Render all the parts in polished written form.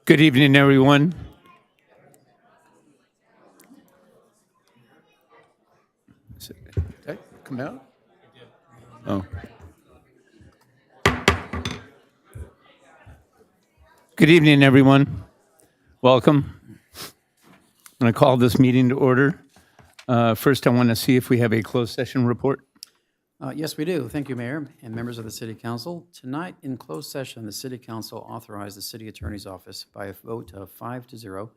Good evening, everyone. Did that come out? Oh. Good evening, everyone. Welcome. I'm going to call this meeting to order. First, I want to see if we have a closed session report. Yes, we do. Thank you, Mayor and members of the City Council. Tonight, in closed session, the City Council authorized the City Attorney's Office by a vote of 5-0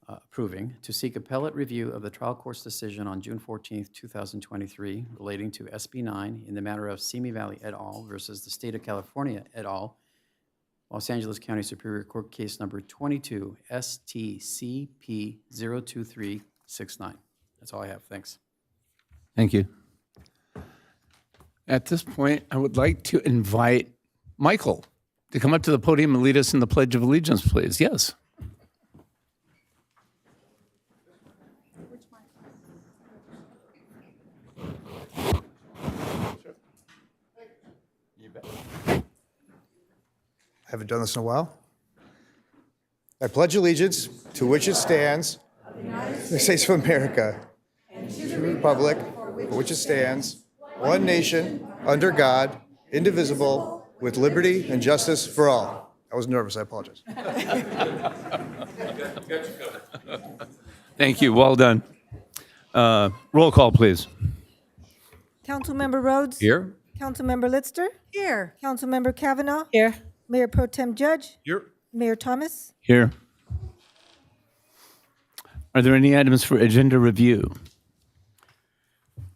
approving to seek appellate review of the trial court's decision on June 14th, 2023 relating to SB 9 in the matter of Simi Valley et al. Versus the State of California et al., Los Angeles County Superior Court case number 22 STCP 02369. That's all I have. Thanks. Thank you. At this point, I would like to invite Michael to come up to the podium and lead us in the Pledge of Allegiance, please. Yes. I haven't done this in a while. I pledge allegiance to which it stands, the United States of America, and to the republic for which it stands, one nation, under God, indivisible, with liberty and justice for all. I was nervous, I apologize. Thank you. Well done. Roll call, please. Councilmember Rhodes? Here. Councilmember Litzter? Here. Councilmember Kavanaugh? Here. Mayor Pro Tem Judge? Here. Mayor Thomas? Here. Are there any items for agenda review?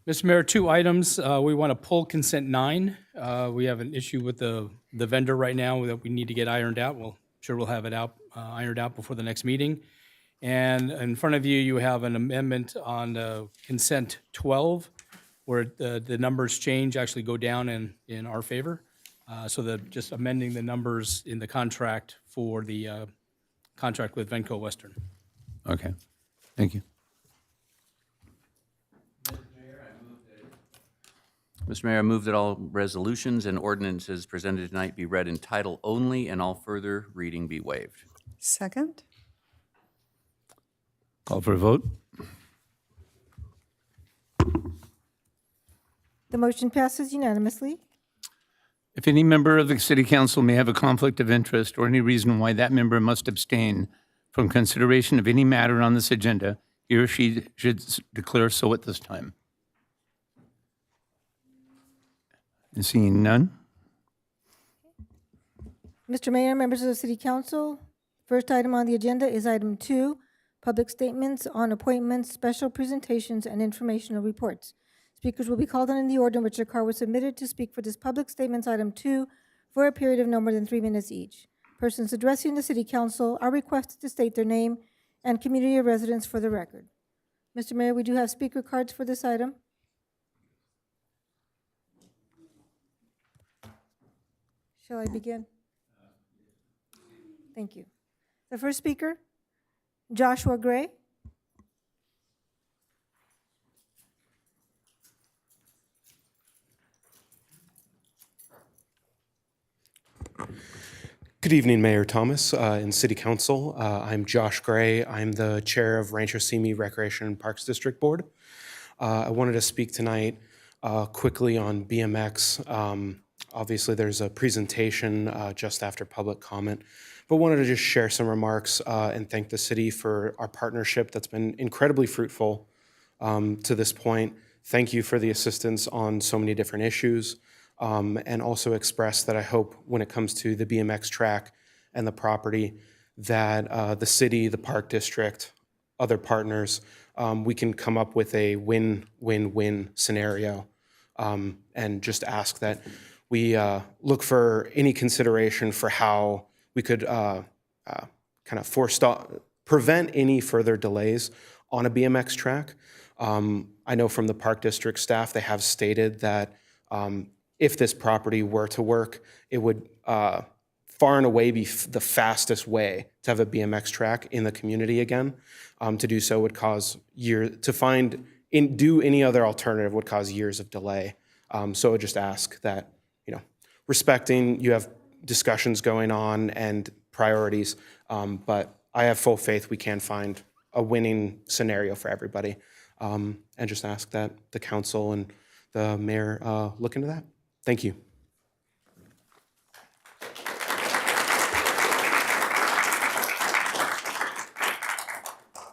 Mr. Mayor, two items. We want to pull consent 9. We have an issue with the vendor right now that we need to get ironed out. Well, sure we'll have it ironed out before the next meeting. And in front of you, you have an amendment on consent 12, where the numbers change, actually go down in our favor. So just amending the numbers in the contract for the contract with Venco Western. Okay. Thank you. Mr. Mayor, I move that all resolutions and ordinances presented tonight be read in title only and all further reading be waived. Second? Call for a vote. The motion passes unanimously. If any member of the City Council may have a conflict of interest or any reason why that member must abstain from consideration of any matter on this agenda, he or she should declare so at this time. And seeing none, Mr. Mayor, members of the City Council, first item on the agenda is item 2, public statements on appointments, special presentations, and informational reports. Speakers will be called on in the order in which their card was submitted to speak for this public statements item 2 for a period of no more than 3 minutes each. Persons addressing the City Council are requested to state their name and community of residence for the record. Mr. Mayor, we do have speaker cards for this item. Shall I begin? Thank you. The first speaker, Joshua Gray. Good evening, Mayor Thomas and City Council. I'm Josh Gray. I'm the chair of Rancho Simi Recreation and Parks District Board. I wanted to speak tonight quickly on BMX. Obviously, there's a presentation just after public comment, but wanted to just share some remarks and thank the city for our partnership that's been incredibly fruitful to this point. Thank you for the assistance on so many different issues. And also express that I hope when it comes to the BMX track and the property that the city, the park district, other partners, we can come up with a win-win-win scenario and just ask that we look for any consideration for how we could kind of prevent any further delays on a BMX track. I know from the park district staff, they have stated that if this property were to work, it would far and away be the fastest way to have a BMX track in the community again. To do so would cause years, do any other alternative would cause years of delay. So I would just ask that, respecting you have discussions going on and priorities. But I have full faith we can find a winning scenario for everybody. And just ask that the council and the mayor look into that. Thank you.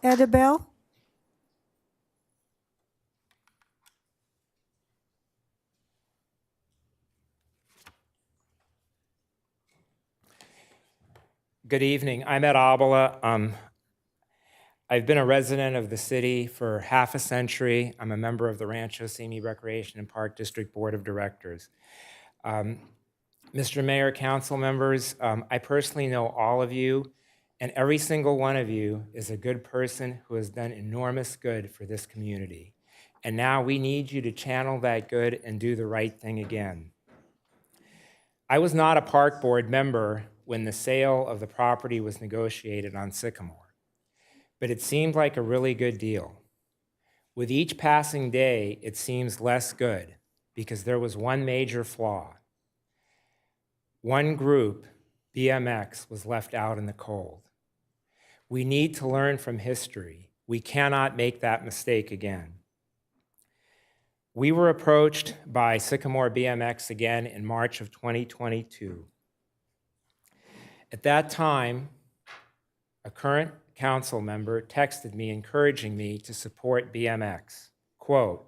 Ed Bell? Good evening. I'm Ed Abala. I've been a resident of the city for half a century. I'm a member of the Rancho Simi Recreation and Park District Board of Directors. Mr. Mayor, council members, I personally know all of you, and every single one of you is a good person who has done enormous good for this community. And now we need you to channel that good and do the right thing again. I was not a park board member when the sale of the property was negotiated on Sycamore, but it seemed like a really good deal. With each passing day, it seems less good because there was one major flaw. One group, BMX, was left out in the cold. We need to learn from history. We cannot make that mistake again. We were approached by Sycamore BMX again in March of 2022. At that time, a current council member texted me encouraging me to support BMX. Quote,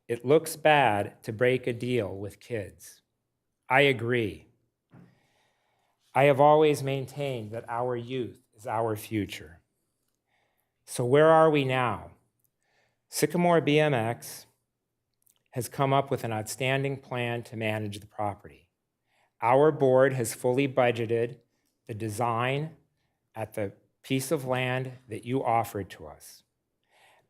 "It looks bad to break a deal with kids." I agree. I have always maintained that our youth is our future. So where are we now? Sycamore BMX has come up with an outstanding plan to manage the property. Our board has fully budgeted the design at the piece of land that you offered to us.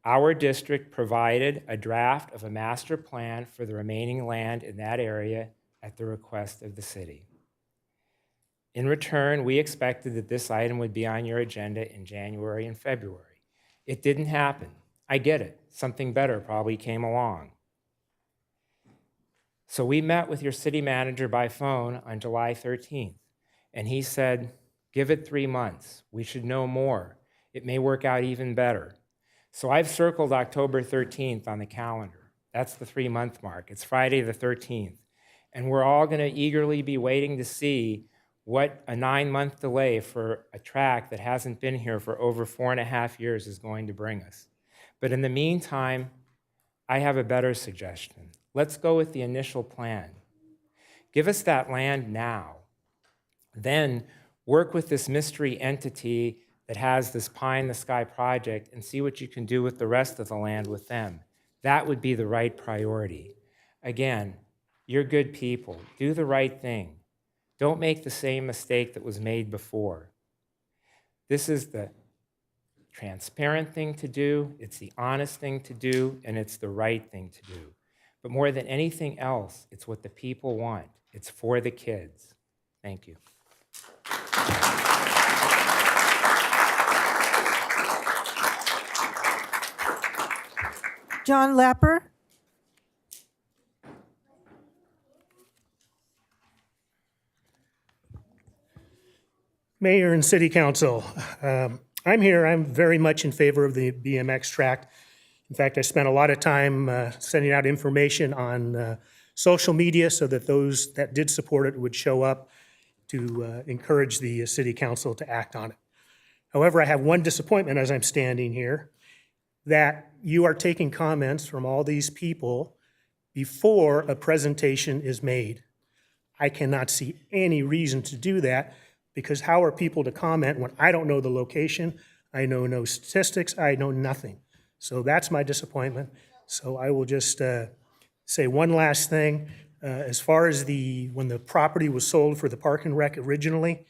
Our district provided a draft of a master plan for the remaining land in that area at the request of the city. In return, we expected that this item would be on your agenda in January and February. It didn't happen. I get it. Something better probably came along. So we met with your city manager by phone on July 13th, and he said, give it 3 months. We should know more. It may work out even better. So I've circled October 13th on the calendar. That's the 3-month mark. It's Friday the 13th. And we're all going to eagerly be waiting to see what a 9-month delay for a track that hasn't been here for over 4.5 years is going to bring us. But in the meantime, I have a better suggestion. Let's go with the initial plan. Give us that land now. Then work with this mystery entity that has this pie in the sky project and see what you can do with the rest of the land with them. That would be the right priority. Again, you're good people. Do the right thing. Don't make the same mistake that was made before. This is the transparent thing to do, it's the honest thing to do, and it's the right thing to do. But more than anything else, it's what the people want. It's for the kids. Thank you. John Lapper? Mayor and City Council, I'm here. I'm very much in favor of the BMX track. In fact, I spent a lot of time sending out information on social media so that those that did support it would show up to encourage the City Council to act on it. However, I have one disappointment as I'm standing here, that you are taking comments from all these people before a presentation is made. I cannot see any reason to do that, because how are people to comment when I don't know the location, I know no statistics, I know nothing. So that's my disappointment. So I will just say one last thing. As far as when the property was sold for the Park and Rec originally,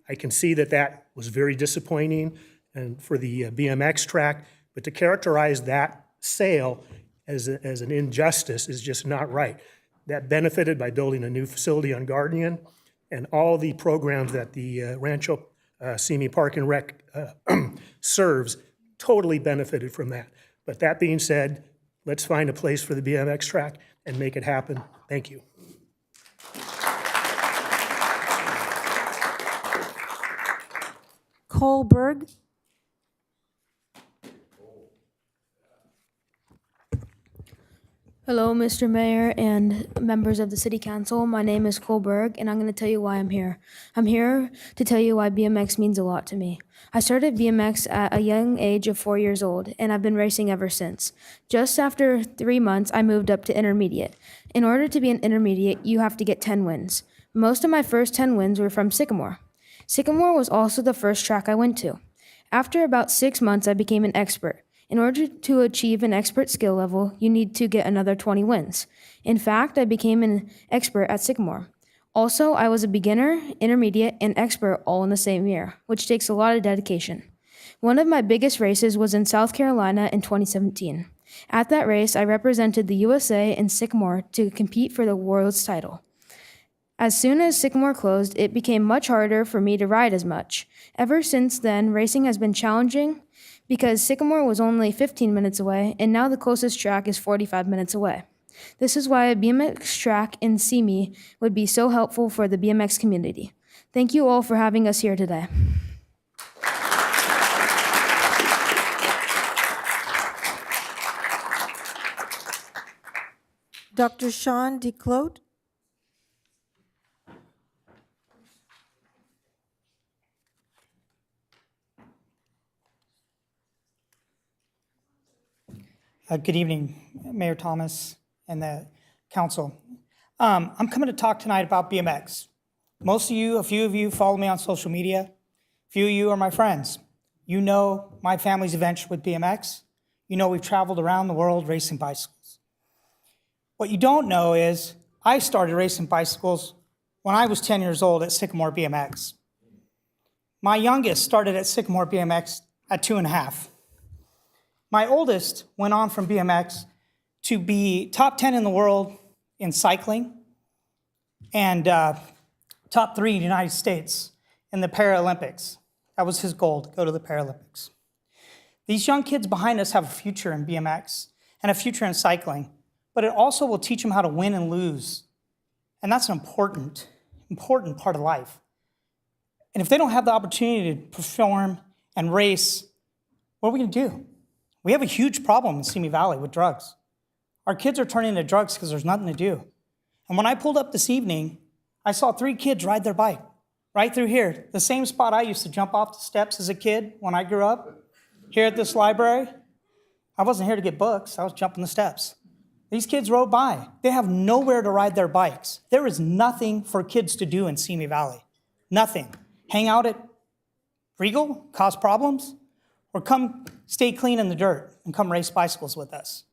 I can see that that was very disappointing and for the BMX track, but to characterize that sale as an injustice is just not right. That benefited by building a new facility on Guardian, and all the programs that the Rancho Simi Park and Rec serves totally benefited from that. But that being said, let's find a place for the BMX track and make it happen. Thank you. Cole Berg. Hello, Mr. Mayor and members of the City Council. My name is Cole Berg, and I'm going to tell you why I'm here. I'm here to tell you why BMX means a lot to me. I started BMX at a young age of 4 years old, and I've been racing ever since. Just after 3 months, I moved up to intermediate. In order to be an intermediate, you have to get 10 wins. Most of my first 10 wins were from Sycamore. Sycamore was also the first track I went to. After about 6 months, I became an expert. In order to achieve an expert skill level, you need to get another 20 wins. In fact, I became an expert at Sycamore. Also, I was a beginner, intermediate, and expert all in the same year, which takes a lot of dedication. One of my biggest races was in South Carolina in 2017. At that race, I represented the USA in Sycamore to compete for the world's title. As soon as Sycamore closed, it became much harder for me to ride as much. Ever since then, racing has been challenging because Sycamore was only 15 minutes away, and now the closest track is 45 minutes away. This is why a BMX track in Simi would be so helpful for the BMX community. Thank you all for having us here today. Dr. Sean DeClote. Good evening, Mayor Thomas and the council. I'm coming to talk tonight about BMX. A few of you follow me on social media. A few of you are my friends. You know my family's adventure with BMX. You know we've traveled around the world racing bicycles. What you don't know is I started racing bicycles when I was 10 years old at Sycamore BMX. My youngest started at Sycamore BMX at 2.5. My oldest went on from BMX to be top 10 in the world in cycling and top 3 in the United States in the Paralympics. That was his goal, to go to the Paralympics. These young kids behind us have a future in BMX and a future in cycling, but it also will teach them how to win and lose. And that's an important part of life. And if they don't have the opportunity to perform and race, what are we going to do? We have a huge problem in Simi Valley with drugs. Our kids are turning to drugs because there's nothing to do. And when I pulled up this evening, I saw 3 kids ride their bike right through here, the same spot I used to jump off the steps as a kid when I grew up, here at this library. I wasn't here to get books, I was jumping the steps. These kids rode by. They have nowhere to ride their bikes. There is nothing for kids to do in Simi Valley. Nothing. Hang out at Regal, cause problems, or come stay clean in the dirt and come race bicycles with us.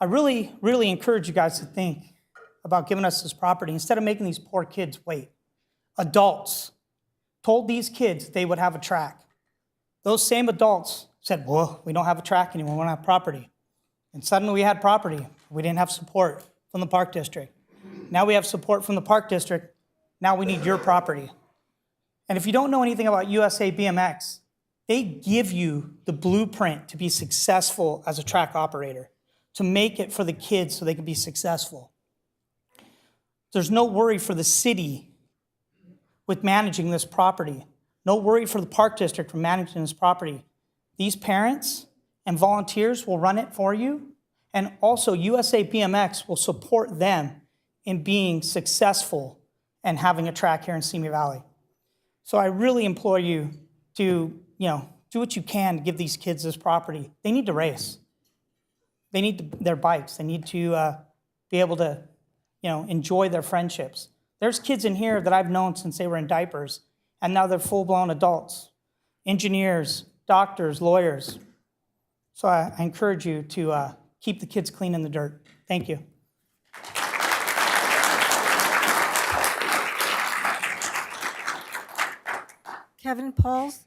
I really, really encourage you guys to think about giving us this property instead of making these poor kids wait. Adults told these kids they would have a track. Those same adults said, well, we don't have a track anymore, we don't have property. And suddenly we had property. We didn't have support from the Park District. Now we have support from the Park District. Now we need your property. And if you don't know anything about USA BMX, they give you the blueprint to be successful as a track operator, to make it for the kids so they can be successful. There's no worry for the city with managing this property. No worry for the Park District for managing this property. These parents and volunteers will run it for you, and also USA BMX will support them in being successful and having a track here in Simi Valley. So I really implore you to do what you can to give these kids this property. They need to race. They need their bikes. They need to be able to, enjoy their friendships. There's kids in here that I've known since they were in diapers, and now they're full-blown adults, engineers, doctors, lawyers. So I encourage you to keep the kids clean in the dirt. Thank you. Kevin Pauls.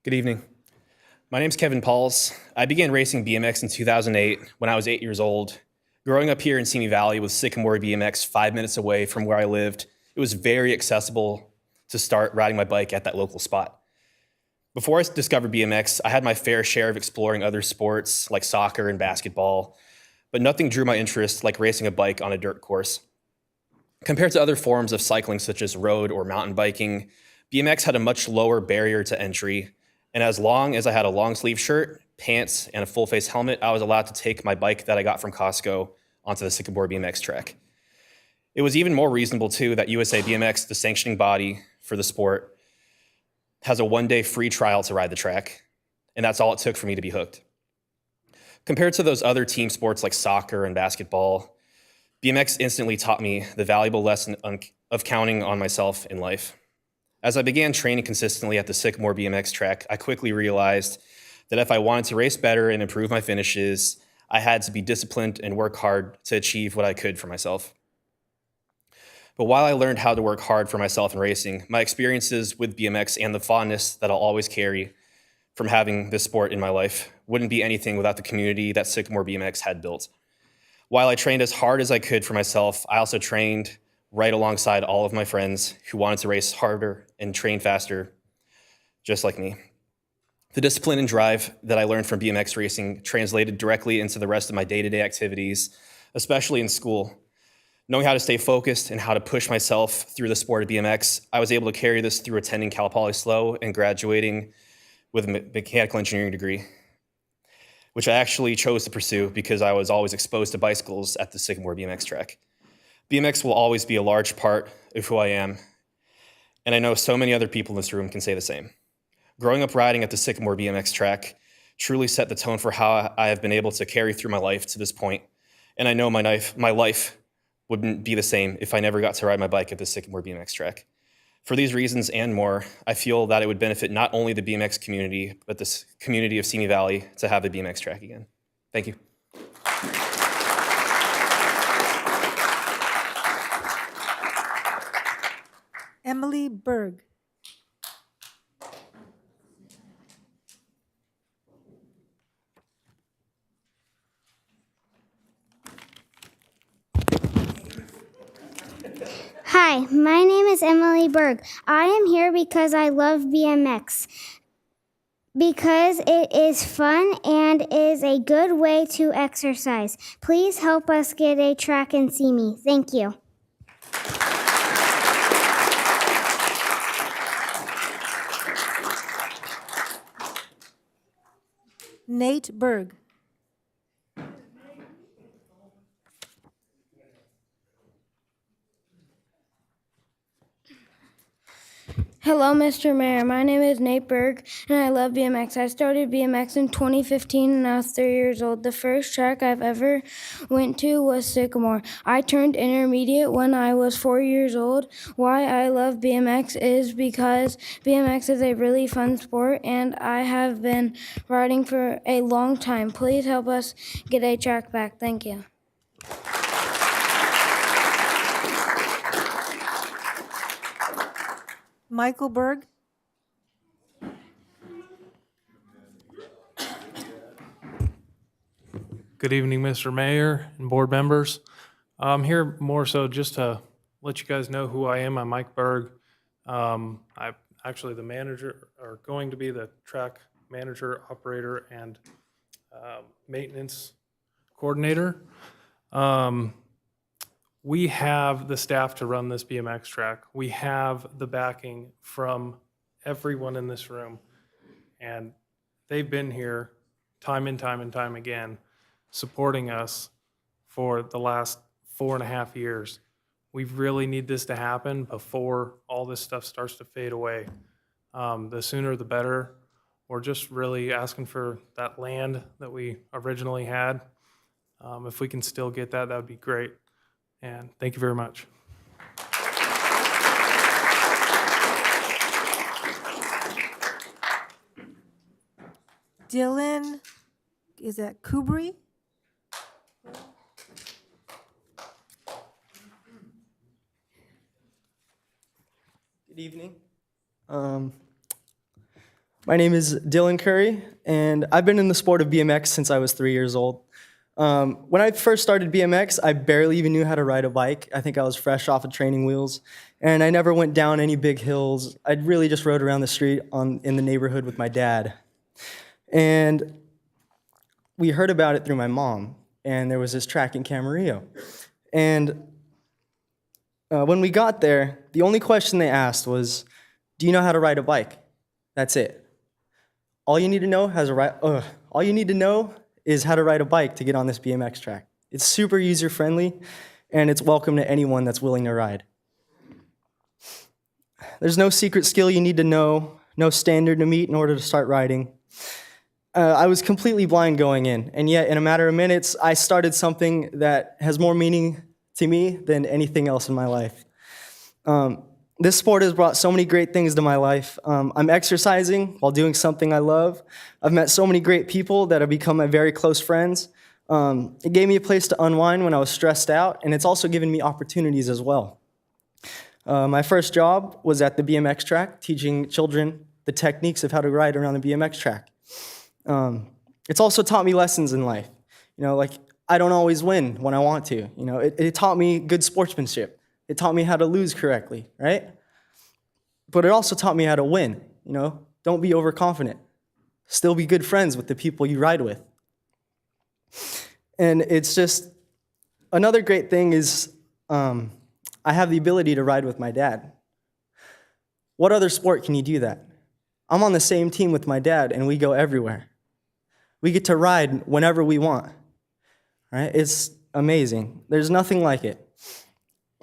Good evening. My name's Kevin Pauls. I began racing BMX in 2008 when I was 8 years old. Growing up here in Simi Valley with Sycamore BMX 5 minutes away from where I lived, it was very accessible to start riding my bike at that local spot. Before I discovered BMX, I had my fair share of exploring other sports like soccer and basketball, but nothing drew my interest like racing a bike on a dirt course. Compared to other forms of cycling such as road or mountain biking, BMX had a much lower barrier to entry, and as long as I had a long sleeve shirt, pants, and a full face helmet, I was allowed to take my bike that I got from Costco onto the Sycamore BMX track. It was even more reasonable too that USA BMX, the sanctioning body for the sport, has a 1-day free trial to ride the track, and that's all it took for me to be hooked. Compared to those other team sports like soccer and basketball, BMX instantly taught me the valuable lesson of counting on myself in life. As I began training consistently at the Sycamore BMX track, I quickly realized that if I wanted to race better and improve my finishes, I had to be disciplined and work hard to achieve what I could for myself. But while I learned how to work hard for myself in racing, my experiences with BMX and the fondness that I'll always carry from having this sport in my life wouldn't be anything without the community that Sycamore BMX had built. While I trained as hard as I could for myself, I also trained right alongside all of my friends who wanted to race harder and train faster, just like me. The discipline and drive that I learned from BMX racing translated directly into the rest of my day-to-day activities, especially in school. Knowing how to stay focused and how to push myself through the sport of BMX, I was able to carry this through attending Cal Poly SLO and graduating with a mechanical engineering degree, which I actually chose to pursue because I was always exposed to bicycles at the Sycamore BMX track. BMX will always be a large part of who I am, and I know so many other people in this room can say the same. Growing up riding at the Sycamore BMX track truly set the tone for how I have been able to carry through my life to this point, and I know my life wouldn't be the same if I never got to ride my bike at the Sycamore BMX track. For these reasons and more, I feel that it would benefit not only the BMX community, but the community of Simi Valley to have the BMX track again. Thank you. Emily Berg. Hi, my name is Emily Berg. I am here because I love BMX, because it is fun and is a good way to exercise. Please help us get a track in Simi. Thank you. Nate Berg. Hello, Mr. Mayor. My name is Nate Berg, and I love BMX. I started BMX in 2015, and I was 3 years old. The first track I've ever went to was Sycamore. I turned intermediate when I was 4 years old. Why I love BMX is because BMX is a really fun sport, and I have been riding for a long time. Please help us get a track back. Thank you. Michael Berg. Good evening, Mr. Mayor and board members. I'm here more so just to let you guys know who I am. I'm Mike Berg. I'm actually the manager, or going to be the track manager, operator, and maintenance coordinator. We have the staff to run this BMX track. We have the backing from everyone in this room, and they've been here time and time and time again, supporting us for the last 4.5 years. We really need this to happen before all this stuff starts to fade away. The sooner the better. We're just really asking for that land that we originally had. If we can still get that, that would be great. And thank you very much. Dylan, is that Kubri? Good evening. My name is Dylan Curry, and I've been in the sport of BMX since I was 3 years old. When I first started BMX, I barely even knew how to ride a bike. I think I was fresh off of training wheels, and I never went down any big hills. I really just rode around the street in the neighborhood with my dad. And we heard about it through my mom. and there was this track in Camarillo. And when we got there, the only question they asked was, do you know how to ride a bike? That's it. All you need to know is how to ride a bike to get on this BMX track. It's super user-friendly, and it's welcome to anyone that's willing to ride. There's no secret skill you need to know, no standard to meet in order to start riding. I was completely blind going in, and yet in a matter of minutes, I started something that has more meaning to me than anything else in my life. This sport has brought so many great things to my life. I'm exercising while doing something I love. I've met so many great people that have become my very close friends. It gave me a place to unwind when I was stressed out, and it's also given me opportunities as well. My first job was at the BMX track, teaching children the techniques of how to ride around the BMX track. It's also taught me lessons in life. Like I don't always win when I want to. It taught me good sportsmanship. It taught me how to lose correctly, right? But it also taught me how to win. Don't be overconfident. Still be good friends with the people you ride with. And it's just, another great thing is I have the ability to ride with my dad. What other sport can you do that? I'm on the same team with my dad, and we go everywhere. We get to ride whenever we want, right? It's amazing. There's nothing like it.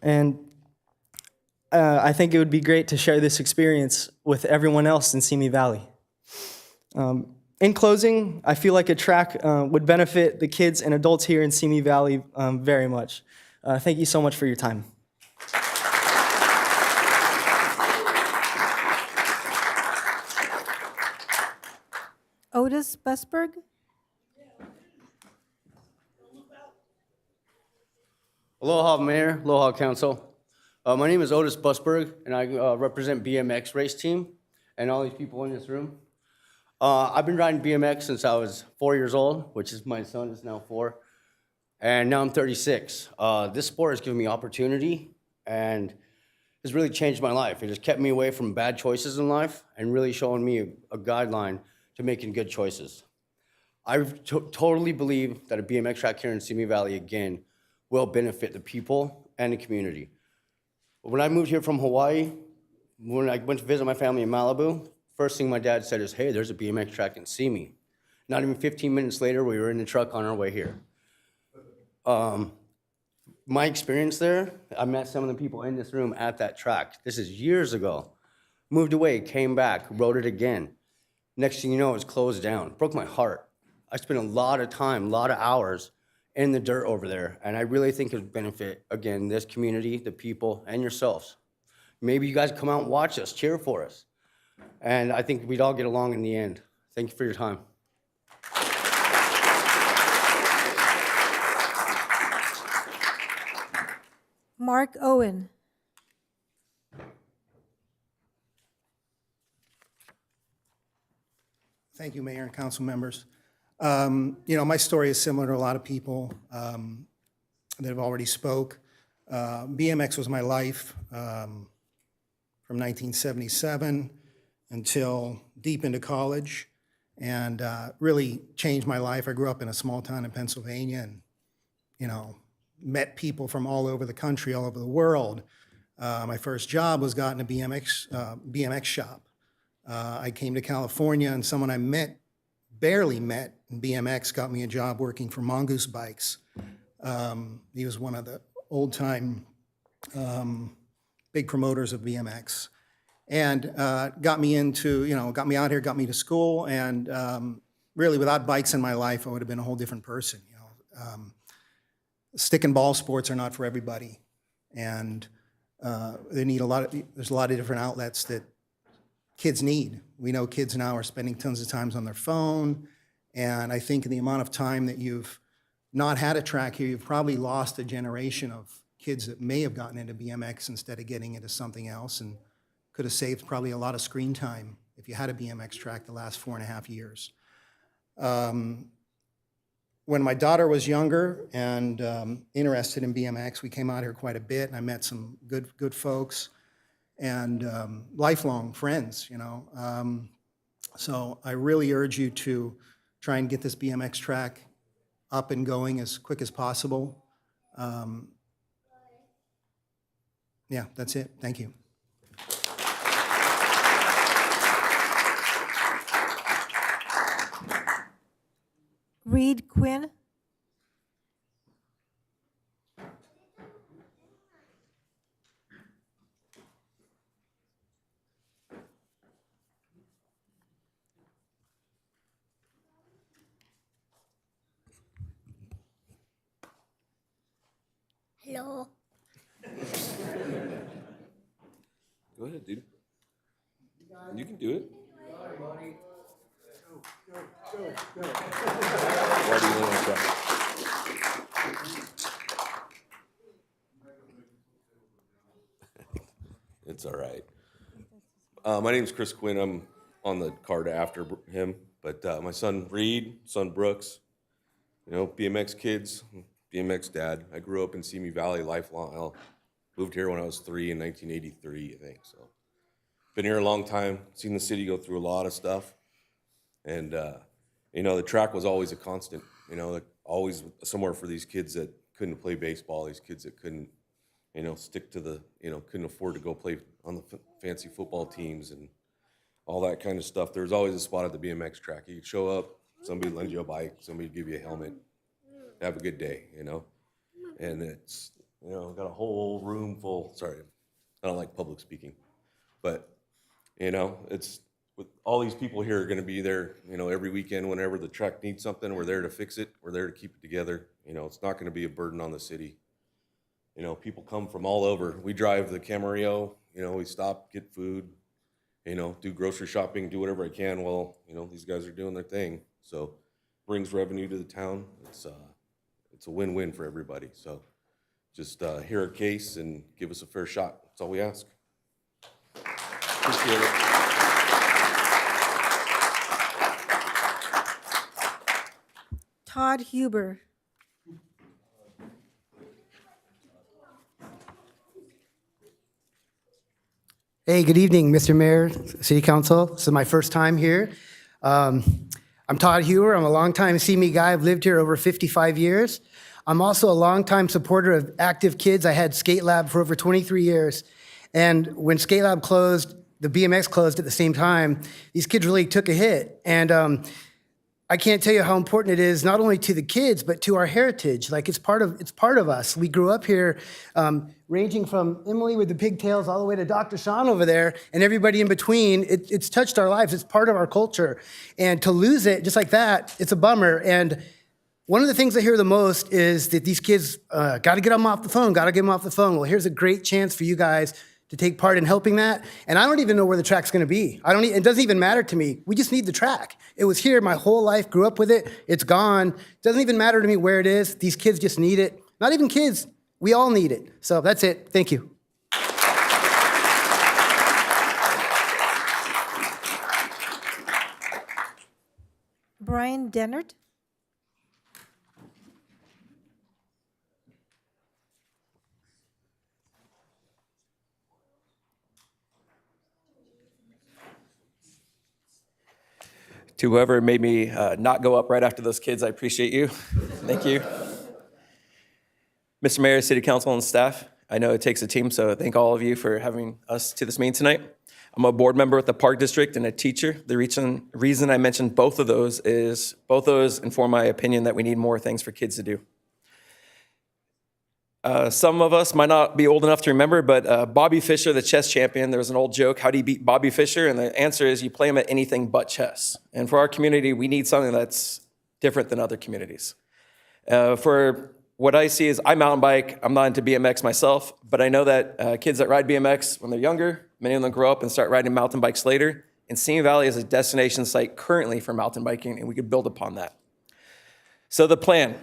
And I think it would be great to share this experience with everyone else in Simi Valley. In closing, I feel like a track would benefit the kids and adults here in Simi Valley very much. Thank you so much for your time. Otis Busberg. Aloha, Mayor. Aloha, Council. My name is Otis Busberg, and I represent BMX race team and all these people in this room. I've been riding BMX since I was 4 years old, which is my son is now 4, and now I'm 36. This sport has given me opportunity and has really changed my life. It has kept me away from bad choices in life and really showing me a guideline to making good choices. I totally believe that a BMX track here in Simi Valley, again, will benefit the people and the community. When I moved here from Hawaii, when I went to visit my family in Malibu, first thing my dad said is, hey, there's a BMX track in Simi. Not even 15 minutes later, we were in the truck on our way here. My experience there, I met some of the people in this room at that track. This is years ago. Moved away, came back, rode it again. Next thing you know, it was closed down. Broke my heart. I spent a lot of time, a lot of hours in the dirt over there, and I really think it would benefit, again, this community, the people, and yourselves. Maybe you guys come out and watch us, cheer for us. And I think we'd all get along in the end. Thank you for your time. Mark Owen. Thank you, Mayor and council members. My story is similar to a lot of people that have already spoke. BMX was my life from 1977 until deep into college, and really changed my life. I grew up in a small town in Pennsylvania, and met people from all over the country, all over the world. My first job was got in a BMX shop. I came to California, and someone I barely met in BMX got me a job working for Mongoose Bikes. He was one of the old-time big promoters of BMX, and got me got me out here, got me to school, and really without bikes in my life, I would have been a whole different person. Stick and ball sports are not for everybody, and there's a lot of different outlets that kids need. We know kids now are spending tons of time on their phone, and I think in the amount of time that you've not had a track here, you've probably lost a generation of kids that may have gotten into BMX instead of getting into something else, and could have saved probably a lot of screen time if you had a BMX track the last 4.5 years. When my daughter was younger and interested in BMX, we came out here quite a bit, and I met some good folks and lifelong friends, So I really urge you to try and get this BMX track up and going as quick as possible. Yeah, that's it. Thank you. Reed Quinn. Hello. Go ahead, dude. You can do it. Why do you want to try? It's all right. My name's Chris Quinn. I'm on the card after him, but my son Reed, son Brooks, BMX kids, BMX dad. I grew up in Simi Valley, lifelong. Moved here when I was 3 in 1983, I think. So, been here a long time. Seen the city go through a lot of stuff, and the track was always a constant. Always somewhere for these kids that couldn't play baseball. These kids that couldn't, stick to the, couldn't afford to go play on the fancy football teams and all that kind of stuff. There was always a spot at the BMX track. You could show up, somebody lend you a bike, somebody give you a helmet, have a good day, And it's, got a whole room full. Sorry, I don't like public speaking, but it's with all these people here are going to be there. Every weekend, whenever the track needs something, we're there to fix it. We're there to keep it together. It's not going to be a burden on the city. People come from all over. We drive the Camarillo. We stop, get food. Do grocery shopping, do whatever I can while these guys are doing their thing. So brings revenue to the town. It's a win-win for everybody. So just hear a case and give us a fair shot. That's all we ask. Appreciate it. Todd Huber. Hey, good evening, Mr. Mayor, City Council. This is my first time here. I'm Todd Huber. I'm a longtime CME guy. I've lived here over 55 years. I'm also a longtime supporter of Active Kids. I had Skate Lab for over 23 years. And when Skate Lab closed, the BMX closed at the same time, these kids really took a hit. And I can't tell you how important it is, not only to the kids, but to our heritage. Like it's part of us. We grew up here, ranging from Emily with the pigtails all the way to Dr. Sean over there and everybody in between. It's touched our lives. It's part of our culture. And to lose it just like that, it's a bummer. And one of the things I hear the most is that these kids got to get them off the phone, got to get them off the phone. Well, here's a great chance for you guys to take part in helping that. And I don't even know where the track's gonna be. It doesn't even matter to me. We just need the track. It was here my whole life, grew up with it, it's gone. It doesn't even matter to me where it is. These kids just need it. Not even kids, we all need it. So that's it, thank you. Brian Dennert. To whoever made me not go up right after those kids, I appreciate you. Thank you. Mr. Mayor, City Council, and staff, I know it takes a team, so thank all of you for having us to this meeting tonight. I'm a board member with the Park District and a teacher. The reason I mentioned both of those is both those inform my opinion that we need more things for kids to do. Some of us might not be old enough to remember, but Bobby Fischer, the chess champion, there was an old joke, how do you beat Bobby Fischer? And the answer is you play him at anything but chess. And for our community, we need something that's different than other communities. For what I see is I mountain bike, I'm not into BMX myself, but I know that kids that ride BMX when they're younger, many of them grow up and start riding mountain bikes later. And Simi Valley is a destination site currently for mountain biking, and we could build upon that. So the plan.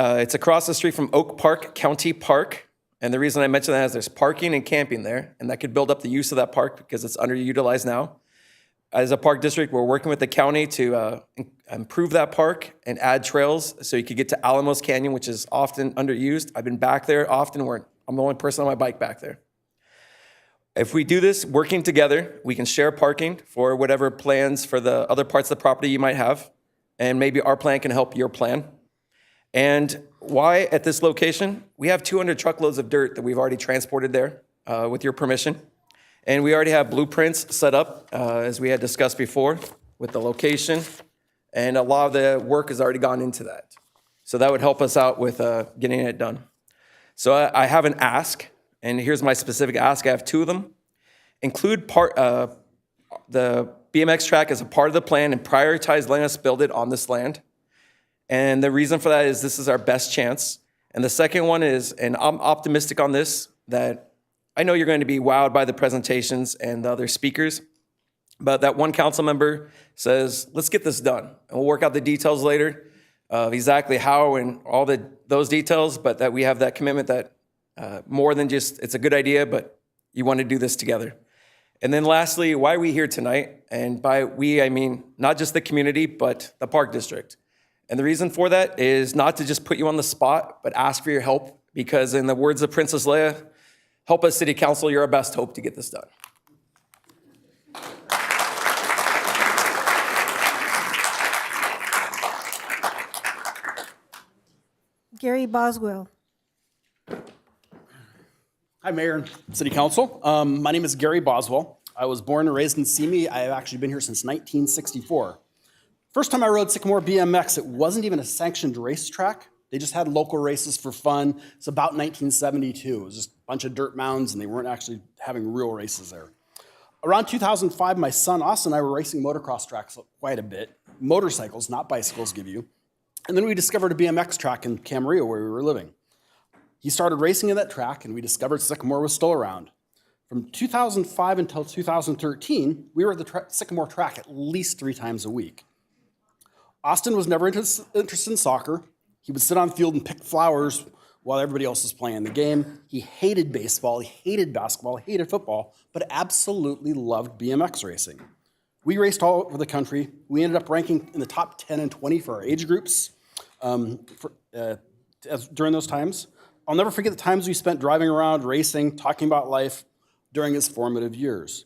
It's across the street from Oak Park County Park. And the reason I mention that is there's parking and camping there, and that could build up the use of that park because it's underutilized now. As a park district, we're working with the county to improve that park and add trails so you could get to Alamos Canyon, which is often underused. I've been back there often where I'm the only person on my bike back there. If we do this working together, we can share parking for whatever plans for the other parts of the property you might have, and maybe our plan can help your plan. And why at this location? We have 200 truckloads of dirt that we've already transported there with your permission. And we already have blueprints set up, as we had discussed before, with the location. And a lot of the work has already gone into that. So that would help us out with getting it done. So I have an ask, and here's my specific ask. I have two of them. Include the BMX track as a part of the plan and prioritize letting us build it on this land. And the reason for that is this is our best chance. And the second one is, and I'm optimistic on this, that I know you're going to be wowed by the presentations and the other speakers, but that one council member says, let's get this done. And we'll work out the details later of exactly how and all those details, but that we have that commitment that more than just, it's a good idea, but you want to do this together. And then lastly, why are we here tonight? And by we, I mean not just the community, but the Park District. And the reason for that is not to just put you on the spot, but ask for your help, because in the words of Princess Leia, help us, City Council, you're our best hope to get this done. Gary Boswell. Hi, Mayor and City Council. My name is Gary Boswell. I was born and raised in Simi. I have actually been here since 1964. First time I rode Sycamore BMX, it wasn't even a sanctioned racetrack. They just had local races for fun. It's about 1972. It was just a bunch of dirt mounds, and they weren't actually having real races there. Around 2005, my son Austin and I were racing motocross tracks quite a bit. Motorcycles, not bicycles, give you. And then we discovered a BMX track in Camarillo where we were living. He started racing at that track, and we discovered Sycamore was still around. From 2005 until 2013, we were at the Sycamore track at least 3 times a week. Austin was never interested in soccer. He would sit on the field and pick flowers while everybody else was playing the game. He hated baseball, he hated basketball, he hated football, but absolutely loved BMX racing. We raced all over the country. We ended up ranking in the top 10 and 20 for our age groups during those times. I'll never forget the times we spent driving around, racing, talking about life during his formative years.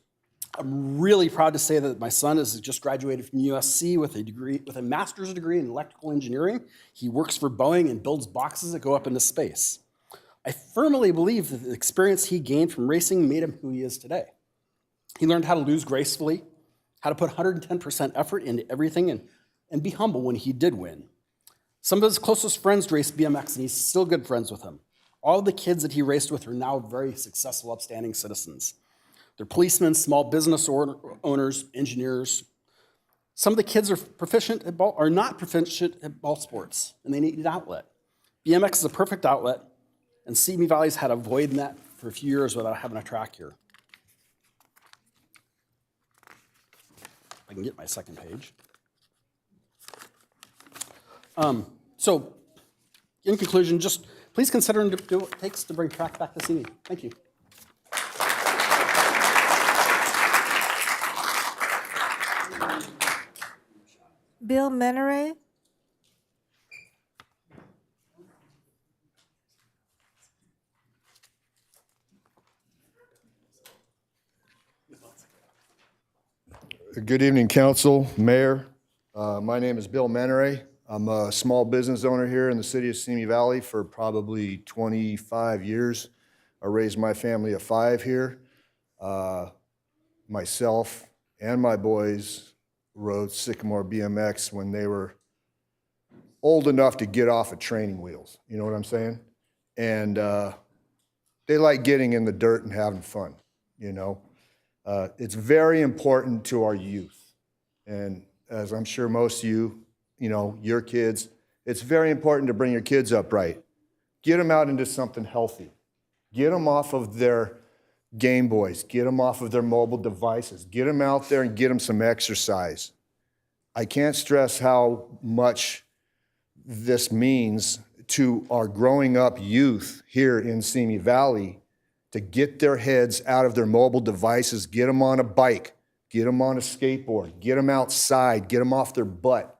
I'm really proud to say that my son has just graduated from USC with a master's degree in electrical engineering. He works for Boeing and builds boxes that go up into space. I firmly believe that the experience he gained from racing made him who he is today. He learned how to lose gracefully, how to put 110% effort into everything, and be humble when he did win. Some of his closest friends raced BMX, and he's still good friends with them. All of the kids that he raced with are now very successful, upstanding citizens. They're policemen, small business owners, engineers. Some of the kids are not proficient at ball sports, and they need an outlet. BMX is a perfect outlet, and Simi Valley's had a void in that for a few years without having a track here. I can get my second page. So, in conclusion, just please consider and do what it takes to bring track back to Simi. Thank you. Bill Menere. Good evening, Council, Mayor. My name is Bill Menere. I'm a small business owner here in the city of Simi Valley for probably 25 years. I raised my family of 5 here. Myself and my boys rode Sycamore BMX when they were old enough to get off of training wheels. You know what I'm saying? And they like getting in the dirt and having fun, you know? It's very important to our youth. And as I'm sure most of you, you know, your kids, it's very important to bring your kids up right. Get them out into something healthy. Get them off of their Game Boys. Get them off of their mobile devices. Get them out there and get them some exercise. I can't stress how much this means to our growing up youth here in Simi Valley to get their heads out of their mobile devices, get them on a bike, get them on a skateboard, get them outside, get them off their butt.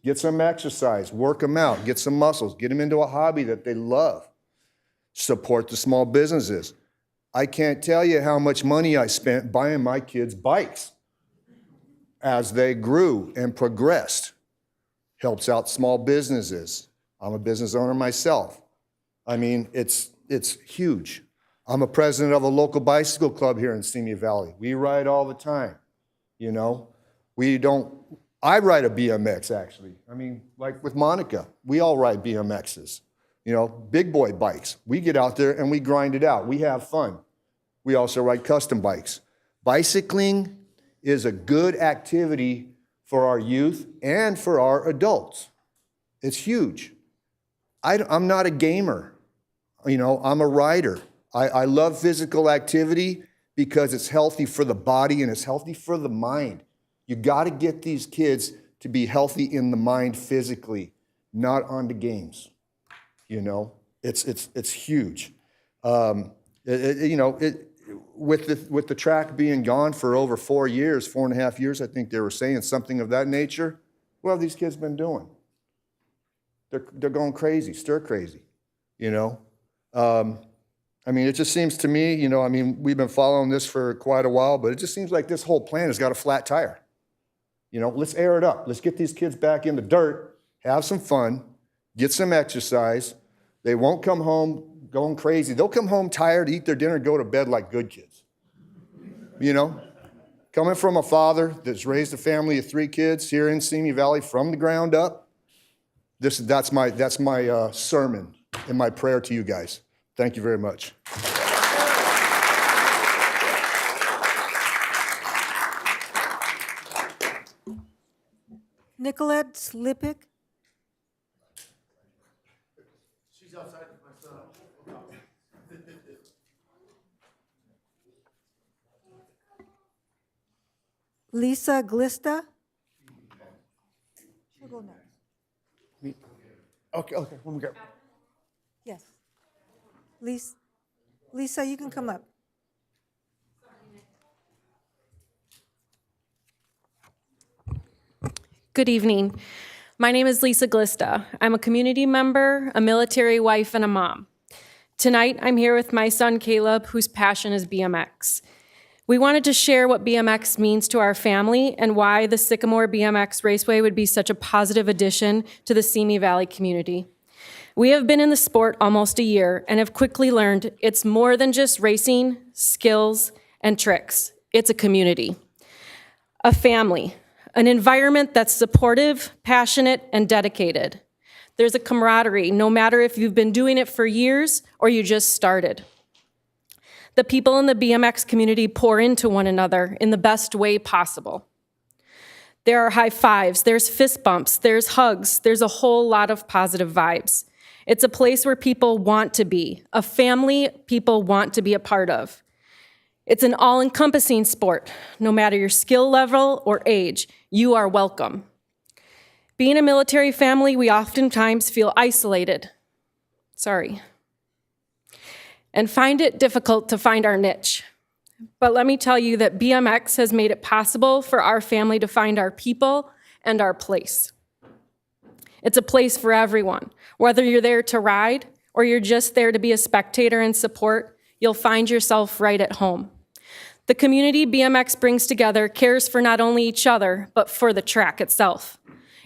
Get some exercise, work them out, get some muscles, get them into a hobby that they love. Support the small businesses. I can't tell you how much money I spent buying my kids bikes as they grew and progressed. Helps out small businesses. I'm a business owner myself. I mean, it's huge. I'm a president of a local bicycle club here in Simi Valley. We ride all the time, you know? I ride a BMX, actually. I mean, like with Monica, we all ride BMXs, you know, big boy bikes. We get out there and we grind it out. We have fun. We also ride custom bikes. Bicycling is a good activity for our youth and for our adults. It's huge. I'm not a gamer. You know, I'm a rider. I love physical activity because it's healthy for the body and it's healthy for the mind. You got to get these kids to be healthy in the mind physically, not on the games. You know, it's huge. With the track being gone for over 4 years, 4.5 years, I think they were saying something of that nature. What have these kids been doing? They're going crazy, stir crazy. You know, I mean, it just seems to me, you know, I mean, we've been following this for quite a while, but it just seems like this whole plan has got a flat tire. You know, let's air it up. Let's get these kids back in the dirt, have some fun, get some exercise. They won't come home going crazy. They'll come home tired, eat their dinner, go to bed like good kids. You know, coming from a father that's raised a family of 3 kids here in Simi Valley from the ground up, that's my sermon and my prayer to you guys. Thank you very much. Nicolette Slipik. She's outside my son. Lisa Glista. She'll go next. Okay, let me go. Yes. Lisa, you can come up. Good evening. My name is Lisa Glista. I'm a community member, a military wife, and a mom. Tonight, I'm here with my son, Caleb, whose passion is BMX. We wanted to share what BMX means to our family and why the Sycamore BMX Raceway would be such a positive addition to the Simi Valley community. We have been in the sport almost a year and have quickly learned it's more than just racing, skills, and tricks. It's a community, a family, an environment that's supportive, passionate, and dedicated. There's a camaraderie, no matter if you've been doing it for years or you just started. The people in the BMX community pour into one another in the best way possible. There are high fives, there's fist bumps, there's hugs, there's a whole lot of positive vibes. It's a place where people want to be, a family people want to be a part of. It's an all-encompassing sport. No matter your skill level or age, you are welcome. Being a military family, we oftentimes feel isolated. And find it difficult to find our niche. But let me tell you that BMX has made it possible for our family to find our people and our place. It's a place for everyone. Whether you're there to ride or you're just there to be a spectator and support, you'll find yourself right at home. The community BMX brings together cares for not only each other, but for the track itself.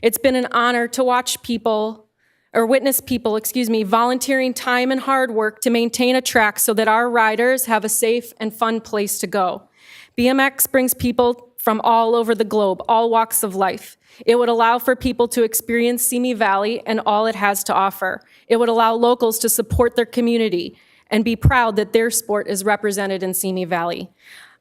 It's been an honor to witness people, volunteering time and hard work to maintain a track so that our riders have a safe and fun place to go. BMX brings people from all over the globe, all walks of life. It would allow for people to experience Simi Valley and all it has to offer. It would allow locals to support their community and be proud that their sport is represented in Simi Valley.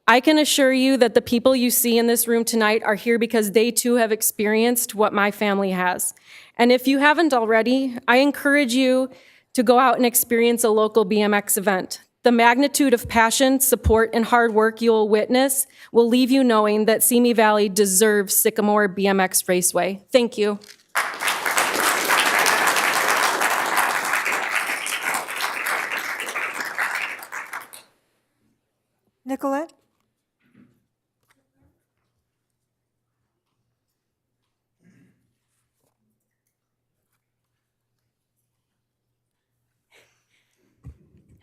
I can assure you that the people you see in this room tonight are here because they too have experienced what my family has. And if you haven't already, I encourage you to go out and experience a local BMX event. The magnitude of passion, support, and hard work you will witness will leave you knowing that Simi Valley deserves Sycamore BMX Raceway. Thank you. Nicolette?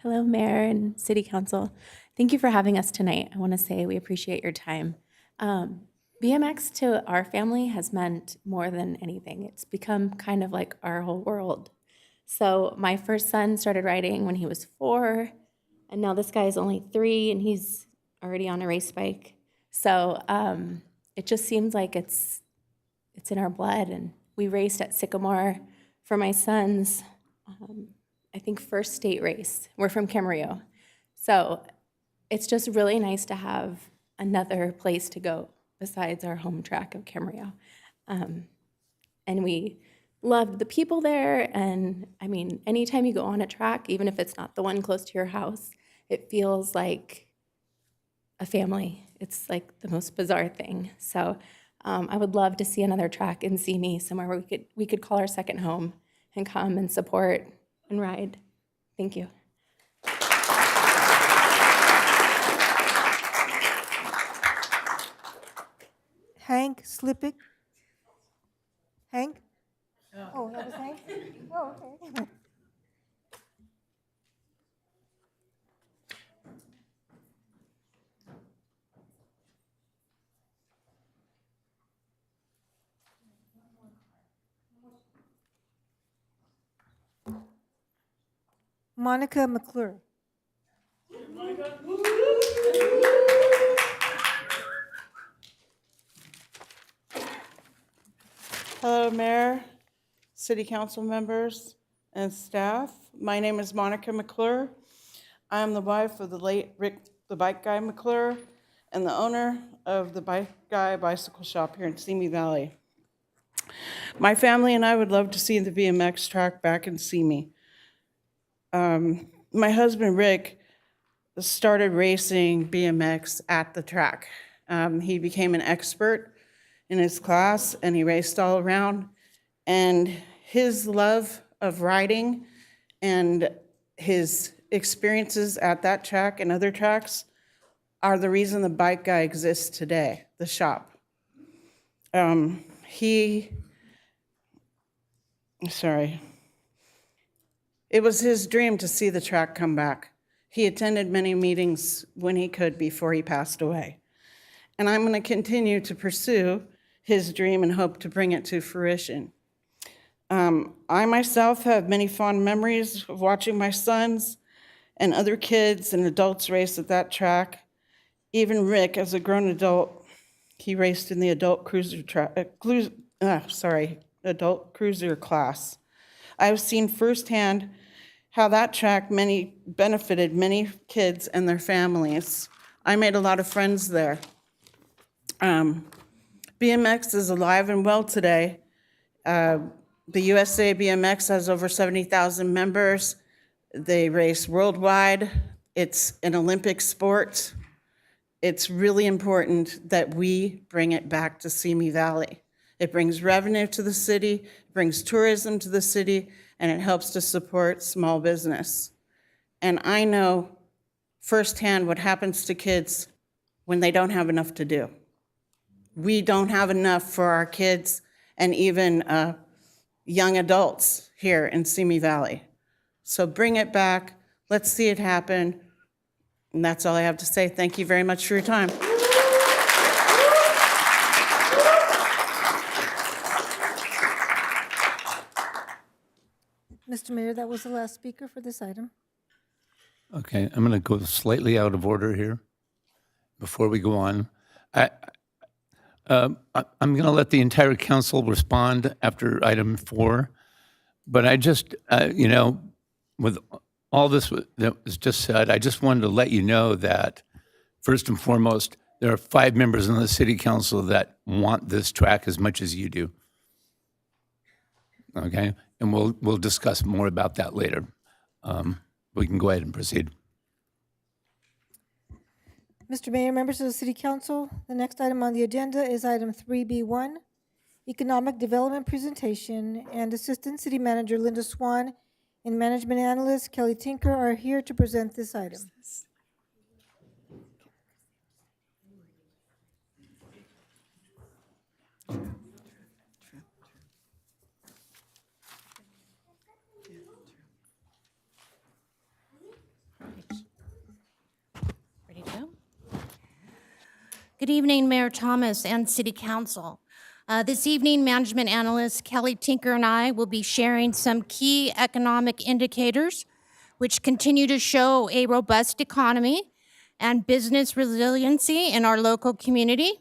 Hello, Mayor and City Council. Thank you for having us tonight. I want to say we appreciate your time. BMX to our family has meant more than anything. It's become kind of like our whole world. So my first son started riding when he was 4, and now this guy is only 3, and he's already on a race bike. So it just seems like it's in our blood. And we raced at Sycamore for my son's, I think, first state race. We're from Camarillo. So it's just really nice to have another place to go besides our home track of Camarillo. And we loved the people there. And I mean, anytime you go on a track, even if it's not the one close to your house, it feels like a family. It's like the most bizarre thing. So I would love to see another track in Simi, somewhere where we could call our second home and come and support and ride. Thank you. Hank Slippick. Hank? Oh, that was Hank? Oh, okay. Monica McClure. Hello, Mayor, City Council members, and staff. My name is Monica McClure. I am the wife of the late Rick the Bike Guy McClure and the owner of the Bike Guy Bicycle Shop here in Simi Valley. My family and I would love to see the BMX track back in Simi. My husband, Rick, started racing BMX at the track. He became an expert in his class, and he raced all around. And his love of riding and his experiences at that track and other tracks are the reason the Bike Guy exists today, the shop. It was his dream to see the track come back. He attended many meetings when he could before he passed away. And I'm going to continue to pursue his dream and hope to bring it to fruition. I myself have many fond memories of watching my sons and other kids and adults race at that track. Even Rick, as a grown adult, he raced in the adult cruiser adult cruiser class. I've seen firsthand how that track benefited many kids and their families. I made a lot of friends there. BMX is alive and well today. The USA BMX has over 70,000 members. They race worldwide. It's an Olympic sport. It's really important that we bring it back to Simi Valley. It brings revenue to the city, it brings tourism to the city, and it helps to support small business. And I know firsthand what happens to kids when they don't have enough to do. We don't have enough for our kids and even young adults here in Simi Valley. So bring it back, let's see it happen. And that's all I have to say. Thank you very much for your time. Mr. Mayor, that was the last speaker for this item. Okay, I'm going to go slightly out of order here before we go on. I'm going to let the entire council respond after item 4, but I just, with all this that was just said, I just wanted to let you know that, first and foremost, there are 5 members on the city council that want this track as much as you do. Okay, and we'll discuss more about that later. We can go ahead and proceed. Mr. Mayor, members of the City Council, the next item on the agenda is item 3B1, Economic Development Presentation, and Assistant City Manager Linda Swan and Management Analyst Kelly Tinker are here to present this item. Good evening, Mayor Thomas and City Council. This evening, management analyst Kelly Tinker and I will be sharing some key economic indicators which continue to show a robust economy and business resiliency in our local community.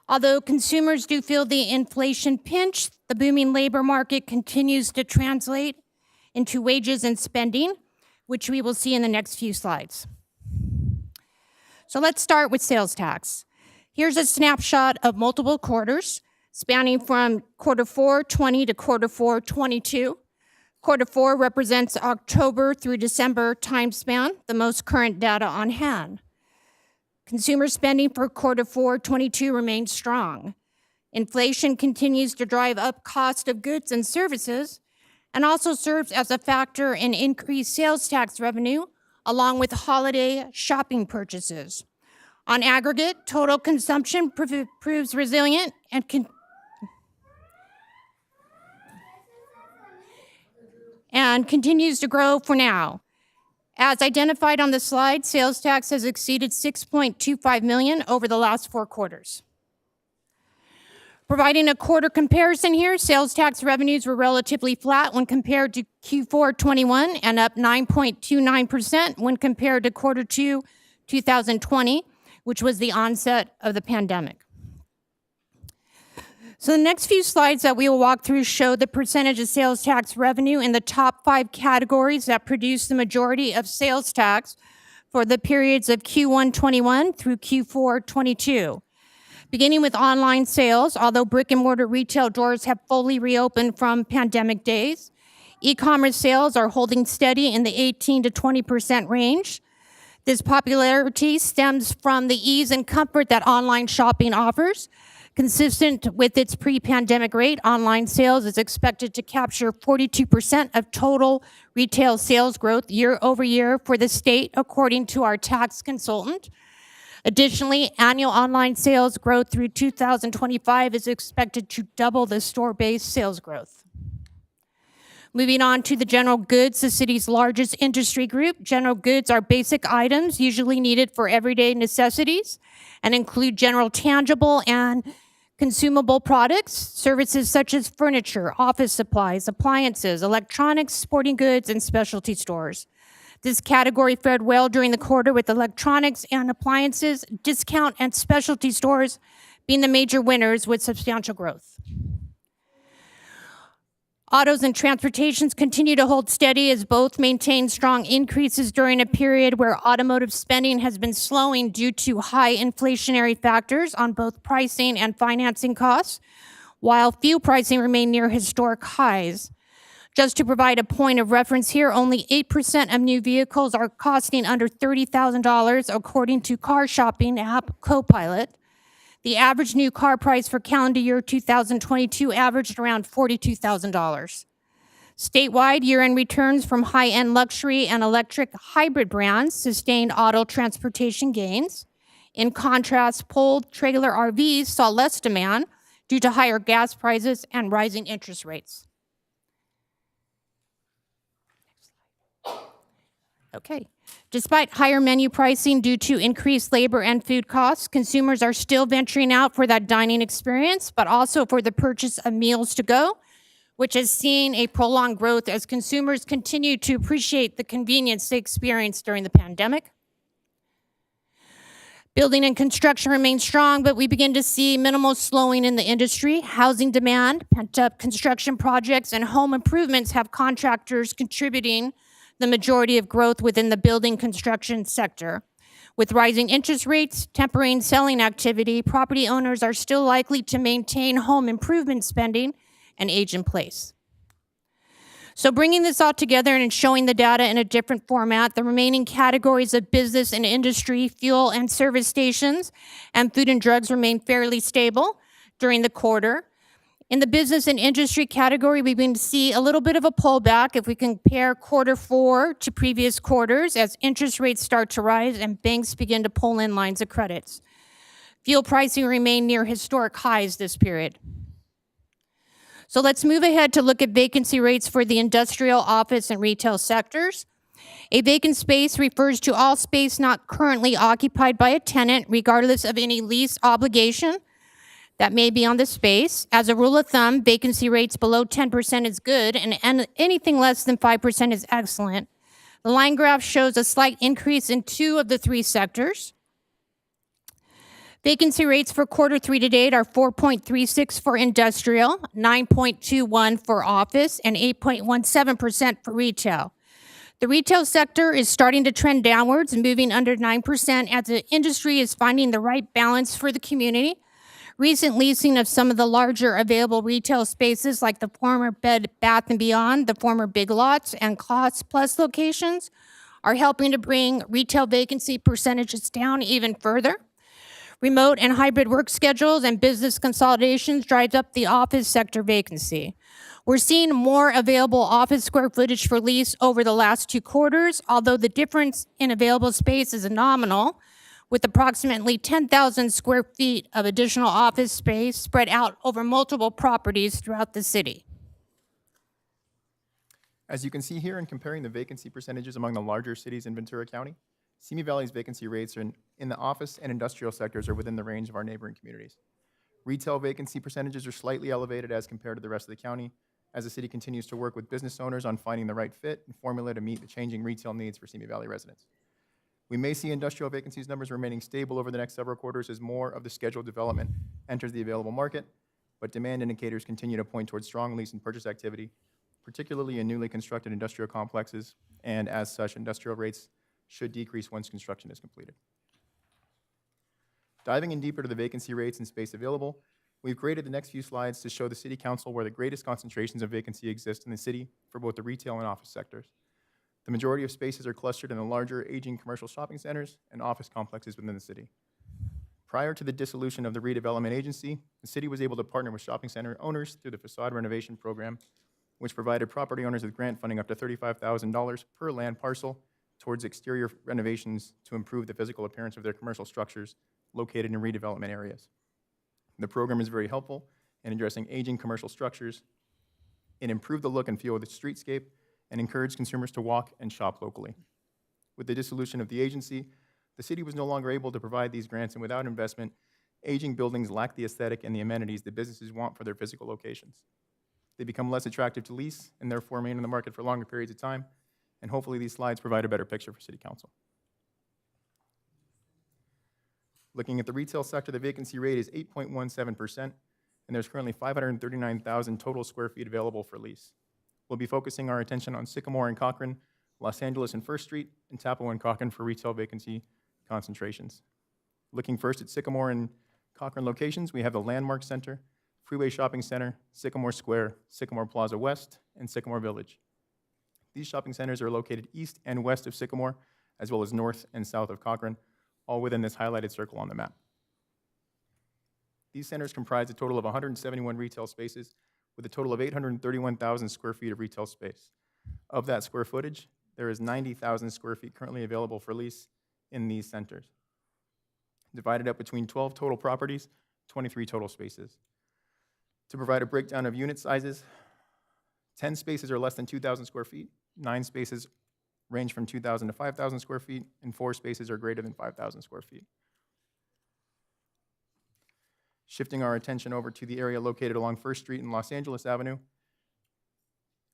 Although consumers do feel the inflation pinch, the booming labor market continues to translate into wages and spending, which we will see in the next few slides. So let's start with sales tax. Here's a snapshot of multiple quarters spanning from quarter 4 20 to quarter 4 22. Quarter 4 represents October through December time span, the most current data on hand. Consumer spending for quarter 4 22 remains strong. Inflation continues to drive up cost of goods and services and also serves as a factor in increased sales tax revenue along with holiday shopping purchases. On aggregate, total consumption proves resilient and continues to grow for now. As identified on the slide, sales tax has exceeded $6.25 million over the last 4 quarters. Providing a quarter comparison here, sales tax revenues were relatively flat when compared to Q4 21 and up 9.29% when compared to quarter 2 2020, which was the onset of the pandemic. So the next few slides that we will walk through show the percentage of sales tax revenue in the top 5 categories that produce the majority of sales tax for the periods of Q1 21 through Q4 22. Beginning with online sales, although brick and mortar retail doors have fully reopened from pandemic days, e-commerce sales are holding steady in the 18 to 20% range. This popularity stems from the ease and comfort that online shopping offers. Consistent with its pre-pandemic rate, online sales is expected to capture 42% of total retail sales growth year over year for the state, according to our tax consultant. Additionally, annual online sales growth through 2025 is expected to double the store-based sales growth. Moving on to the general goods, the city's largest industry group. General goods are basic items usually needed for everyday necessities and include general tangible and consumable products, services such as furniture, office supplies, appliances, electronics, sporting goods, and specialty stores. This category fared well during the quarter with electronics and appliances, discount and specialty stores being the major winners with substantial growth. Autos and transportations continue to hold steady as both maintain strong increases during a period where automotive spending has been slowing due to high inflationary factors on both pricing and financing costs, while fuel pricing remained near historic highs. Just to provide a point of reference here, only 8% of new vehicles are costing under $30,000 according to car shopping app Copilot. The average new car price for calendar year 2022 averaged around $42,000. Statewide, year-end returns from high-end luxury and electric hybrid brands sustained auto transportation gains. In contrast, pulled trailer RVs saw less demand due to higher gas prices and rising interest rates. Okay. Despite higher menu pricing due to increased labor and food costs, consumers are still venturing out for that dining experience, but also for the purchase of meals to go, which has seen a prolonged growth as consumers continue to appreciate the convenience they experienced during the pandemic. Building and construction remain strong, but we begin to see minimal slowing in the industry. Housing demand, pent-up construction projects, and home improvements have contractors contributing the majority of growth within the building construction sector. With rising interest rates tempering selling activity, property owners are still likely to maintain home improvement spending and age in place. So bringing this all together and showing the data in a different format, the remaining categories of business and industry, fuel and service stations, and food and drugs remain fairly stable during the quarter. In the business and industry category, we begin to see a little bit of a pullback if we compare quarter 4 to previous quarters as interest rates start to rise and banks begin to pull in lines of credits. Fuel pricing remained near historic highs this period. So let's move ahead to look at vacancy rates for the industrial, office, and retail sectors. A vacant space refers to all space not currently occupied by a tenant, regardless of any lease obligation. that may be on the space. As a rule of thumb, vacancy rates below 10% is good, and anything less than 5% is excellent. The line graph shows a slight increase in 2 of the 3 sectors. Vacancy rates for Q3 to date are 4.36 for industrial, 9.21 for office, and 8.17% for retail. The retail sector is starting to trend downwards and moving under 9% as the industry is finding the right balance for the community. Recent leasing of some of the larger available retail spaces like the former Bed Bath & Beyond, the former Big Lots, and Cost Plus locations are helping to bring retail vacancy percentages down even further. Remote and hybrid work schedules and business consolidations drives up the office sector vacancy. We're seeing more available office square footage for lease over the last 2 quarters, although the difference in available space is nominal, with approximately 10,000 square feet of additional office space spread out over multiple properties throughout the city. As you can see here in comparing the vacancy percentages among the larger cities in Ventura County, Simi Valley's vacancy rates in the office and industrial sectors are within the range of our neighboring communities. Retail vacancy percentages are slightly elevated as compared to the rest of the county, as the city continues to work with business owners on finding the right fit and formula to meet the changing retail needs for Simi Valley residents. We may see industrial vacancies numbers remaining stable over the next several quarters as more of the scheduled development enters the available market, but demand indicators continue to point towards strong lease and purchase activity, particularly in newly constructed industrial complexes, and as such, industrial rates should decrease once construction is completed. Diving in deeper to the vacancy rates and space available, we've created the next few slides to show the City Council where the greatest concentrations of vacancy exist in the city for both the retail and office sectors. The majority of spaces are clustered in the larger, aging commercial shopping centers and office complexes within the city. Prior to the dissolution of the redevelopment agency, the city was able to partner with shopping center owners through the facade renovation program, which provided property owners with grant funding up to $35,000 per land parcel towards exterior renovations to improve the physical appearance of their commercial structures located in redevelopment areas. The program is very helpful in addressing aging commercial structures. It improved the look and feel of the streetscape and encouraged consumers to walk and shop locally. With the dissolution of the agency, the city was no longer able to provide these grants, and without investment, aging buildings lack the aesthetic and the amenities that businesses want for their physical locations. They become less attractive to lease and therefore remain in the market for longer periods of time, and hopefully these slides provide a better picture for City Council. Looking at the retail sector, the vacancy rate is 8.17%, and there's currently 539,000 total square feet available for lease. We'll be focusing our attention on Sycamore and Cochran, Los Angeles and First Street, and Tapo and Cochran for retail vacancy concentrations. Looking first at Sycamore and Cochran locations, we have the Landmark Center, Freeway Shopping Center, Sycamore Square, Sycamore Plaza West, and Sycamore Village. These shopping centers are located east and west of Sycamore, as well as north and south of Cochran, all within this highlighted circle on the map. These centers comprise a total of 171 retail spaces with a total of 831,000 square feet of retail space. Of that square footage, there is 90,000 square feet currently available for lease in these centers, divided up between 12 total properties, 23 total spaces. To provide a breakdown of unit sizes, 10 spaces are less than 2,000 square feet, 9 spaces range from 2,000 to 5,000 square feet, and 4 spaces are greater than 5,000 square feet. Shifting our attention over to the area located along First Street and Los Angeles Avenue,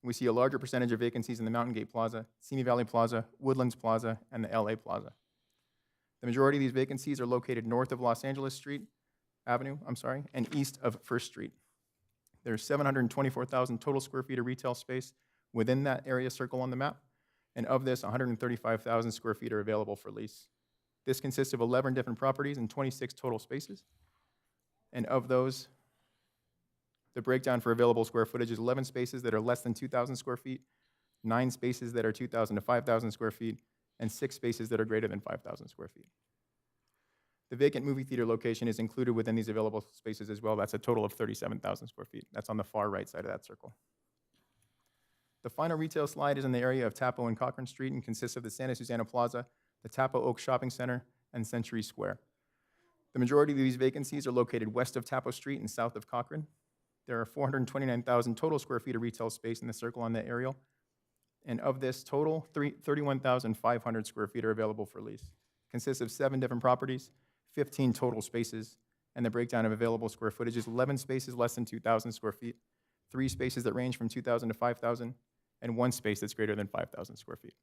we see a larger percentage of vacancies in the Mountain Gate Plaza, Simi Valley Plaza, Woodlands Plaza, and the LA Plaza. The majority of these vacancies are located north of Los Angeles Avenue, and east of First Street. There's 724,000 total square feet of retail space within that area circle on the map, and of this, 135,000 square feet are available for lease. This consists of 11 different properties and 26 total spaces, and of those, the breakdown for available square footage is 11 spaces that are less than 2,000 square feet, 9 spaces that are 2,000 to 5,000 square feet, and 6 spaces that are greater than 5,000 square feet. The vacant movie theater location is included within these available spaces as well. That's a total of 37,000 square feet. That's on the far right side of that circle. The final retail slide is in the area of Tapo and Cochran Street and consists of the Santa Susana Plaza, the Tapo Oak Shopping Center, and Century Square. The majority of these vacancies are located west of Tapo Street and south of Cochran. There are 429,000 total square feet of retail space in the circle on that aerial. And of this total, 31,500 square feet are available for lease. Consists of 7 different properties, 15 total spaces, and the breakdown of available square footage is 11 spaces less than 2,000 square feet, 3 spaces that range from 2,000 to 5,000, and 1 space that's greater than 5,000 square feet.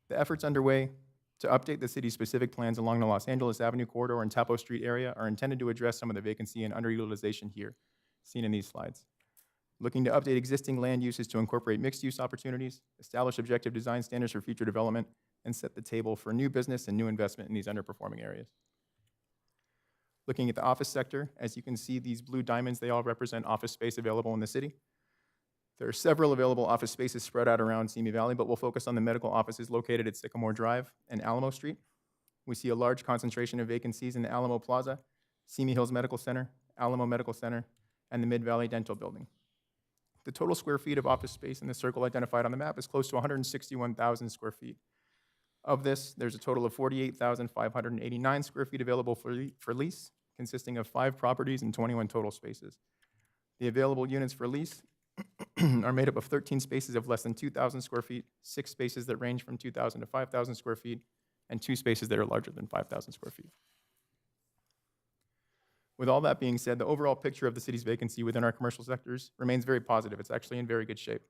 The efforts underway to update the city's specific plans along the Los Angeles Avenue corridor and Tapo Street area are intended to address some of the vacancy and underutilization here, seen in these slides. Looking to update existing land uses to incorporate mixed-use opportunities, establish objective design standards for future development, and set the table for new business and new investment in these underperforming areas. Looking at the office sector, as you can see, these blue diamonds, they all represent office space available in the city. There are several available office spaces spread out around Simi Valley, but we'll focus on the medical offices located at Sycamore Drive and Alamo Street. We see a large concentration of vacancies in the Alamo Plaza, Simi Hills Medical Center, Alamo Medical Center, and the Mid-Valley Dental Building. The total square feet of office space in the circle identified on the map is close to 161,000 square feet. Of this, there's a total of 48,589 square feet available for lease, consisting of 5 properties and 21 total spaces. The available units for lease are made up of 13 spaces of less than 2,000 square feet, 6 spaces that range from 2,000 to 5,000 square feet, and 2 spaces that are larger than 5,000 square feet. With all that being said, the overall picture of the city's vacancy within our commercial sectors remains very positive. It's actually in very good shape.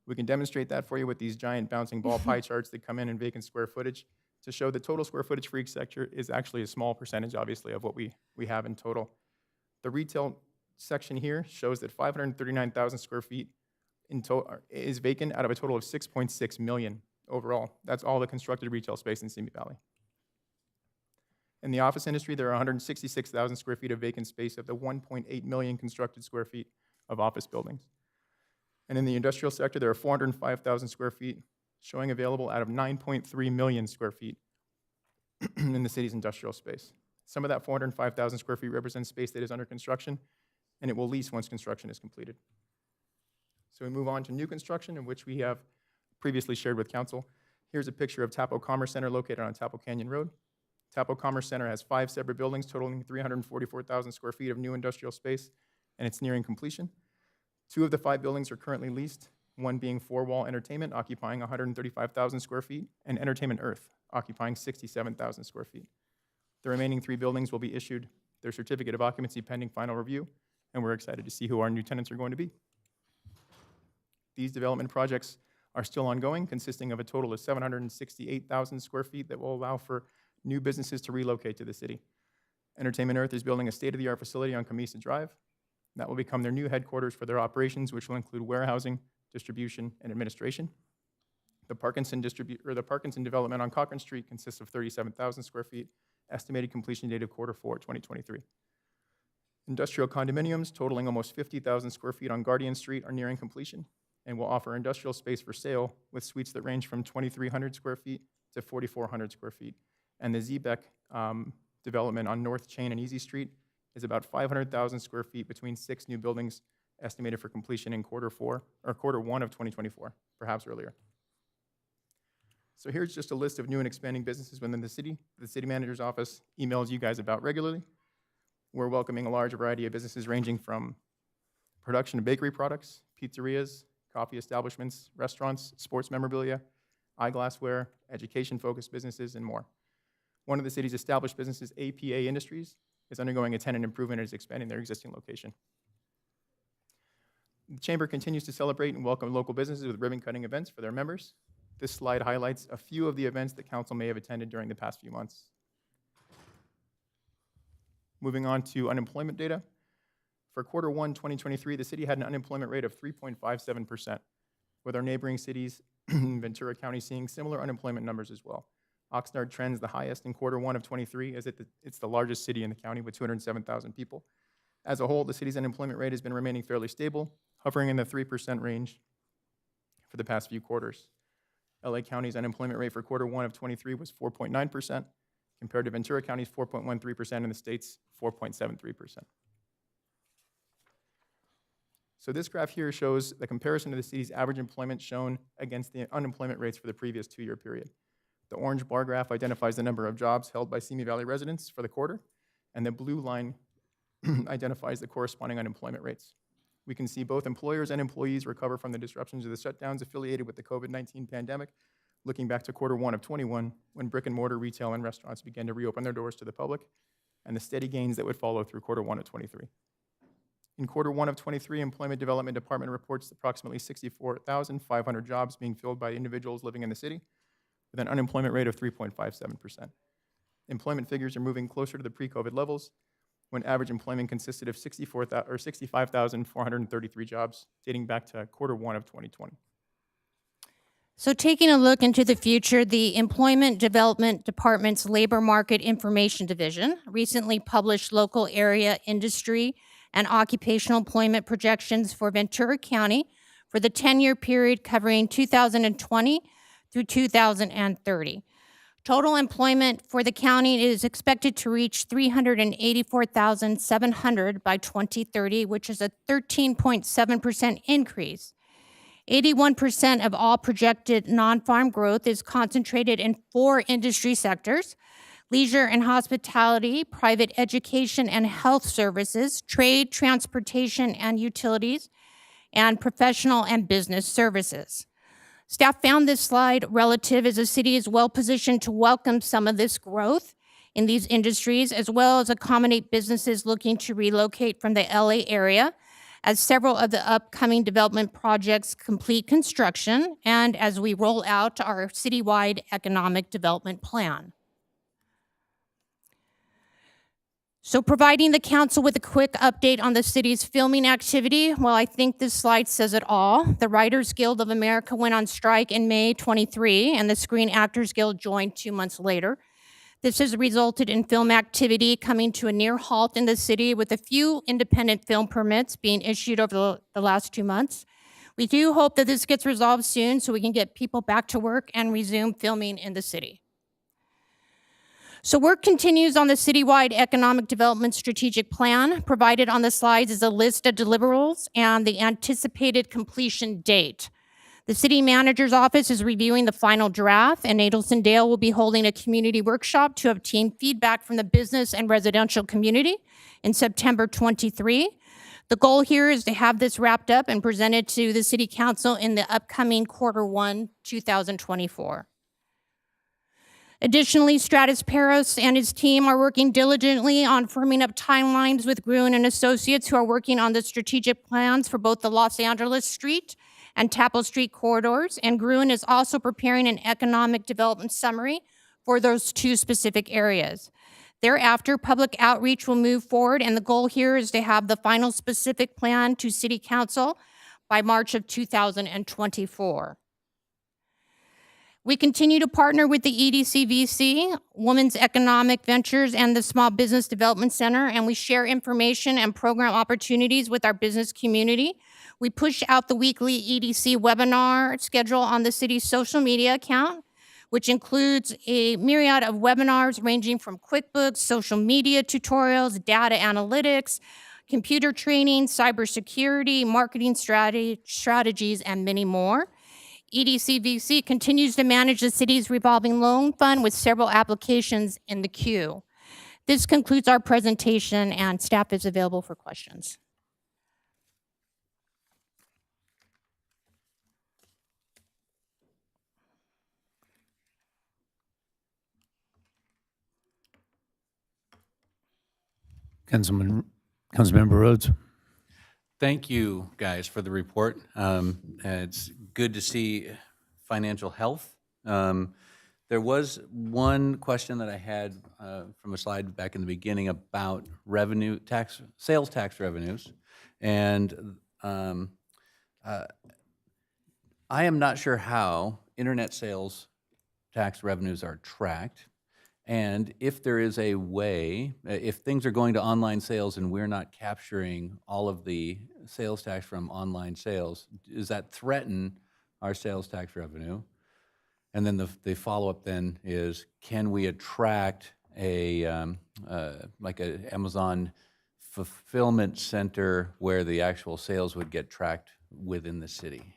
We can demonstrate that for you with these giant bouncing ball pie charts that come in vacant square footage to show the total square footage for each sector is actually a small percentage, obviously, of what we have in total. The retail section here shows that 539,000 square feet is vacant out of a total of 6.6 million overall. That's all the constructed retail space in Simi Valley. In the office industry, there are 166,000 square feet of vacant space of the 1.8 million constructed square feet of office buildings. And in the industrial sector, there are 405,000 square feet showing available out of 9.3 million square feet in the city's industrial space. Some of that 405,000 square feet represents space that is under construction, and it will lease once construction is completed. So we move on to new construction, in which we have previously shared with council. Here's a picture of Tapo Commerce Center located on Tapo Canyon Road. Tapo Commerce Center has 5 separate buildings totaling 344,000 square feet of new industrial space, and it's nearing completion. 2 of the 5 buildings are currently leased, one being 4-Wall Entertainment, occupying 135,000 square feet, and Entertainment Earth, occupying 67,000 square feet. The remaining 3 buildings will be issued their certificate of occupancy pending final review, and we're excited to see who our new tenants are going to be. These development projects are still ongoing, consisting of a total of 768,000 square feet that will allow for new businesses to relocate to the city. Entertainment Earth is building a state-of-the-art facility on Camisa Drive. That will become their new headquarters for their operations, which will include warehousing, distribution, and administration. The Parkinson development on Cochrane Street consists of 37,000 square feet, estimated completion date of Q4 2023. Industrial condominiums totaling almost 50,000 square feet on Guardian Street are nearing completion and will offer industrial space for sale with suites that range from 2,300 square feet to 4,400 square feet. And the Zeebeck development on North Chain and Easy Street is about 500,000 square feet between 6 new buildings estimated for completion in Q1 of 2024, perhaps earlier. So here's just a list of new and expanding businesses within the city. The city manager's office emails you guys about regularly. We're welcoming a large variety of businesses ranging from production of bakery products, pizzerias, coffee establishments, restaurants, sports memorabilia, eyeglassware, education-focused businesses, and more. One of the city's established businesses, APA Industries, is undergoing a tenant improvement and is expanding their existing location. The Chamber continues to celebrate and welcome local businesses with ribbon-cutting events for their members. This slide highlights a few of the events that council may have attended during the past few months. Moving on to unemployment data. For Q1 2023, the city had an unemployment rate of 3.57%, with our neighboring cities in Ventura County seeing similar unemployment numbers as well. Oxnard trends the highest in Q1 of 23 as it's the largest city in the county with 207,000 people. As a whole, the city's unemployment rate has been remaining fairly stable, hovering in the 3% range for the past few quarters. LA County's unemployment rate for Q1 of 23 was 4.9%, compared to Ventura County's 4.13% and the state's 4.73%. So this graph here shows the comparison of the city's average employment shown against the unemployment rates for the previous 2-year period. The orange bar graph identifies the number of jobs held by Simi Valley residents for the quarter, and the blue line identifies the corresponding unemployment rates. We can see both employers and employees recover from the disruptions of the shutdowns affiliated with the COVID-19 pandemic, looking back to Q1 of '21, when brick and mortar retail and restaurants began to reopen their doors to the public, and the steady gains that would follow through Q1 of '23. In Q1 of '23, Employment Development Department reports approximately 64,500 jobs being filled by individuals living in the city, with an unemployment rate of 3.57%. Employment figures are moving closer to the pre-COVID levels, when average employment consisted of 65,433 jobs, dating back to Q1 of 2020. So taking a look into the future, the Employment Development Department's Labor Market Information Division recently published local area industry and occupational employment projections for Ventura County for the 10-year period covering 2020 through 2030. Total employment for the county is expected to reach 384,700 by 2030, which is a 13.7% increase. 81% of all projected non-farm growth is concentrated in 4 industry sectors: leisure and hospitality, private education and health services, trade, transportation and utilities, and professional and business services. Staff found this slide relative as the city is well positioned to welcome some of this growth in these industries, as well as accommodate businesses looking to relocate from the LA area, as several of the upcoming development projects complete construction and as we roll out our citywide economic development plan. So providing the council with a quick update on the city's filming activity, well, I think this slide says it all. The Writers Guild of America went on strike in May 23, and the Screen Actors Guild joined 2 months later. This has resulted in film activity coming to a near halt in the city, with a few independent film permits being issued over the last 2 months. We do hope that this gets resolved soon so we can get people back to work and resume filming in the city. So work continues on the citywide economic development strategic plan. Provided on the slides is a list of deliverables and the anticipated completion date. The city manager's office is reviewing the final draft, and Adelson Dale will be holding a community workshop to obtain feedback from the business and residential community in September 23. The goal here is to have this wrapped up and presented to the city council in the upcoming Q1 2024. Additionally, Stratus Peros and his team are working diligently on firming up timelines with Gruen and Associates, who are working on the strategic plans for both the Los Angeles Street and Tapple Street corridors. And Gruen is also preparing an economic development summary for those 2 specific areas. Thereafter, public outreach will move forward, and the goal here is to have the final specific plan to City Council by March of 2024. We continue to partner with the EDCVC, Women's Economic Ventures, and the Small Business Development Center, and we share information and program opportunities with our business community. We push out the weekly EDC webinar schedule on the city's social media account, which includes a myriad of webinars ranging from QuickBooks, social media tutorials, data analytics, computer training, cybersecurity, marketing strategies, and many more. EDCVC continues to manage the city's revolving loan fund with several applications in the queue. This concludes our presentation, and staff is available for questions. Councilmember Rhodes. Thank you, guys, for the report. It's good to see financial health. There was one question that I had from a slide back in the beginning about sales tax revenues. And I am not sure how internet sales tax revenues are tracked. And if there is a way, if things are going to online sales and we're not capturing all of the sales tax from online sales, does that threaten our sales tax revenue? And then the follow-up then is, can we attract like an Amazon fulfillment center where the actual sales would get tracked within the city?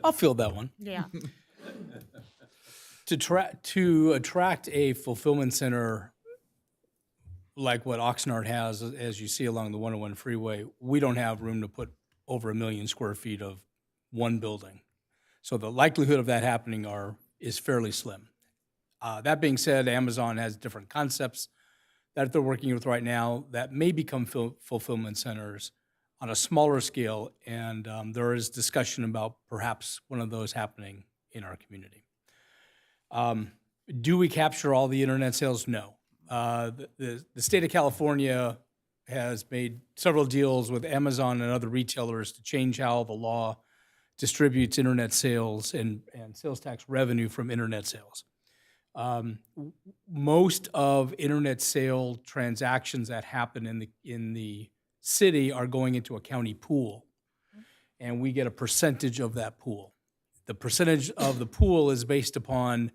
I'll field that one. Yeah. To attract a fulfillment center like what Oxnard has, as you see along the 101 freeway, we don't have room to put over 1 million square feet of one building. So the likelihood of that happening is fairly slim. That being said, Amazon has different concepts that they're working with right now that may become fulfillment centers on a smaller scale, and there is discussion about perhaps one of those happening in our community. Do we capture all the internet sales? No. The state of California has made several deals with Amazon and other retailers to change how the law distributes internet sales and sales tax revenue from internet sales. Most of internet sale transactions that happen in the city are going into a county pool, and we get a percentage of that pool. The percentage of the pool is based upon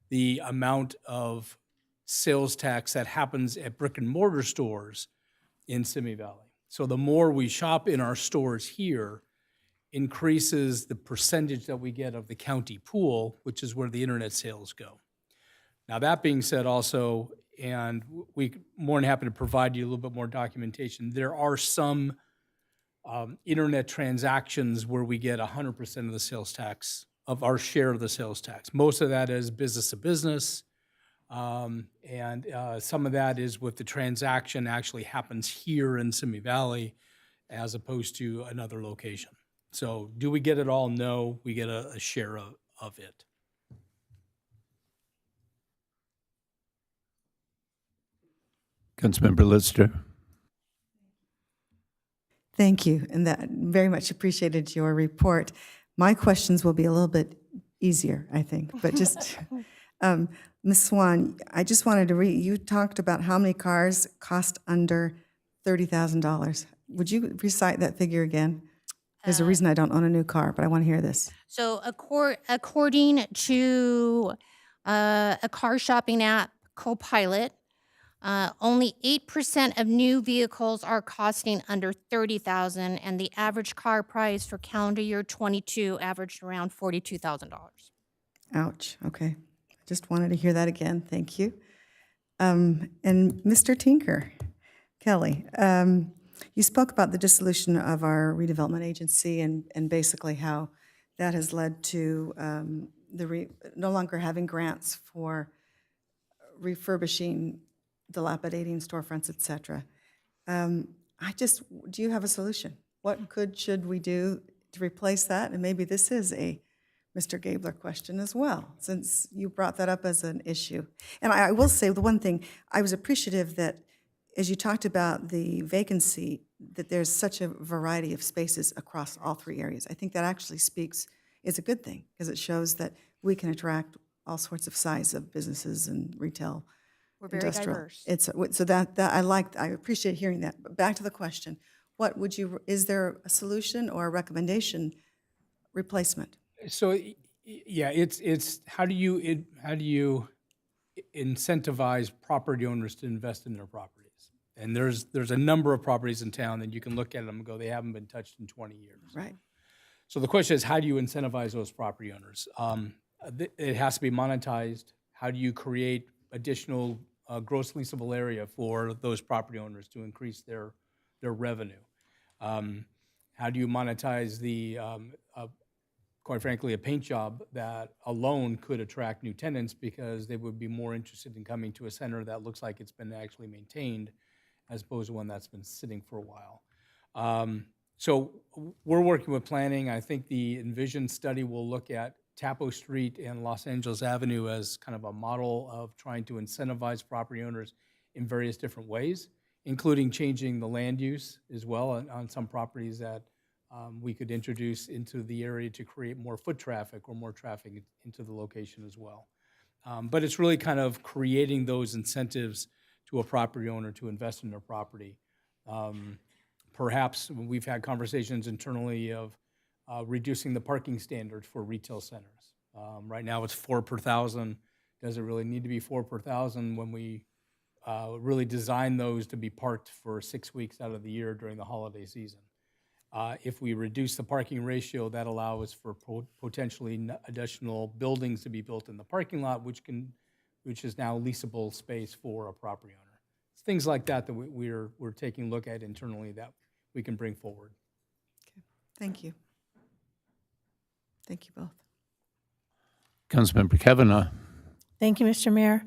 the amount of sales tax that happens at brick and mortar stores in Simi Valley. So the more we shop in our stores here, increases the percentage that we get of the county pool, which is where the internet sales go. Now, that being said also, and we more than happy to provide you a little bit more documentation, there are some internet transactions where we get 100% of the sales tax, of our share of the sales tax. Most of that is business to business, and some of that is with the transaction actually happens here in Simi Valley as opposed to another location. So do we get it all? No, we get a share of it. Councilmember Lister. Thank you, and that very much appreciated your report. My questions will be a little bit easier, I think, but just, Ms. Swan, I just wanted to read, you talked about how many cars cost under $30,000. Would you recite that figure again? There's a reason I don't own a new car, but I want to hear this. So according to a car shopping app, Copilot, only 8% of new vehicles are costing under $30,000, and the average car price for calendar year 22 averaged around $42,000. Ouch, okay. I just wanted to hear that again, thank you. And Mr. Tinker, Kelly, you spoke about the dissolution of our redevelopment agency and basically how that has led to no longer having grants for refurbishing, dilapidating storefronts, et cetera. Do you have a solution? What should we do to replace that? And maybe this is a Mr. Gabler question as well, since you brought that up as an issue. And I will say the one thing, I was appreciative that as you talked about the vacancy, that there's such a variety of spaces across all three areas. I think that actually is a good thing, because it shows that we can attract all sorts of size of businesses and retail. We're very industrial. diverse. So that I appreciate hearing that. But back to the question, is there a solution or a recommendation replacement? So yeah, it's how do you incentivize property owners to invest in their properties? And there's a number of properties in town that you can look at them and go, they haven't been touched in 20 years. Right. So the question is, how do you incentivize those property owners? It has to be monetized. How do you create additional gross leasable area for those property owners to increase their revenue? How do you monetize the, quite frankly, a paint job that alone could attract new tenants because they would be more interested in coming to a center that looks like it's been actually maintained as opposed to one that's been sitting for a while. So we're working with planning. I think the Envision study will look at Tapo Street and Los Angeles Avenue as kind of a model of trying to incentivize property owners in various different ways, including changing the land use as well on some properties that we could introduce into the area to create more foot traffic or more traffic into the location as well. But it's really kind of creating those incentives to a property owner to invest in their property. Perhaps we've had conversations internally of reducing the parking standards for retail centers. Right now it's 4 per 1,000. Does it really need to be 4 per 1,000 when we really design those to be parked for 6 weeks out of the year during the holiday season? If we reduce the parking ratio, that allows for potentially additional buildings to be built in the parking lot, which is now leasable space for a property owner. It's things like that that we're taking a look at internally that we can bring forward. Okay. Thank you. Thank you both. Councilmember Kavanaugh. Thank you, Mr. Mayor.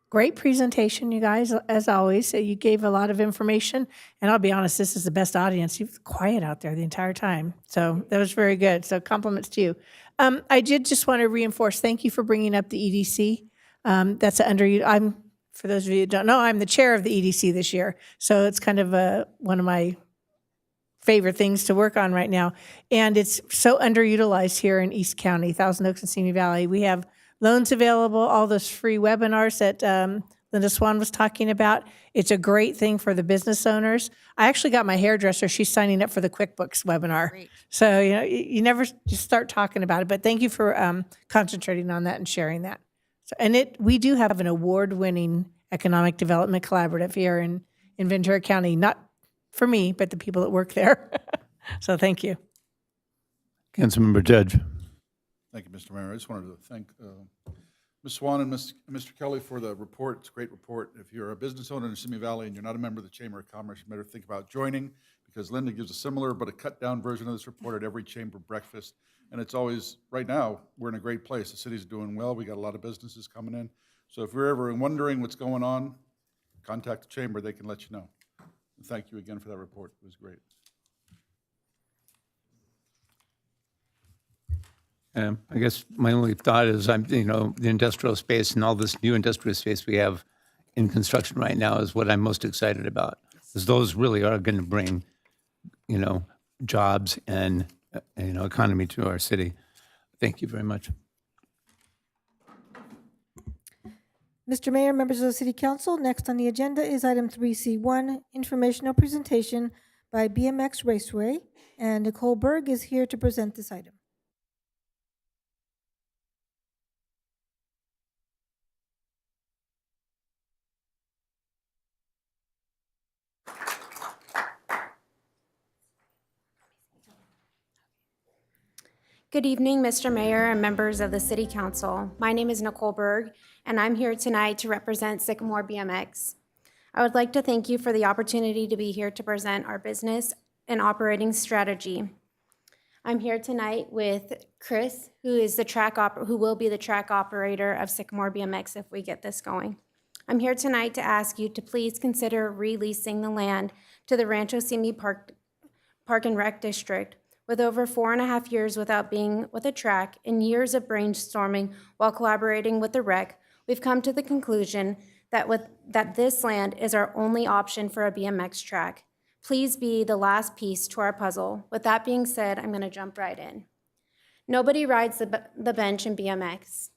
Great presentation, you guys, as always. You gave a lot of information, and I'll be honest, this is the best audience. You've quiet out there the entire time, so that was very good. So compliments to you. I did just want to reinforce, thank you for bringing up the EDC. That's for those of you who don't know, I'm the chair of the EDC this year, so it's kind of one of my favorite things to work on right now. And it's so underutilized here in East County, Thousand Oaks and Simi Valley. We have loans available, all those free webinars that Linda Swan was talking about. It's a great thing for the business owners. I actually got my hairdresser, she's signing up for the QuickBooks webinar. Great. So, you never just start talking about it, but thank you for concentrating on that and sharing that. So, and we do have an award-winning economic development collaborative here in Ventura County, not for me, but the people that work there. So thank you. Councilmember Judge. Thank you, Mr. Mayor. I just wanted to thank Ms. Swan and Mr. Kelly for the report. It's a great report. If you're a business owner in Simi Valley and you're not a member of the Chamber of Commerce, you better think about joining, because Linda gives a similar but a cut-down version of this report at every chamber breakfast. And it's always, right now, we're in a great place. The city's doing well. We got a lot of businesses coming in. So if you're ever wondering what's going on, contact the chamber. They can let you know. And thank you again for that report. It was great. I guess my only thought is, the industrial space and all this new industrial space we have in construction right now is what I'm most excited about, because those really are going to bring, jobs and, economy to our city. Thank you very much. Mr. Mayor, members of the City Council, next on the agenda is item 3C1, informational presentation by BMX Raceway, and Nicole Berg is here to present this item. Good evening, Mr. Mayor and members of the City Council. My name is Nicole Berg, and I'm here tonight to represent Sycamore BMX. I would like to thank you for the opportunity to be here to present our business and operating strategy. I'm here tonight with Chris, who will be the track operator of Sycamore BMX if we get this going. I'm here tonight to ask you to please consider releasing the land to the Rancho Simi Park and Rec District. With over 4.5 years without being with a track and years of brainstorming while collaborating with the rec, we've come to the conclusion that this land is our only option for a BMX track. Please be the last piece to our puzzle. With that being said, I'm going to jump right in. Nobody rides the bench in BMX.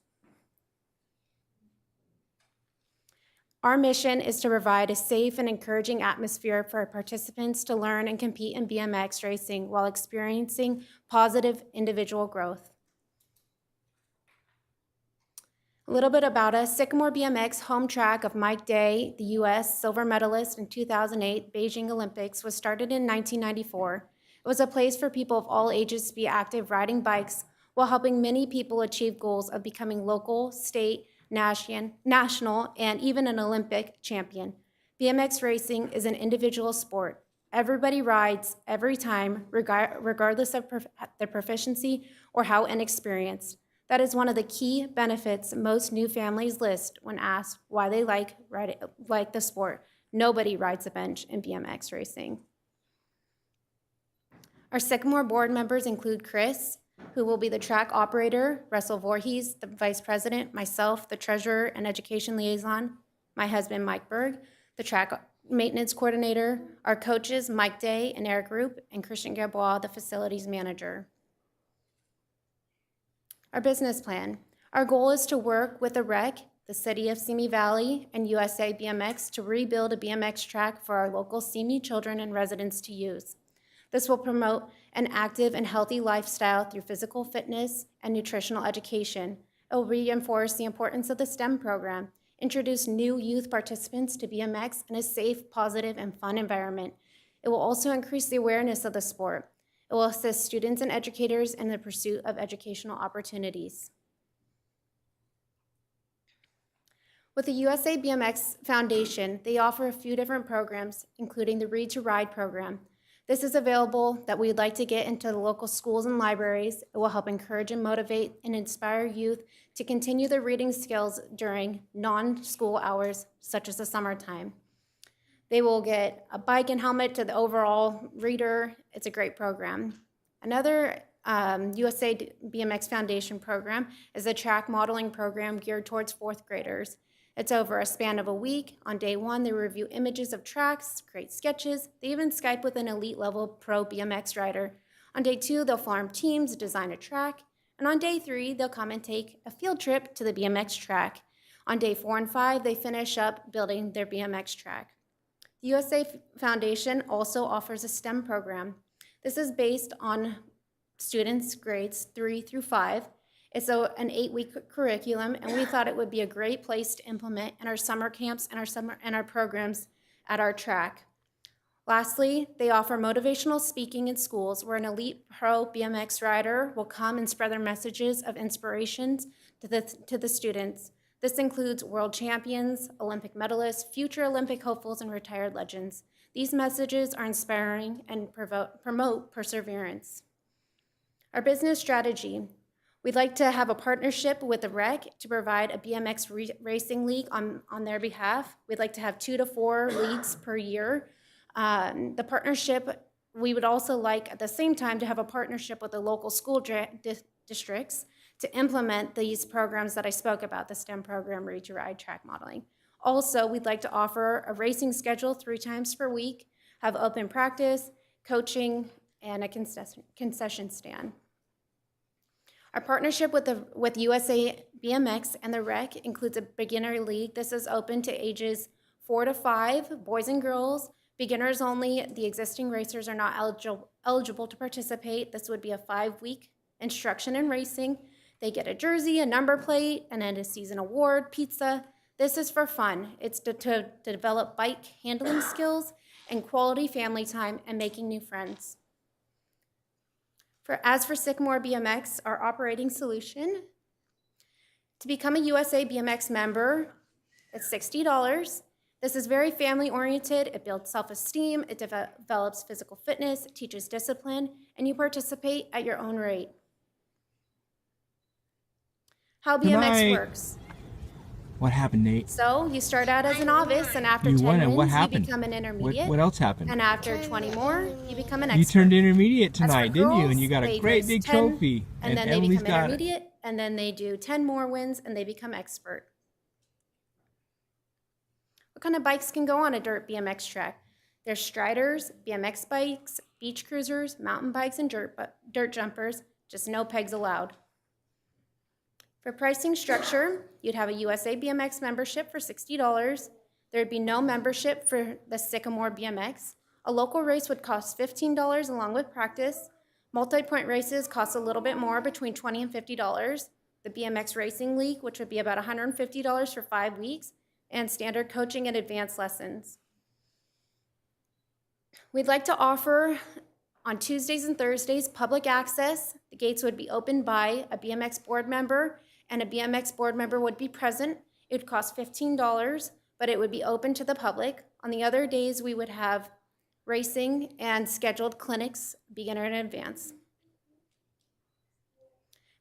Our mission is to provide a safe and encouraging atmosphere for our participants to learn and compete in BMX racing while experiencing positive individual growth. A little bit about us. Sycamore BMX, home track of Mike Day, the U.S. silver medalist in 2008 Beijing Olympics, was started in 1994. It was a place for people of all ages to be active riding bikes while helping many people achieve goals of becoming local, state, national, and even an Olympic champion. BMX racing is an individual sport. Everybody rides every time, regardless of their proficiency or how inexperienced. That is one of the key benefits most new families list when asked why they like the sport. Nobody rides a bench in BMX racing. Our Sycamore board members include Chris, who will be the track operator, Russell Voorhees, the vice president, myself, the treasurer and education liaison, my husband, Mike Berg, the track maintenance coordinator, our coaches, Mike Day and Eric Roop, and Christian Gabois, the facilities manager. Our business plan. Our goal is to work with the rec, the city of Simi Valley, and USA BMX to rebuild a BMX track for our local Simi children and residents to use. This will promote an active and healthy lifestyle through physical fitness and nutritional education. It will reinforce the importance of the STEM program, introduce new youth participants to BMX in a safe, positive, and fun environment. It will also increase the awareness of the sport. It will assist students and educators in the pursuit of educational opportunities. With the USA BMX Foundation, they offer a few different programs, including the Read to Ride program. This is available that we'd like to get into the local schools and libraries. It will help encourage and motivate and inspire youth to continue their reading skills during non-school hours, such as the summertime. They will get a bike and helmet to the overall reader. It's a great program. Another USA BMX Foundation program is a track modeling program geared towards fourth graders. It's over a span of a week. On day one, they review images of tracks, create sketches. They even Skype with an elite level pro BMX rider. On day two, they'll form teams, design a track. And on day three, they'll come and take a field trip to the BMX track. On day 4 and 5, they finish up building their BMX track. The USA Foundation also offers a STEM program. This is based on students' grades 3 through 5. It's an 8-week curriculum, and we thought it would be a great place to implement in our summer camps and our programs at our track. Lastly, they offer motivational speaking in schools where an elite pro BMX rider will come and spread their messages of inspirations to the students. This includes world champions, Olympic medalists, future Olympic hopefuls, and retired legends. These messages are inspiring and promote perseverance. Our business strategy. We'd like to have a partnership with the REC to provide a BMX racing league on their behalf. We'd like to have 2 to 4 leagues per year. The partnership, we would also like at the same time to have a partnership with the local school districts to implement these programs that I spoke about, the STEM program, Read to Ride, track modeling. Also, we'd like to offer a racing schedule 3 times per week, have open practice, coaching, and a concession stand. Our partnership with USA BMX and the REC includes a beginner league. This is open to ages 4 to 5, boys and girls, beginners only. The existing racers are not eligible to participate. This would be a 5-week instruction in racing. They get a jersey, a number plate, and then a season award, pizza. This is for fun. It's to develop bike handling skills and quality family time and making new friends. As for Sycamore BMX, our operating solution, to become a USA BMX member, it's $60. This is very family-oriented. It builds self-esteem, it develops physical fitness, it teaches discipline, and you participate at your own rate. How BMX works. What happened, Nate? So you start out as a novice, and after You 10 won, and what wins, you happened? become an intermediate. What else happened? And after 20 more, you become an expert. You turned intermediate As for tonight, didn't you? girls, And you got a they great race big 10, trophy. And then they Emily's become got it. intermediate, and then they do 10 more wins, and they become expert. What kind of bikes can go on a dirt BMX track? There's striders, BMX bikes, beach cruisers, mountain bikes, and dirt jumpers, just no pegs allowed. For pricing structure, you'd have a USA BMX membership for $60. There'd be no membership for the Sycamore BMX. A local race would cost $15 along with practice. Multi-point races cost a little bit more, between $20 and $50. The BMX Racing League, which would be about $150 for 5 weeks, and standard coaching and advanced lessons. We'd like to offer on Tuesdays and Thursdays public access. The gates would be opened by a BMX board member, and a BMX board member would be present. It would cost $15, but it would be open to the public. On the other days, we would have racing and scheduled clinics, beginner and advanced.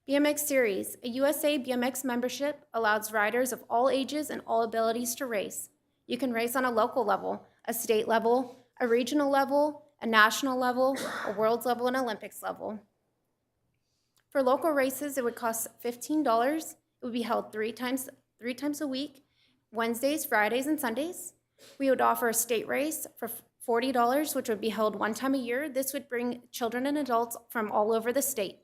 BMX Series. A USA BMX membership allows riders of all ages and all abilities to race. You can race on a local level, a state level, a regional level, a national level, a world's level, and Olympics level. For local races, it would cost $15. It would be held three times a week, Wednesdays, Fridays, and Sundays. We would offer a state race for $40, which would be held 1 time a year. This would bring children and adults from all over the state.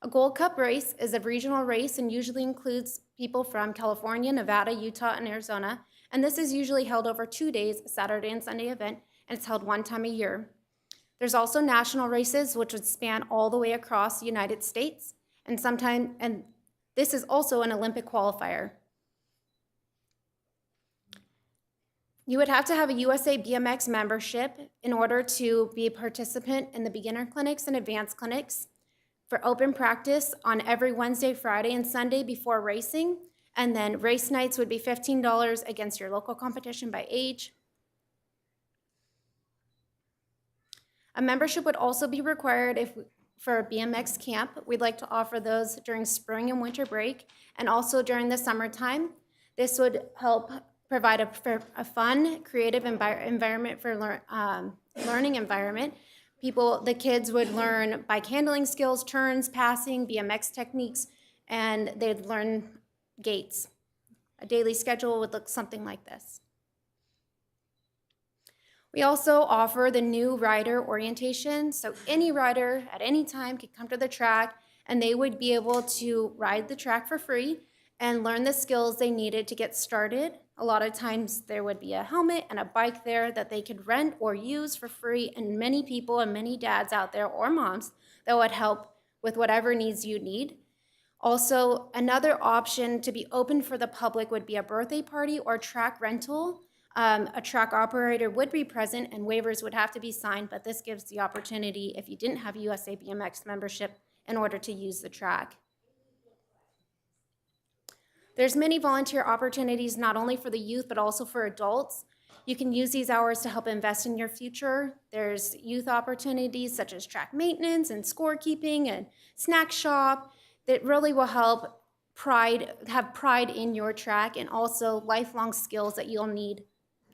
A Gold Cup race is a regional race and usually includes people from California, Nevada, Utah, and Arizona. And this is usually held over 2 days, a Saturday and Sunday event, and it's held 1 time a year. There's also national races, which would span all the way across the United States, and this is also an Olympic qualifier. You would have to have a USA BMX membership in order to be a participant in the beginner clinics and advanced clinics. For open practice on every Wednesday, Friday, and Sunday before racing, and then race nights would be $15 against your local competition by age. A membership would also be required for a BMX camp. We'd like to offer those during spring and winter break and also during the summertime. This would help provide a fun, creative environment for learning environment. The kids would learn bike handling skills, turns, passing, BMX techniques, and they'd learn gaits. A daily schedule would look something like this. We also offer the new rider orientation, so any rider at any time could come to the track and they would be able to ride the track for free and learn the skills they needed to get started. A lot of times there would be a helmet and a bike there that they could rent or use for free, and many people and many dads out there or moms that would help with whatever needs you need. Also, another option to be open for the public would be a birthday party or track rental. A track operator would be present and waivers would have to be signed, but this gives the opportunity if you didn't have USA BMX membership in order to use the track. There's many volunteer opportunities not only for the youth but also for adults. You can use these hours to help invest in your future. There's youth opportunities such as track maintenance and scorekeeping and snack shop that really will help have pride in your track and also lifelong skills that you'll need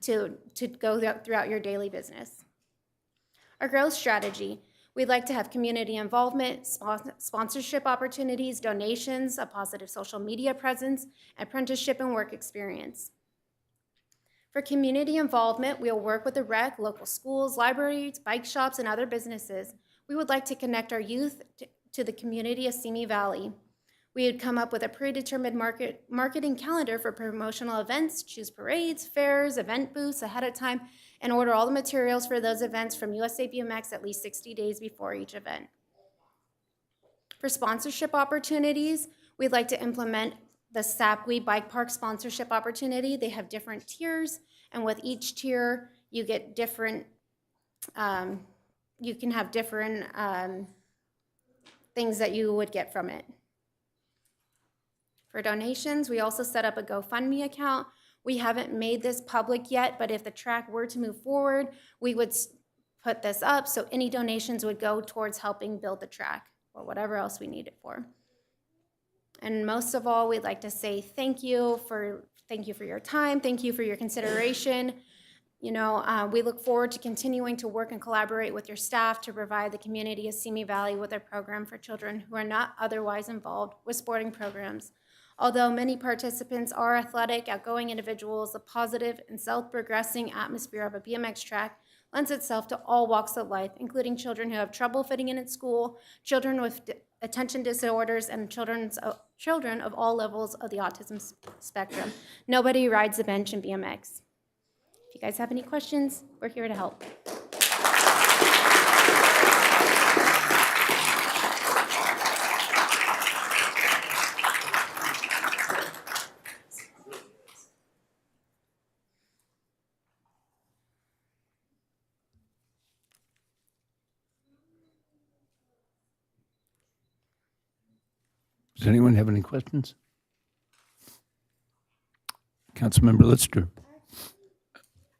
to go throughout your daily business. Our growth strategy. We'd like to have community involvement, sponsorship opportunities, donations, a positive social media presence, apprenticeship and work experience. For community involvement, we'll work with the rec, local schools, libraries, bike shops, and other businesses. We would like to connect our youth to the community of Simi Valley. We would come up with a predetermined marketing calendar for promotional events, choose parades, fairs, event booths ahead of time, and order all the materials for those events from USA BMX at least 60 days before each event. For sponsorship opportunities, we'd like to implement the Sapwe Bike Park sponsorship opportunity. They have different tiers, and with each tier, you get different, you can have different things that you would get from it. For donations, we also set up a GoFundMe account. We haven't made this public yet, but if the track were to move forward, we would put this up, so any donations would go towards helping build the track or whatever else we need it for. And most of all, we'd like to say thank you for your time, thank you for your consideration. You know, we look forward to continuing to work and collaborate with your staff to provide the community of Simi Valley with a program for children who are not otherwise involved with sporting programs. Although many participants are athletic, outgoing individuals, the positive and self-progressing atmosphere of a BMX track lends itself to all walks of life, including children who have trouble fitting in at school, children with attention disorders, and children of all levels of the autism spectrum. Nobody rides the bench in BMX. If you guys have any questions, we're here to help. Does anyone have any questions? Councilmember Lister.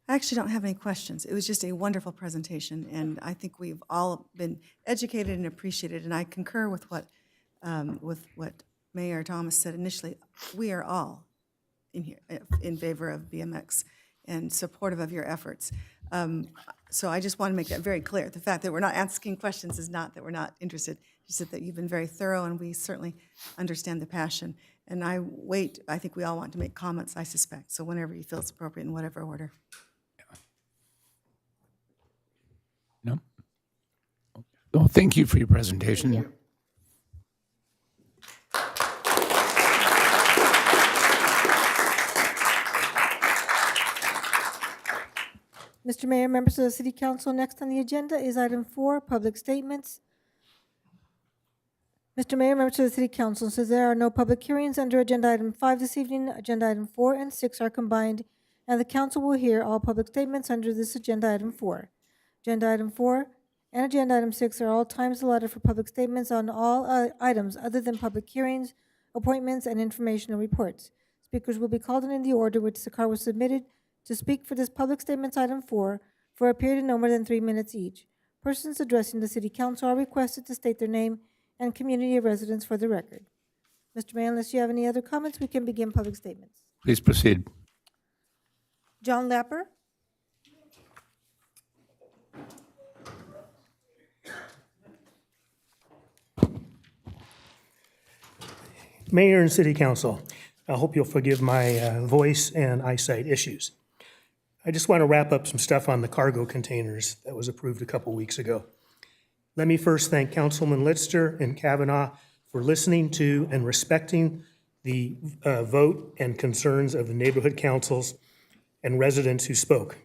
I actually don't have any questions. It was just a wonderful presentation, and I think we've all been educated and appreciated, and I concur with what Mayor Thomas said initially. We are all in here in favor of BMX and supportive of your efforts. So I just want to make that very clear. The fact that we're not asking questions is not that we're not interested. It's just that you've been very thorough, and we certainly understand the passion. And I think we all want to make comments, I suspect. So whenever you feel it's appropriate, in whatever order. No? Well, thank you for your presentation. Thank you. Mr. Mayor, members of the City Council, next on the agenda is item 4, public statements. Mr. Mayor, members of the City Council, since there are no public hearings under agenda item 5 this evening, agenda item 4 and 6 are combined, and the council will hear all public statements under this agenda item 4. Agenda item 4 and agenda item 6 are all times allotted for public statements on all items other than public hearings, appointments, and informational reports. Speakers will be called in the order which the card was submitted to speak for this public statements item 4 for a period of no more than 3 minutes each. Persons addressing the city council are requested to state their name and community of residence for the record. Mr. Mayor, unless you have any other comments, we can begin public statements. Please proceed. John Lapper. Mayor and City Council, I hope you'll forgive my voice and eyesight issues. I just want to wrap up some stuff on the cargo containers that was approved a couple weeks ago. Let me first thank Councilman Litster and Kavanaugh for listening to and respecting the vote and concerns of the neighborhood councils and residents who spoke.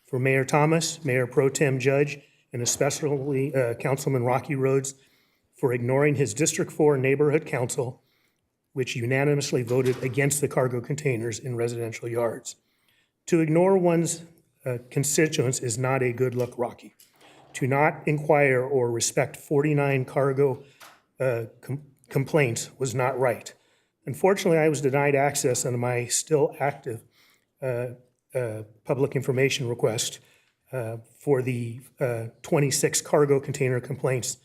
For Mayor Thomas, Mayor Pro Tem Judge, and especially Councilman Rocky Rhodes for ignoring his District 4 neighborhood council, which unanimously voted against the cargo containers in residential yards. To ignore one's constituents is not a good look, Rocky. To not inquire or respect 49 cargo complaints was not right. Unfortunately, I was denied access on my still active public information request for the 26 cargo container complaints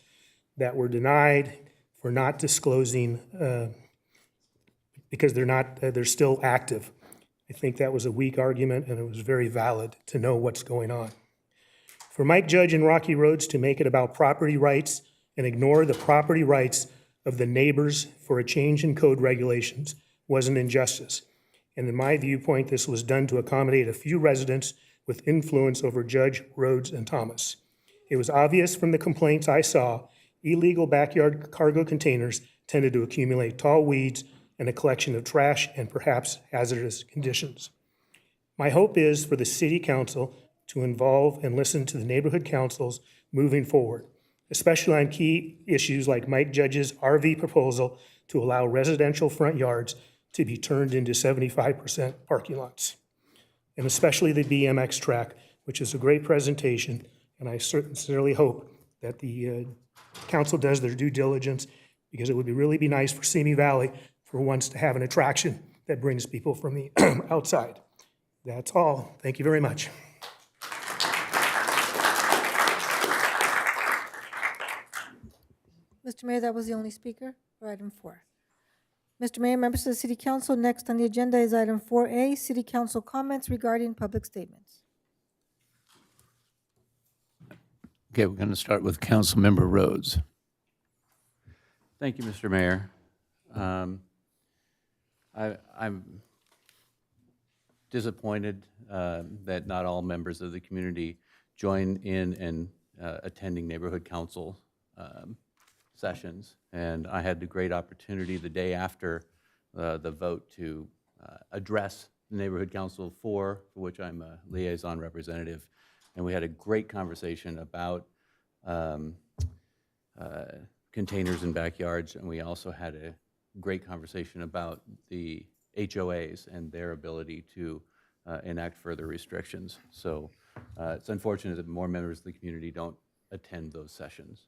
that were denied for not disclosing because they're still active. I think that was a weak argument, and it was very valid to know what's going on. For Mike Judge and Rocky Rhodes to make it about property rights and ignore the property rights of the neighbors for a change in code regulations was an injustice. And in my viewpoint, this was done to accommodate a few residents with influence over Judge, Rhodes, and Thomas. It was obvious from the complaints I saw, illegal backyard cargo containers tended to accumulate tall weeds and a collection of trash and perhaps hazardous conditions. My hope is for the City Council to involve and listen to the neighborhood councils moving forward, especially on key issues like Mike Judge's RV proposal to allow residential front yards to be turned into 75% parking lots, and especially the BMX track, which is a great presentation, and I sincerely hope that the council does their due diligence, because it would really be nice for Simi Valley for once to have an attraction that brings people from the outside. That's all. Thank you very much. Mr. Mayor, that was the only speaker for item 4. Mr. Mayor, members of the City Council, next on the agenda is item 4A, City Council comments regarding public statements. Okay, we're going to start with Councilmember Rhodes. Thank you, Mr. Mayor. I'm disappointed that not all members of the community join in and attending neighborhood council sessions. And I had the great opportunity the day after the vote to address the neighborhood council for which I'm a liaison representative. And we had a great conversation about containers in backyards, and we also had a great conversation about the HOAs and their ability to enact further restrictions. So it's unfortunate that more members of the community don't attend those sessions.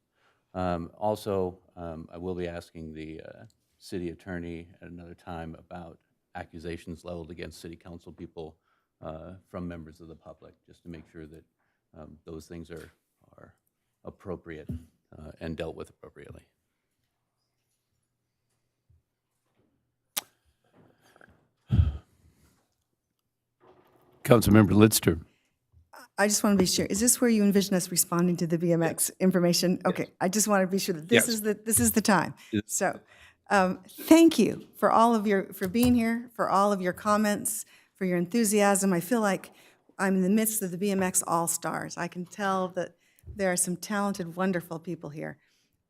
Also, I will be asking the city attorney at another time about accusations leveled against city council people from members of the public, just to make sure that those things are appropriate and dealt with appropriately. Councilmember Litster. I just want to be sure, is this where you envision us responding to the BMX information? Okay, I just want to be sure that this is the time. So, thank you for for being here, for all of your comments, for your enthusiasm. I feel like I'm in the midst of the BMX All-Stars. I can tell that there are some talented, wonderful people here,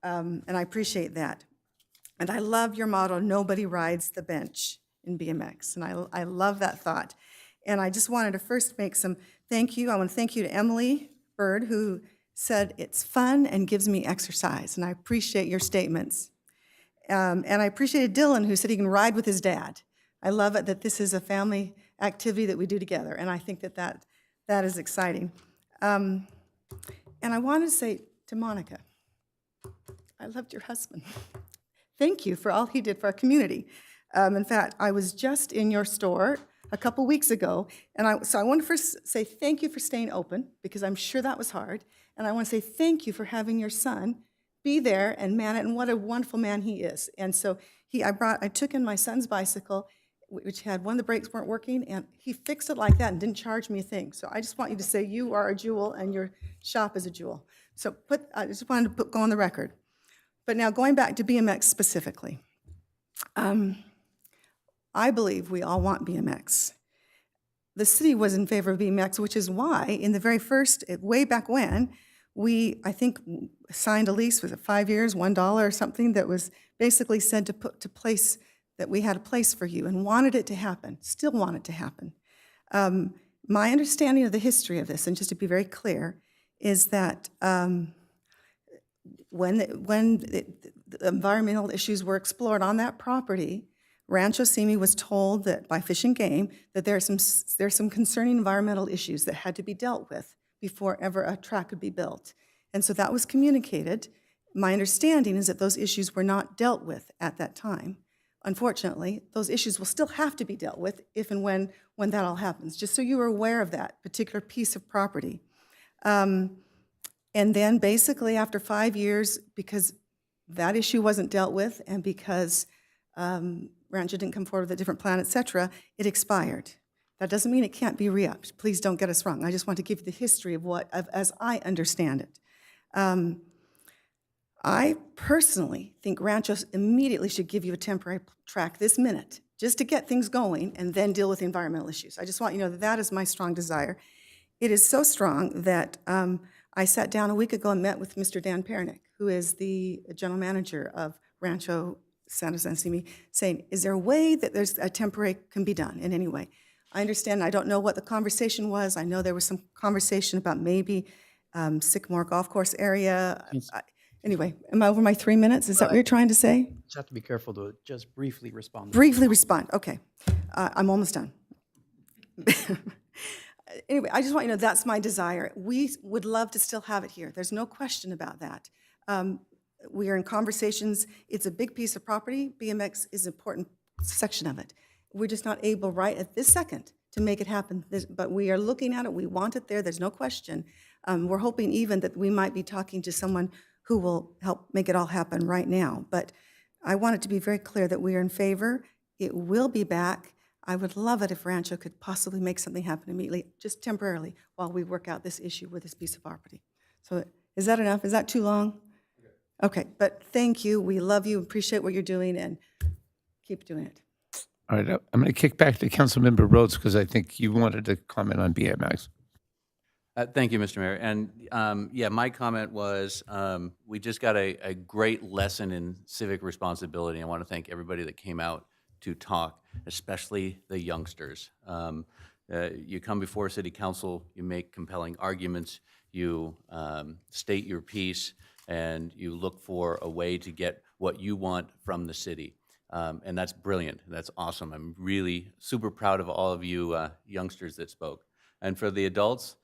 and I appreciate that. And I love your motto, nobody rides the bench in BMX, and I love that thought. And I just wanted to first make some thank you. I want to thank you to Emily Bird, who said it's fun and gives me exercise, and I appreciate your statements. And I appreciated Dylan, who said he can ride with his dad. I love it that this is a family activity that we do together, and I think that is exciting. And I wanted to say to Monica, I loved your husband. Thank you for all he did for our community. In fact, I was just in your store a couple weeks ago, and so I want to first say thank you for staying open, because I'm sure that was hard, And I want to say thank you for having your son be there and man it, and what a wonderful man he is. And so I took in my son's bicycle, which had one of the brakes weren't working, and he fixed it like that and didn't charge me a thing. So I just want you to say you are a jewel and your shop is a jewel. So I just wanted to go on the record. But now going back to BMX specifically, I believe we all want BMX. The city was in favor of BMX, which is why in the very first, way back when, we, I think, signed a lease, was it 5 years, $1 or something, that was basically said to put to place, that we had a place for you and wanted it to happen, still want it to happen. My understanding of the history of this, and just to be very clear, is that when the environmental issues were explored on that property, Rancho Simi was told that by Fish and Game that there's some concerning environmental issues that had to be dealt with before ever a track could be built. And so that was communicated. My understanding is that those issues were not dealt with at that time. Unfortunately, those issues will still have to be dealt with if and when that all happens, just so you are aware of that particular piece of property. And then basically after 5 years, because that issue wasn't dealt with and because Rancho didn't come forward with a different plan, et cetera, it expired. That doesn't mean it can't be re-upped. Please don't get us wrong. I just want to give you the history of as I understand it. I personally think Rancho immediately should give you a temporary track this minute, just to get things going and then deal with the environmental issues. I just want you to know that that is my strong desire. It is so strong that I sat down a week ago and met with Mr. Dan Pernick, who is the general manager of Rancho San Simi, saying, is there a way that there's a temporary can be done in any way? I understand, I don't know what the conversation was. I know there was some conversation about maybe Sycamore Golf Course area. Anyway, am I over my 3 minutes? Is that what you're trying to say? Just have to be careful to just briefly respond. Briefly respond, okay. I'm almost done. Anyway, I just want you to know that's my desire. We would love to still have it here. There's no question about that. We are in conversations. It's a big piece of property. BMX is an important section of it. We're just not able right at this second to make it happen, but we are looking at it. We want it there. There's no question. We're hoping even that we might be talking to someone who will help make it all happen right now. But I want it to be very clear that we are in favor. It will be back. I would love it if Rancho could possibly make something happen immediately, just temporarily, while we work out this issue with this piece of property. So is that enough? Is that too long? Okay, but thank you. We love you, appreciate what you're doing, and keep doing it. All right, I'm going to kick back to Councilmember Rhodes because I think you wanted to comment on BMX. Thank you, Mr. Mayor. And yeah, my comment was we just got a great lesson in civic responsibility. I want to thank everybody that came out to talk, especially the youngsters. You come before City Council, you make compelling arguments, you state your piece, and you look for a way to get what you want from the city. And that's brilliant. That's awesome. I'm really super proud of all of you youngsters that spoke. And for the adults,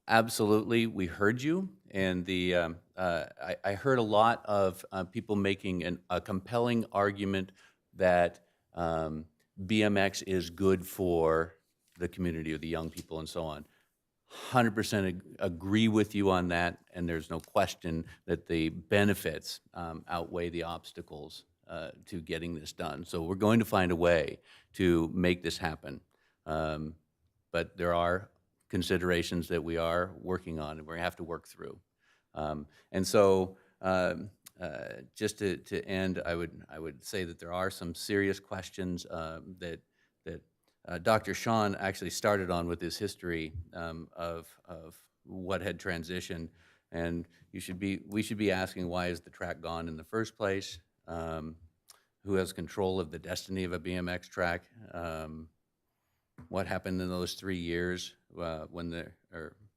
absolutely, we heard you. And I heard a lot of people making a compelling argument that BMX is good for the community of the young people and so on. 100% agree with you on that, and there's no question that the benefits outweigh the obstacles to getting this done. So we're going to find a way to make this happen. But there are considerations that we are working on and we have to work through. And so just to end, I would say that there are some serious questions that Dr. Sean actually started on with his history of what had transitioned, and we should be asking, why is the track gone in the first place? Who has control of the destiny of a BMX track? What happened in those 3 years when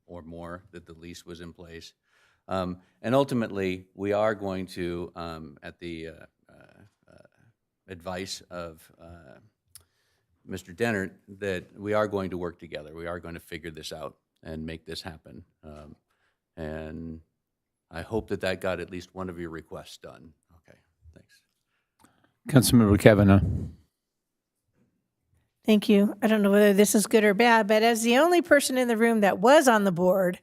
or more that the lease was in place? And ultimately, we are going to, at the advice of Mr. Dennert, that we are going to work together. We are going to figure this out and make this happen. And I hope that got at least one of your requests done. Okay, thanks. Councilmember Kavanaugh. Thank you. I don't know whether this is good or bad, but as the only person in the room that was on the board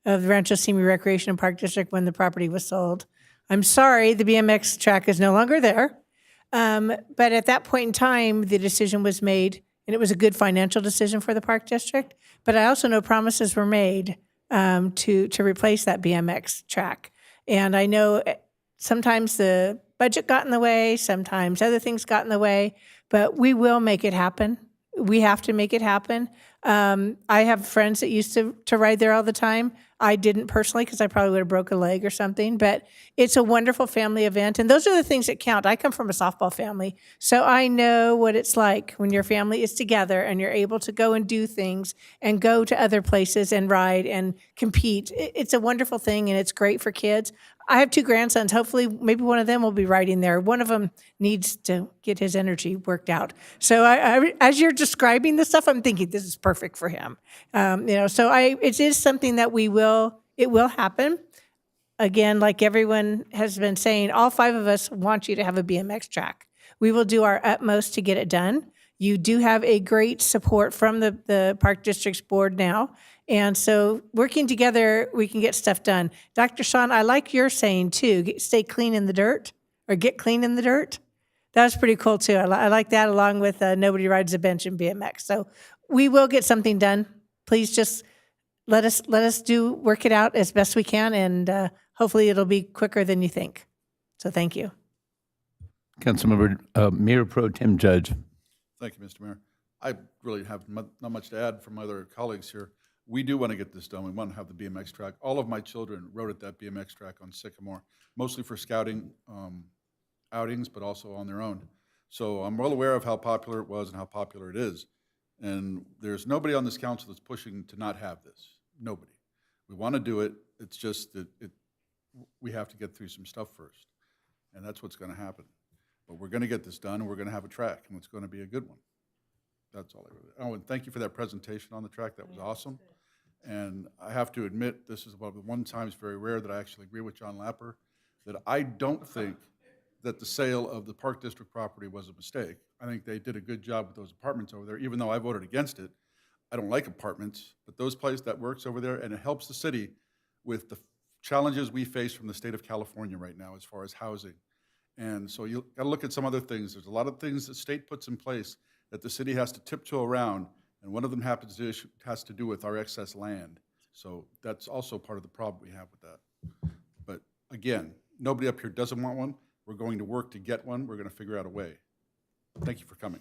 of Rancho Simi Recreation and Park District when the property was sold. I'm sorry, the BMX track is no longer there. But at that point in time, the decision was made, and it was a good financial decision for the Park District. But I also know promises were made to replace that BMX track. And I know sometimes the budget got in the way, sometimes other things got in the way, but we will make it happen. We have to make it happen. I have friends that used to ride there all the time. I didn't personally because I probably would have broke a leg or something, but it's a wonderful family event. And those are the things that count. I come from a softball family, so I know what it's like when your family is together and you're able to go and do things and go to other places and ride and compete. It's a wonderful thing, and it's great for kids. I have 2 grandsons. Hopefully, maybe one of them will be riding there. One of them needs to get his energy worked out. So as you're describing this stuff, I'm thinking this is perfect for him. So it is something that it will happen. Again, like everyone has been saying, all 5 of us want you to have a BMX track. We will do our utmost to get it done. You do have a great support from the Park District's board now. And so working together, we can get stuff done. Dr. Sean, I like your saying too, stay clean in the dirt or get clean in the dirt. That was pretty cool too. I like that, along with nobody rides a bench in BMX. So we will get something done. Please just let us work it out as best we can, and hopefully it'll be quicker than you think. So thank you. Councilmember, Mayor Pro Tem Judge. Thank you, Mr. Mayor. I really have not much to add from my other colleagues here. We do want to get this done. We want to have the BMX track. All of my children rode at that BMX track on Sycamore, mostly for scouting outings, but also on their own. So I'm well aware of how popular it was and how popular it is. And there's nobody on this council that's pushing to not have this. Nobody. We want to do it. It's just that we have to get through some stuff first. And that's what's going to happen. But we're going to get this done, and we're going to have a track, and it's going to be a good one. That's all I really. Oh, and thank you for that presentation on the track. That was awesome. And I have to admit, this is one of the one times, very rare, that I actually agree with John Lapper, that I don't think that the sale of the Park District property was a mistake. I think they did a good job with those apartments over there, even though I voted against it. I don't like apartments, but those places that works over there, and it helps the city with the challenges we face from the state of California right now as far as housing. And so you got to look at some other things. There's a lot of things the state puts in place that the city has to tiptoe around, and one of them has to do with our excess land. So that's also part of the problem we have with that. But again, nobody up here doesn't want one. We're going to work to get one. We're going to figure out a way. Thank you for coming.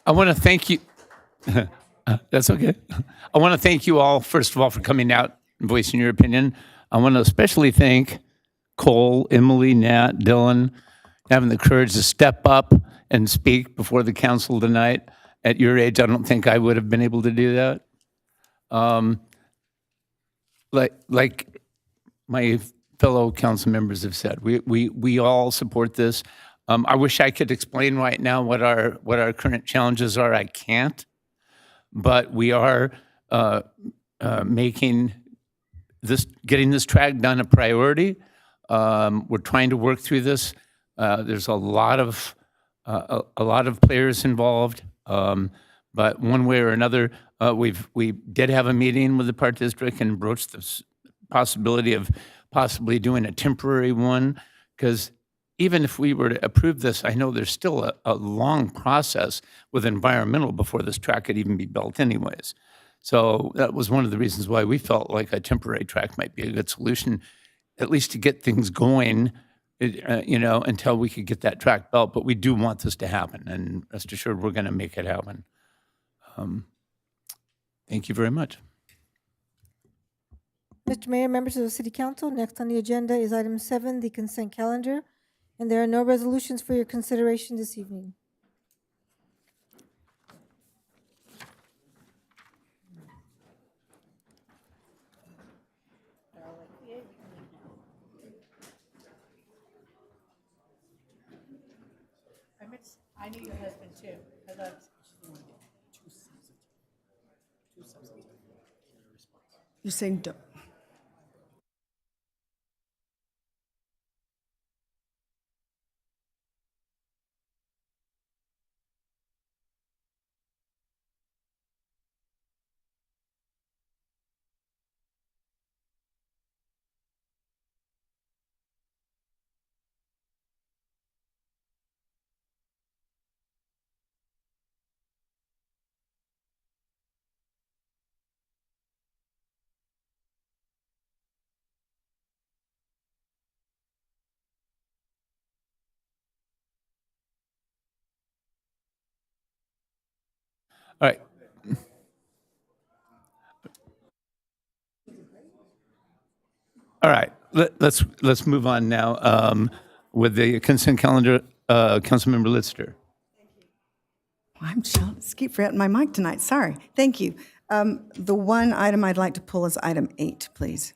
I want to thank you. That's okay. I want to thank you all, first of all, for coming out and voicing your opinion. I want to especially thank Cole, Emily, Nat, Dylan, having the courage to step up and speak before the council tonight. At your age, I don't think I would have been able to do that. Like my fellow council members have said, we all support this. I wish I could explain right now what our current challenges are. I can't, but we are making getting this track done a priority. We're trying to work through this. There's a lot of players involved, but one way or another, we did have a meeting with the Park District and broached the possibility of possibly doing a temporary one, because even if we were to approve this, I know there's still a long process with environmental before this track could even be built anyways. So that was one of the reasons why we felt like a temporary track might be a good solution, at least to get things going, until we could get that track built. But we do want this to happen, and rest assured we're going to make it happen. Thank you very much. Mr. Mayor, members of the City Council, next on the agenda is item 7, the consent calendar, and there are no resolutions for your consideration this evening. I knew your husband too. You're saying don't. All right. All right, let's move on now with the consent calendar. Councilmember Lister. I'm just keep forgetting my mic tonight, sorry. Thank you. The one item I'd like to pull is item 8, please.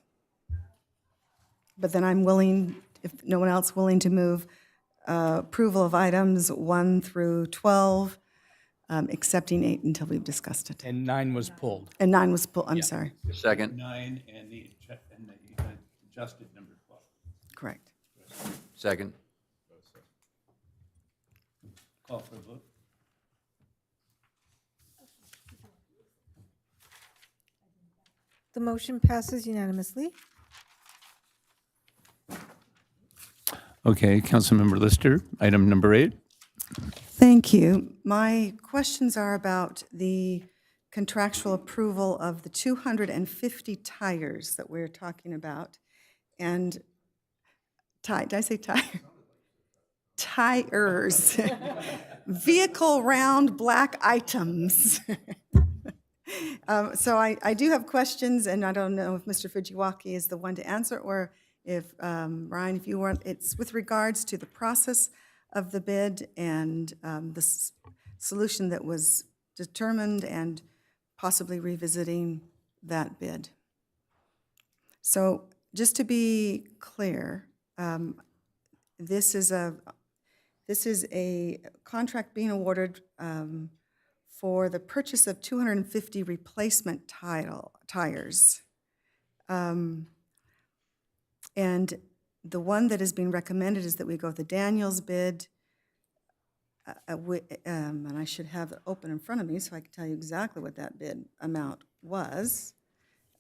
But then I'm willing, if no one else willing to move, approval of items 1 through 12, accepting 8 until we've discussed it. And 9 was pulled. And 9 was pulled, I'm sorry. Second. 9 and the adjusted number 12. Correct. Second. Call for a vote. The motion passes unanimously. Okay, Councilmember Lister, item number 8. Thank you. My questions are about the contractual approval of the 250 tires that we're talking about. And did I say tire? Tires. Vehicle round black items. So I do have questions, and I don't know if Mr. Fujiwaki is the one to answer, or if, Ryan, if you weren't. It's with regards to the process of the bid and the solution that was determined and possibly revisiting that bid. So just to be clear, this is a contract being awarded for the purchase of 250 replacement tires. And the one that is being recommended is that we go with the Daniels bid. And I should have it open in front of me so I can tell you exactly what that bid amount was.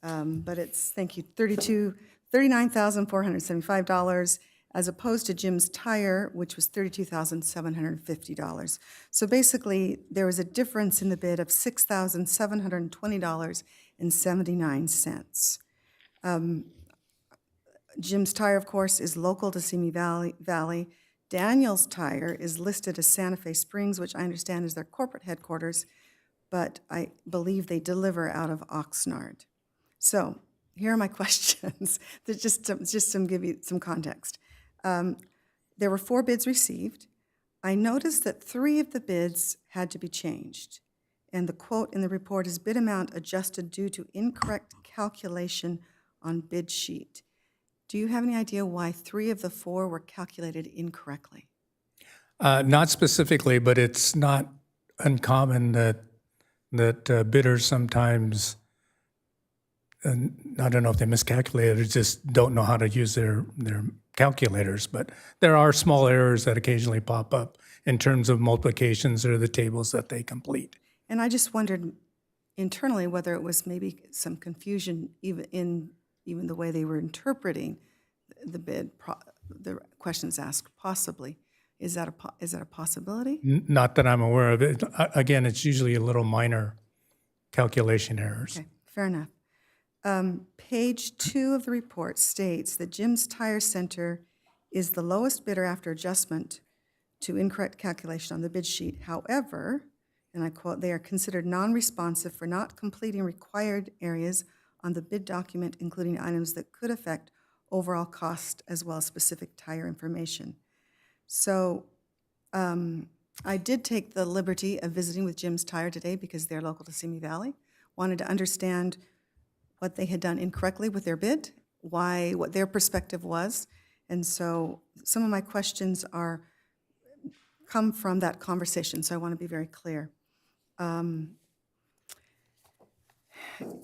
But it's, thank you, $39,475, as opposed to Jim's Tire, which was $32,750. So basically, there was a difference in the bid of $6,720.79. Jim's Tire, of course, is local to Simi Valley. Daniel's Tire is listed as Santa Fe Springs, which I understand is their corporate headquarters, but I believe they deliver out of Oxnard. So here are my questions, just to give you some context. There were 4 bids received. I noticed that 3 of the bids had to be changed, and the quote in the report is bid amount adjusted due to incorrect calculation on bid sheet. Do you have any idea why 3 of the 4 were calculated incorrectly? Not specifically, but it's not uncommon that bidders sometimes, I don't know if they miscalculated or just don't know how to use their calculators, but there are small errors that occasionally pop up in terms of multiplications or the tables that they complete. And I just wondered internally whether it was maybe some confusion even the way they were interpreting the bid, the questions asked, possibly. Is that a possibility? Not that I'm aware of it. Again, it's usually a little minor calculation errors. Okay, fair enough. Page 2 of the report states that Jim's Tire Center is the lowest bidder after adjustment to incorrect calculation on the bid sheet. However, and I quote, they are considered non-responsive for not completing required areas on the bid document, including items that could affect overall cost as well as specific tire information. So I did take the liberty of visiting with Jim's Tire today because they're local to Simi Valley. Wanted to understand what they had done incorrectly with their bid, what their perspective was. And so some of my questions come from that conversation, so I want to be very clear.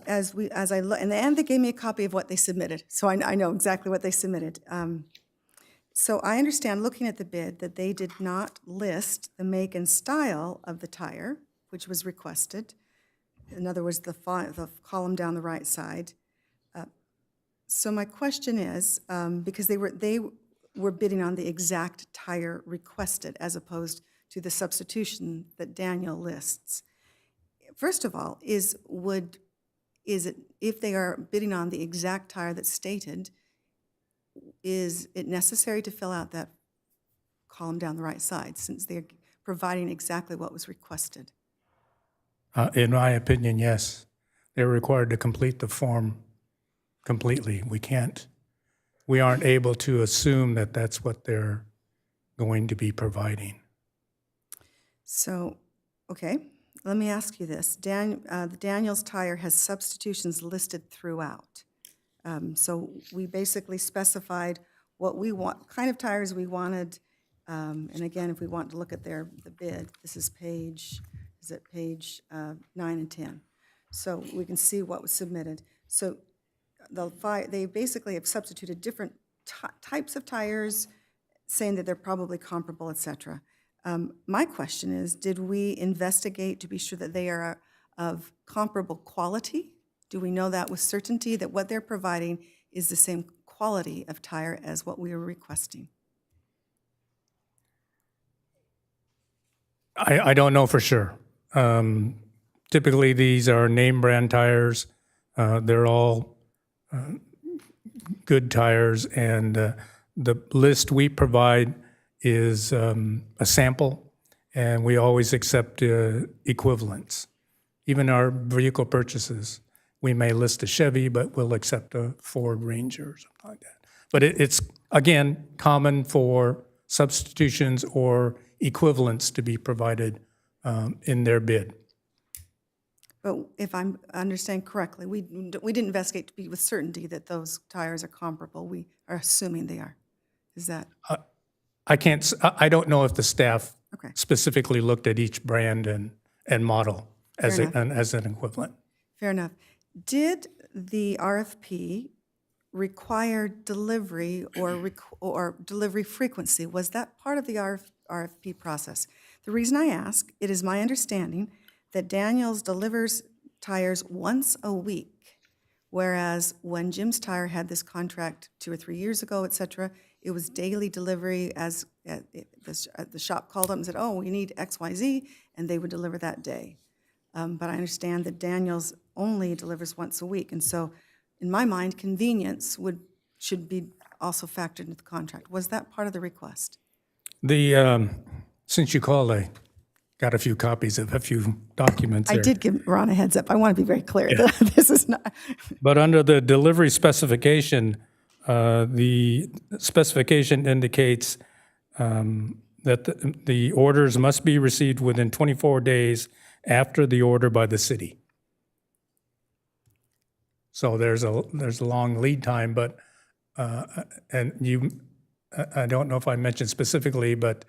As I look, and they gave me a copy of what they submitted, so I know exactly what they submitted. So I understand, looking at the bid, that they did not list the make and style of the tire, which was requested. In other words, the column down the right side. So my question is, because they were bidding on the exact tire requested as opposed to the substitution that Daniel lists. First of all, is it, if they are bidding on the exact tire that's stated, is it necessary to fill out that column down the right side since they're providing exactly what was requested? In my opinion, yes. They're required to complete the form completely. We aren't able to assume that that's what they're going to be providing. So, okay, let me ask you this. The Daniels Tire has substitutions listed throughout. So we basically specified what we want, kind of tires we wanted. And again, if we want to look at the bid, this is page 9 and 10. So we can see what was submitted. So they basically have substituted different types of tires, saying that they're probably comparable, et cetera. My question is, did we investigate to be sure that they are of comparable quality? Do we know that with certainty that what they're providing is the same quality of tire as what we are requesting? I don't know for sure. Typically, these are name brand tires. They're all good tires, and the list we provide is a sample, and we always accept equivalents. Even our vehicle purchases, we may list a Chevy, but we'll accept a Ford Ranger or something like that. But it's, again, common for substitutions or equivalents to be provided in their bid. But if I understand correctly, we didn't investigate to be with certainty that those tires are comparable. We are assuming they are. Is that? I don't know if the staff specifically looked at each brand and model as an equivalent. Fair enough. Did the RFP require delivery or delivery frequency? Was that part of the RFP process? The reason I ask, it is my understanding that Daniels delivers tires once a week, whereas when Jim's Tire had this contract 2 or 3 years ago, et cetera, it was daily delivery as the shop called up and said, oh, we need XYZ, and they would deliver that day. But I understand that Daniels only delivers once a week, and so in my mind, convenience should be also factored into the contract. Was that part of the request? Since you called, I got a few copies of a few documents I there. did give Ron a heads up. I want to be very clear that this is not. But under the delivery specification, the specification indicates that the orders must be received within 24 days after the order by the city. So there's a long lead time, but I don't know if I mentioned specifically, but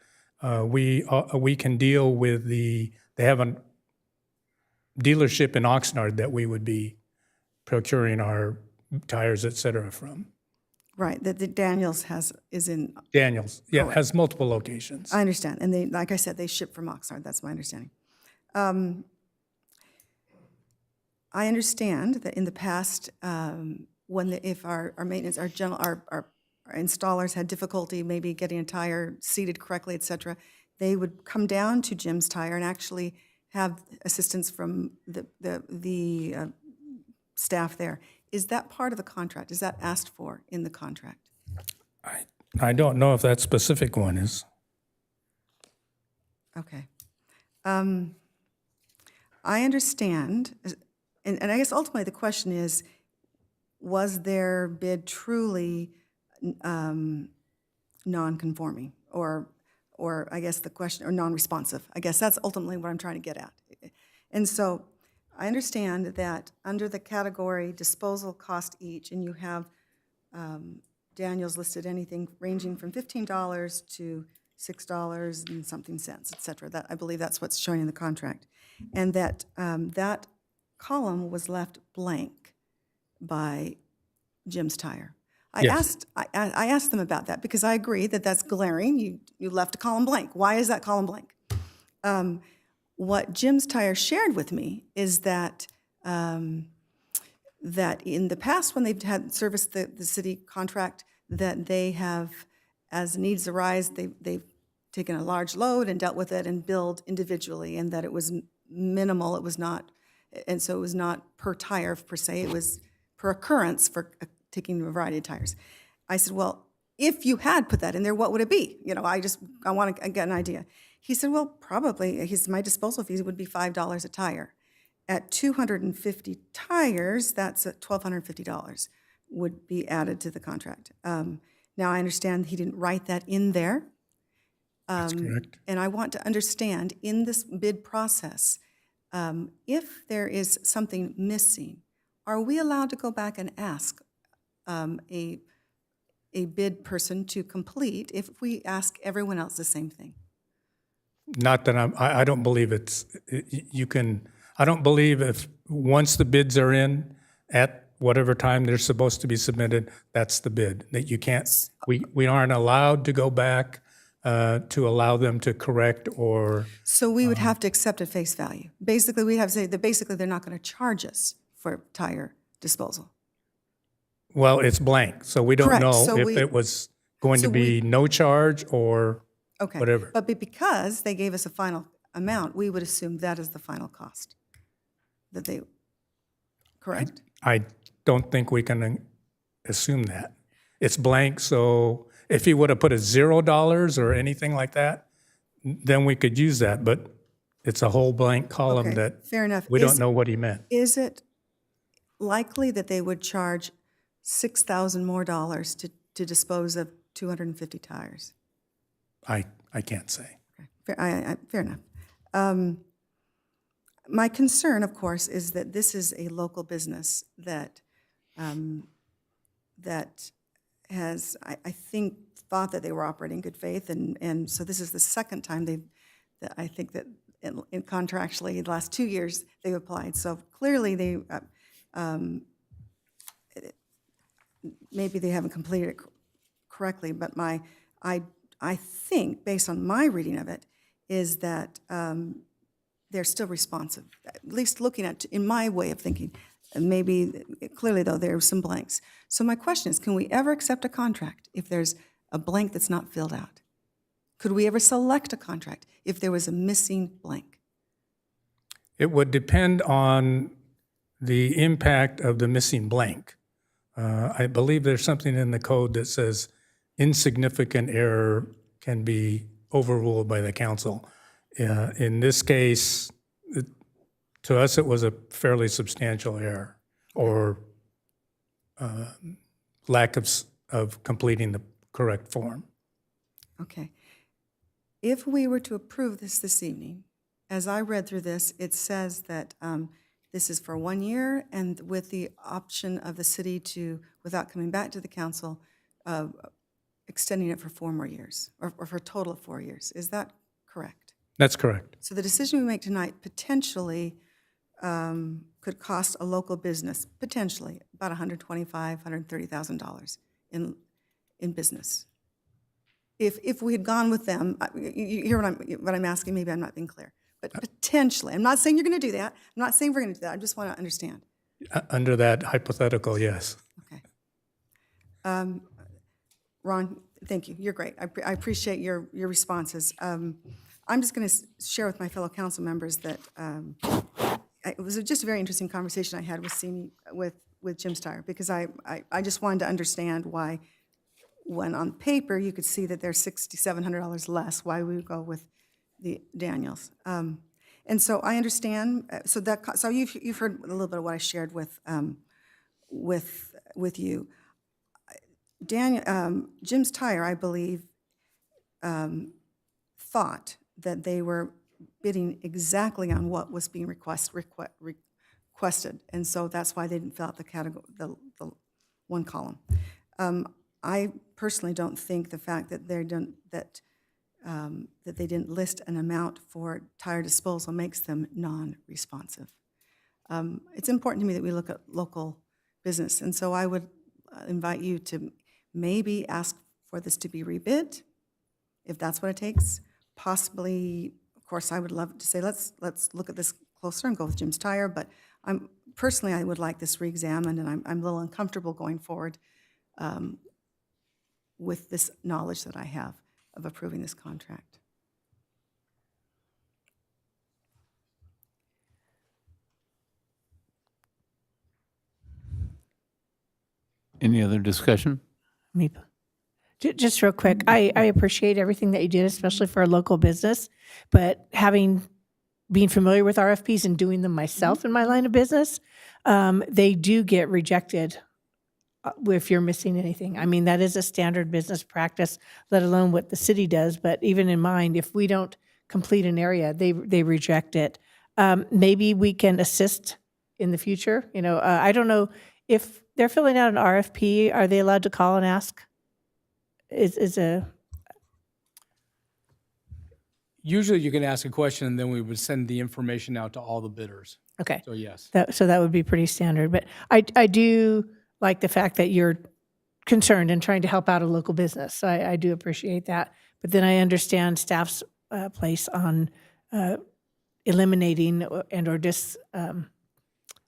we can deal with they have a dealership in Oxnard that we would be procuring our tires, et cetera, from. Right, that the Daniels is in. Daniels, yeah, Correct. has multiple locations. I understand, and they, like I said, they ship from Oxnard. That's my understanding. I understand that in the past, if our maintenance, our installers had difficulty maybe getting a tire seated correctly, et cetera, they would come down to Jim's Tire and actually have assistance from the staff there. Is that part of the contract? Is that asked for in the contract? I don't know if that specific one is. Okay. I understand, and I guess ultimately the question is, was their bid truly non-conforming, or I guess the question, or non-responsive? I guess that's ultimately what I'm trying to get at. And so I understand that under the category disposal cost each, and you have Daniels listed anything ranging from $15 to $6 and something cents, et cetera. That, I believe that's what's showing in the contract. And that that column was left blank by Jim's Tire. I asked them about that because I agree that that's glaring. You left a column blank. Why is that column blank? What Jim's Tire shared with me is that that in the past, when they've had serviced the city contract, that they have, as needs arise, they've taken a large load and dealt with it and billed individually, and that it was minimal. It was not, and so it was not per tire per se. It was per occurrence for taking a variety of tires. I said, well, if you had put that in there, what would it be? You know, I want to get an idea. He said, well, probably my disposal fees would be $5 a tire. at 250 tires, that's at $1,250 would be added to the contract. Now, I understand he didn't write that in there. That's correct. And I want to understand, in this bid process, if there is something missing, are we allowed to go back and ask a bid person to complete if we ask everyone else the same thing? Not that I don't believe you can, I don't believe if, once the bids are in at whatever time they're supposed to be submitted, that's the bid. That you can't, we aren't allowed to go back to allow them to correct or. So we would have to accept at face value. Basically, we have to say that basically they're not going to charge us for tire disposal. Well, it's blank, so we don't Correct. know So if it was going to be no charge or Okay. whatever. But because they gave us a final amount, we would assume that is the final cost. That they, correct? I don't think we can assume that. It's blank, so if he would have put a $0 or anything like that, then we could use that, but it's a whole blank column Okay, that fair enough. we don't know what he meant. Is it likely that they would charge $6,000 more to dispose of 250 tires? I can't say. Fair enough. My concern, of course, is that this is a local business that that has, I think, thought that they were operating in good faith, and so this is the second time that I think that in contractually, the last 2 years, they've applied. So clearly, they maybe they haven't completed it correctly, but I think, based on my reading of it, is that they're still responsive, at least looking at, in my way of thinking. And maybe, clearly though, there are some blanks. So my question is, can we ever accept a contract if there's a blank that's not filled out? Could we ever select a contract if there was a missing blank? It would depend on the impact of the missing blank. I believe there's something in the code that says insignificant error can be overruled by the council. In this case, to us, it was a fairly substantial error or lack of completing the correct form. Okay. If we were to approve this evening, as I read through this, it says that this is for 1 year and with the option of the city to, without coming back to the council, extending it for 4 more years, or for a total of 4 years. Is that correct? That's correct. So the decision we make tonight potentially could cost a local business, potentially, about $125,000, $130,000 in business. If we had gone with them, you hear what I'm asking, maybe I'm not being clear, but potentially, I'm not saying you're going to do that, I'm not saying we're going to do that, I just want to understand. Under that hypothetical, yes. Okay. Ron, thank you, you're great, I appreciate your responses. I'm just going to share with my fellow council members that it was just a very interesting conversation I had with Simi, with Jim Steyer, because I just wanted to understand why, when on paper you could see that there's $6,700 less, why we would go with the Daniels. And so I understand. So you've heard a little bit of what I shared with you. Jim Steyer, I believe, thought that they were bidding exactly on what was being requested, and so that's why they didn't fill out the category, the one column. I personally don't think the fact that they didn't list an amount for tire disposal makes them non-responsive. It's important to me that we look at local business, and so I would invite you to maybe ask for this to be rebid, if that's what it takes. Possibly, of course, I would love to say, let's look at this closer and go with Jim Steyer, but personally, I would like this re-examined, and I'm a little uncomfortable going forward with this knowledge that I have of approving this contract. Any other discussion? Just real quick, I appreciate everything that you did, especially for a local business, but having being familiar with RFPs and doing them myself in my line of business, they do get rejected if you're missing anything. I mean, that is a standard business practice, let alone what the city does. But even in mind, if we don't complete an area, they reject it. Maybe we can assist in the future. You know, I don't know if they're filling out an RFP, are they allowed to call and ask? Usually you can ask a question and then we would send the information out to all the bidders. Okay. So yes. So that would be pretty standard. But I do like the fact that you're concerned and trying to help out a local business. So I do appreciate that. But then I understand staff's place on eliminating and or just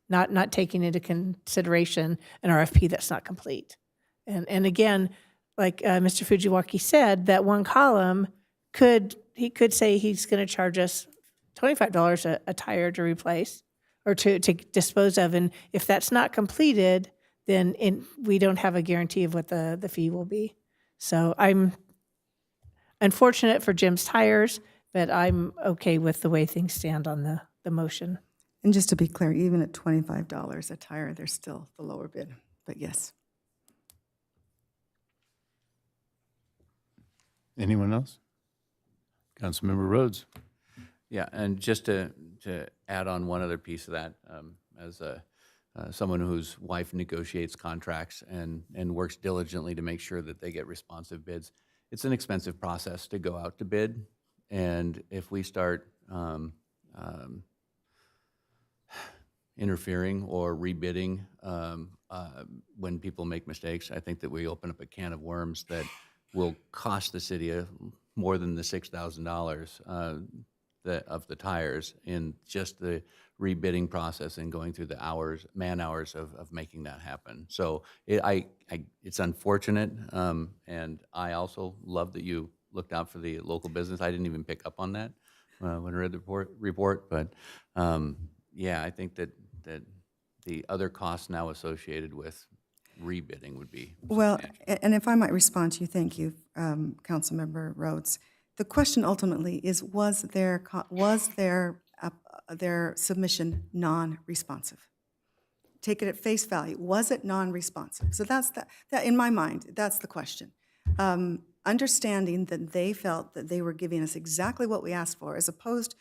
not taking into consideration an RFP that's not complete. And again, like Mr. Fujiwaki said, that one column could say he's going to charge us $25 a tire to replace or to dispose of. And if that's not completed, then we don't have a guarantee of what the fee will be. So I'm unfortunate for Jim's Tires, but I'm okay with the way things stand on the motion. And just to be clear, even at $25 a tire, they're still the lower bid, but yes. Anyone else? Councilmember Rhodes. Yeah, and just to add on one other piece of that, as someone whose wife negotiates contracts and works diligently to make sure that they get responsive bids, it's an expensive process to go out to bid. And if we start interfering or rebidding when people make mistakes, I think that we open up a can of worms that will cost the city more than the $6,000 of the tires in just the rebidding process and going through the man hours of making that happen. So it's unfortunate, and I also love that you looked out for the local business. I didn't even pick up on that when I read the report, but yeah, I think that the other costs now associated with rebidding would be Well, uh, and if I might respond to you, thank you, Councilmember Rhodes. The question ultimately is, was their submission non-responsive? Take it at face value. Was it non-responsive? So that's that in my mind, that's the question. Understanding that they felt that they were giving us exactly what we asked for, as opposed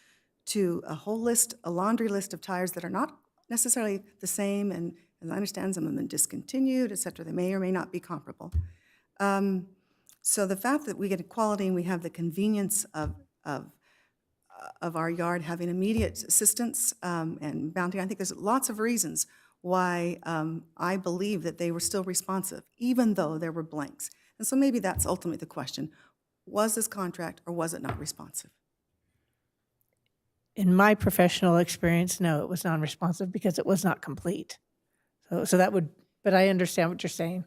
to a whole list, a laundry list of tires that are not necessarily the same, and as I understand, some of them have been discontinued, et cetera. They may or may not be comparable. So the fact that we get quality and we have the convenience of our yard having immediate assistance and bounty, I think there's lots of reasons why I believe that they were still responsive, even though there were blanks. And so maybe that's ultimately the question. Was this contract or was it not responsive? In my professional experience, no, it was non-responsive because it was not complete. So that would, but I understand what you're saying.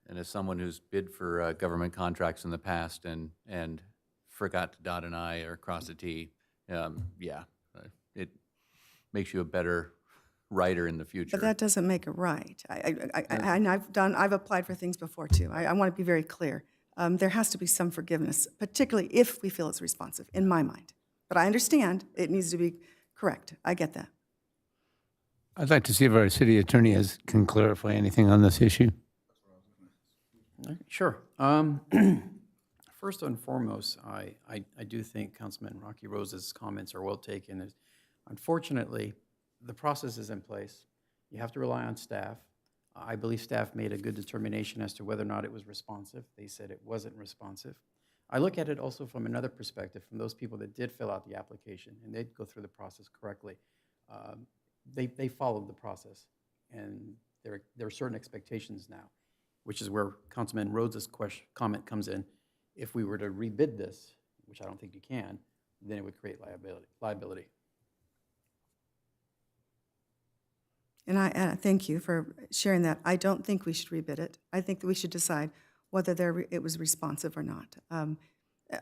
And as someone who's bid for government contracts in the past and forgot to dot an I or cross a T, yeah, it makes you a better writer in the future. But that doesn't make it right. And I've applied for things before too. I want to be very clear. There has to be some forgiveness, particularly if we feel it's responsive, in my mind. But I understand it needs to be correct. I get that. I'd like to see if our city attorney can clarify anything on this issue. Sure. First and foremost, I do think Councilman Rocky Rose's comments are well taken. Unfortunately, the process is in place. You have to rely on staff. I believe staff made a good determination as to whether or not it was responsive. They said it wasn't responsive. I look at it also from another perspective, from those people that did fill out the application and did go through the process correctly. They followed the process, and there are certain expectations now, which is where Councilman Rhodes' comment comes in. If we were to rebid this, which I don't think you can, then it would create liability. And I thank you for sharing that. I don't think we should rebid it. I think that we should decide whether it was responsive or not.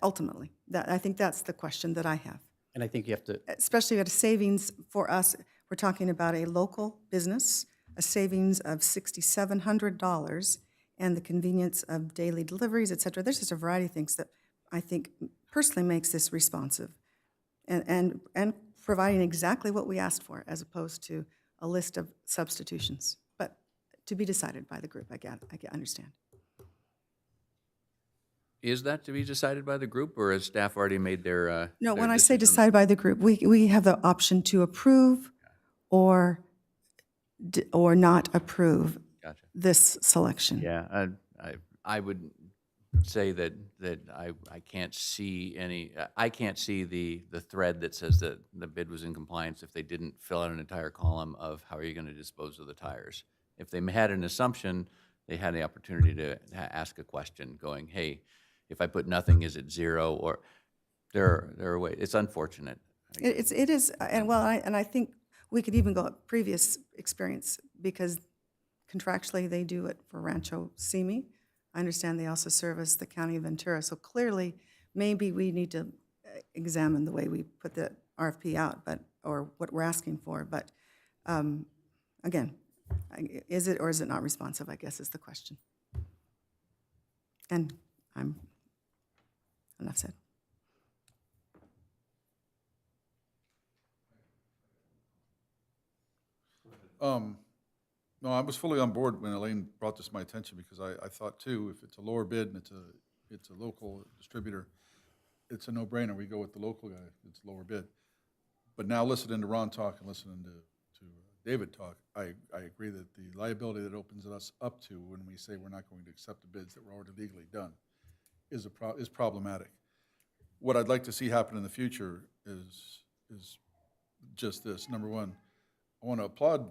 Ultimately, I think that's the question that I have. And I think you have to... Especially at a savings for us, we're talking about a local business, a savings of $6,700, and the convenience of daily deliveries, et cetera. There's just a variety of things that I think personally makes this responsive. And providing exactly what we asked for as opposed to a list of substitutions. But to be decided by the group, I understand. Is that to be decided by the group, or has staff already made their? No, their when I say decision? decide by the group, we have the option to approve or not approve Gotcha. this selection. Yeah, I would say that I can't see I can't see the thread that says that the bid was in compliance if they didn't fill out an entire column of how are you going to dispose of the tires. If they had an assumption, they had the opportunity to ask a question going, hey, if I put nothing, is it zero? Or there are ways. It's unfortunate. It is, and well, I think we could even go at previous experience because contractually they do it for Rancho Simi. I understand they also service the county of Ventura. So clearly, maybe we need to examine the way we put the RFP out, or what we're asking for. But again, is it or is it not responsive, I guess is the question. And enough said. No, I was fully on board when Elaine brought this to my attention because I thought too, if it's a lower bid and it's a local distributor, it's a no-brainer. We go with the local guy. It's a lower bid. But now listening to Ron talk and listening to David talk, I agree that the liability that opens us up to when we say we're not going to accept the bids that were already legally done is problematic. What I'd like to see happen in the future is just this. Number one, I want to applaud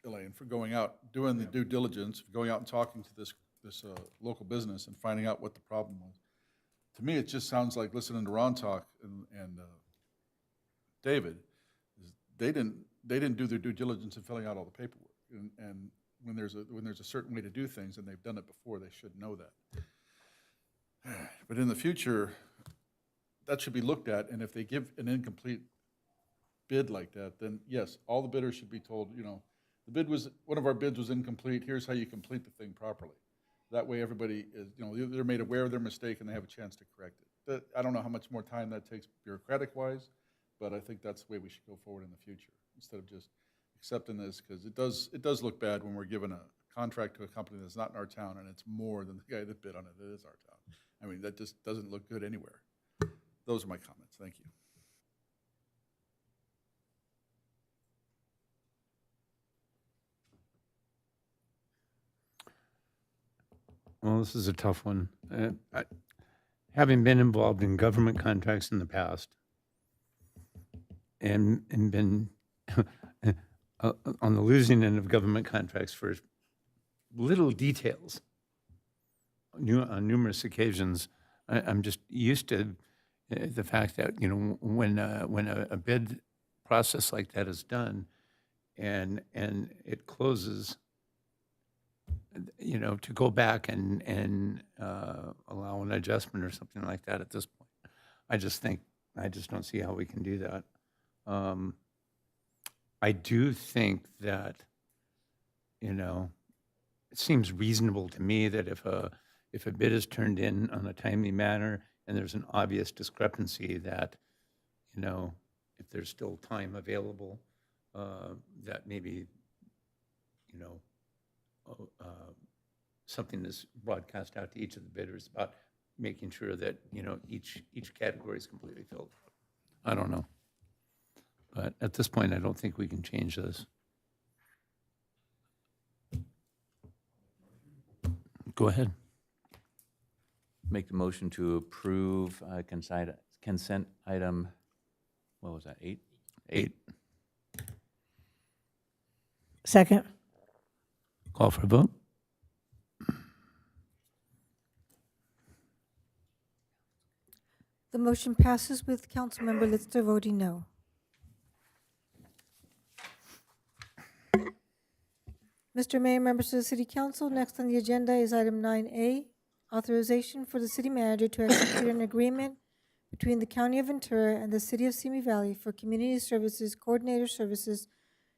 Elaine for going out, doing the due diligence, going out and talking to this local business and finding out what the problem was. To me, it just sounds like listening to Ron talk and David. They didn't do their due diligence in filling out all the paperwork. And when there's a certain way to do things and they've done it before, they should know that. But in the future, that should be looked at. And if they give an incomplete bid like that, then yes, all the bidders should be told, one of our bids was incomplete, here's how you complete the thing properly. That way everybody is, they're made aware of their mistake and they have a chance to correct it. I don't know how much more time that takes bureaucratic-wise, but I think that's the way we should go forward in the future, instead of just accepting this, because it does look bad when we're given a contract to a company that's not in our town and it's more than the guy that bid on it, it is our town. I mean, that just doesn't look good anywhere. Those are my comments, thank you. Well, this is a tough one. Having been involved in government contracts in the past and been on the losing end of government contracts for little details on numerous occasions, I'm just used to the fact that, when a bid process like that is done and it closes, to go back and allow an adjustment or something like that at this point. I just don't see how we can do that. I do think that, it seems reasonable to me that if a bid is turned in on a timely manner and there's an obvious discrepancy that, if there's still time available, that maybe, something is broadcast out to each of the bidders about making sure that, each category is completely filled out. I don't know. But at this point, I don't think we can change this. Go ahead. Make the motion to approve consent item, what was that, 8? 8. Second. Call for a vote. The motion passes with Councilmember Lister voting no. Mr. Mayor, members of the City Council, next on the agenda is item 9A, authorization for the city manager to execute an agreement between the County of Ventura and the City of Simi Valley for community services, coordinator services,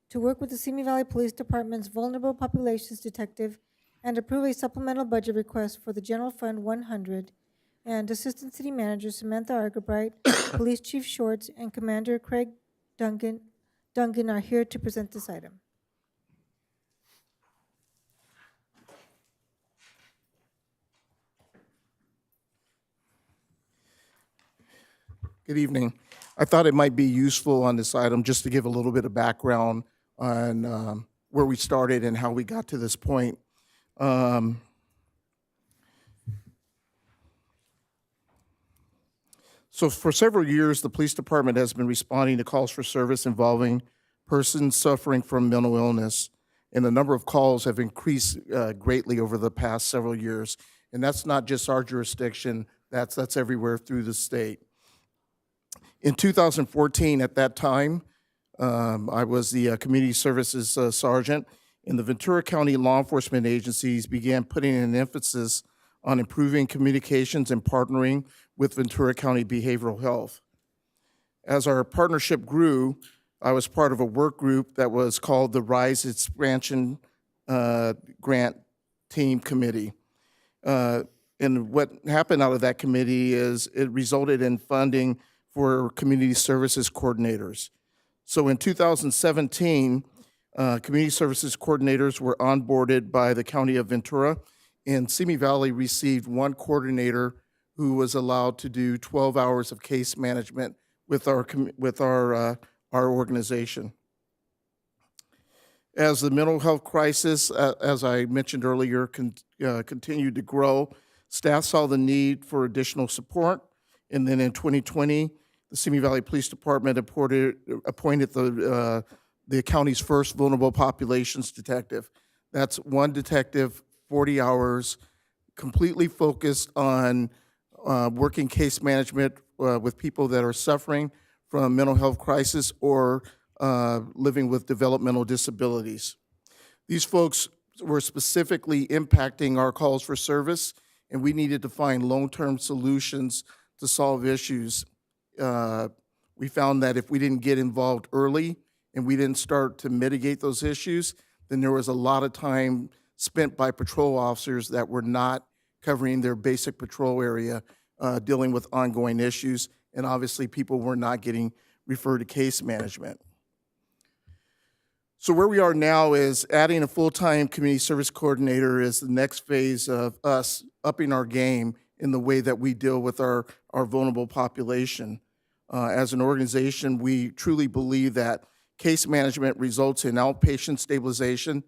to work with the Simi Valley Police Department's Vulnerable Populations Detective and approve a supplemental budget request for the General Fund 100 and Assistant City Manager Samantha Argabright, Police Chief Shorts, and Commander Craig Dungan are here to present this item. Good evening. I thought it might be useful on this item just to give a little bit of background on where we started and how we got to this point. So for several years, the police department has been responding to calls for service involving persons suffering from mental illness, and the number of calls have increased greatly over the past several years. And that's not just our jurisdiction, that's everywhere through the state. In 2014, at that time, I was the community services sergeant, and the Ventura County law enforcement agencies began putting an emphasis on improving communications and partnering with Ventura County Behavioral Health. As our partnership grew, I was part of a work group that was called the Rise Expansion Grant Team Committee. And what happened out of that committee is it resulted in funding for community services coordinators. So in 2017, community services coordinators were onboarded by the County of Ventura, and Simi Valley received one coordinator who was allowed to do 12 hours of case management with our organization. As the mental health crisis, as I mentioned earlier, continued to grow, staff saw the need for additional support, and then in 2020, the Simi Valley Police Department appointed the county's first vulnerable populations detective. That's one detective, 40 hours, completely focused on working case management with people that are suffering from mental health crisis or living with developmental disabilities. These folks were specifically impacting our calls for service, and we needed to find long-term solutions to solve issues. We found that if we didn't get involved early and we didn't start to mitigate those issues, then there was a lot of time spent by patrol officers that were not covering their basic patrol area, dealing with ongoing issues, and obviously people were not getting referred to case management. So where we are now is adding a full-time community service coordinator is the next phase of us upping our game in the way that we deal with our vulnerable population. As an organization, we truly believe that case management results in outpatient stabilization.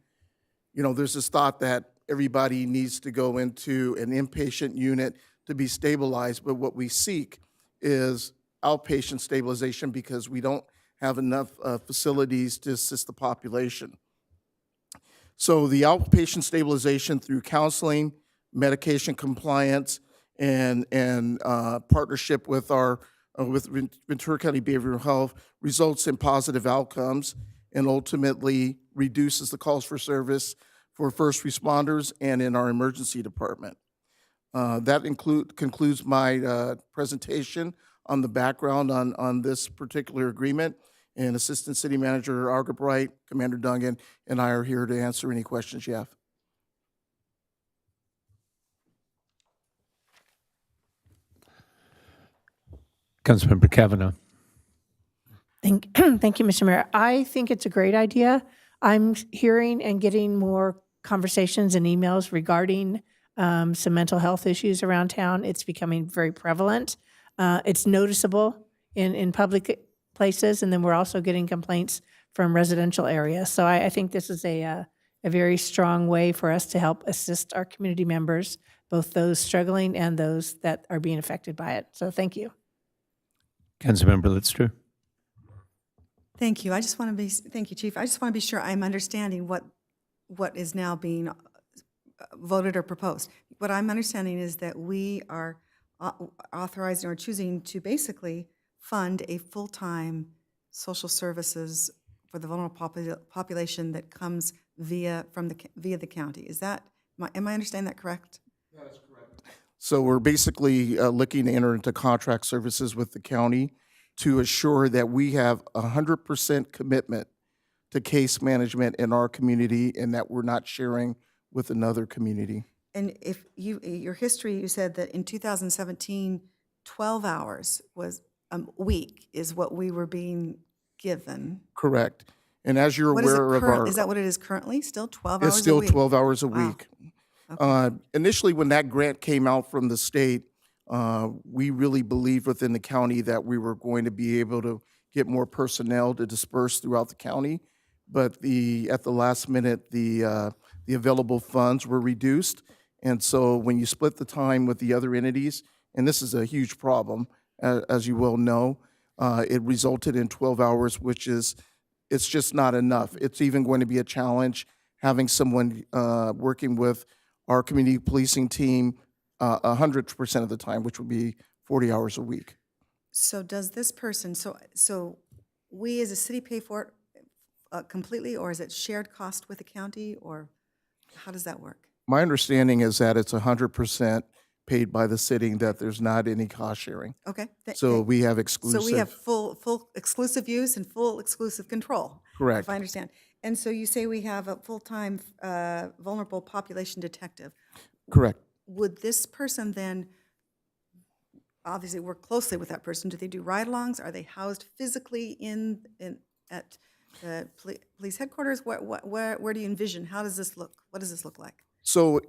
You know, there's this thought that everybody needs to go into an inpatient unit to be stabilized, but what we seek is outpatient stabilization because we don't have enough facilities to assist the population. So the outpatient stabilization through counseling, medication compliance, and partnership with with Ventura County Behavioral Health results in positive outcomes and ultimately reduces the calls for service for first responders and in our emergency department. That concludes my presentation on the background on this particular agreement. And Assistant City Manager Argabright, Commander Dungan, and I are here to answer any questions you have. Councilmember Kavanaugh. Thank you, Mr. Mayor. I think it's a great idea. I'm hearing and getting more conversations and emails regarding some mental health issues around town. It's becoming very prevalent. It's noticeable in public places, and then we're also getting complaints from residential areas. So I think this is a very strong way for us to help assist our community members, both those struggling and those that are being affected by it. So thank you. Councilmember Litster. Thank you. Thank you, Chief. I just want to be sure I'm understanding what is now being voted or proposed. What I'm understanding is that we are authorizing or choosing to basically fund a full-time social services for the vulnerable population that comes via the county. Am I understanding that correct? That is correct. So we're basically looking to enter into contract services with the county to assure that we have 100% commitment to case management in our community and that we're not sharing with another community. And if your history, you said that in 2017, 12 hours was a week is what we were being given. Correct. And as you're What is it aware of current, our. is that what it is currently? Still 12 hours It's a still week? 12 hours a Wow. week. Initially, when that grant came out from the state, we really believed within the county that we were going to be able to get more personnel to disperse throughout the county. But at the last minute, the available funds were reduced. And so when you split the time with the other entities, and this is a huge problem, as you well know, it resulted in 12 hours, which is, it's just not enough. It's even going to be a challenge having someone working with our community policing team 100% of the time, which would be 40 hours a week. So does this person, so we as a city pay for it completely, or is it shared cost with the county, or how does that work? My understanding is that it's 100% paid by the city, that there's not any cost sharing. Okay. So we have exclusive. So we have full exclusive use and full exclusive control. Correct. If I understand. And so you say we have a full-time vulnerable population detective. Correct. Would this person then obviously work closely with that person? Do they do ride-alongs? Are they housed physically at the police headquarters? Where do you envision? How does this look? What does this look like? So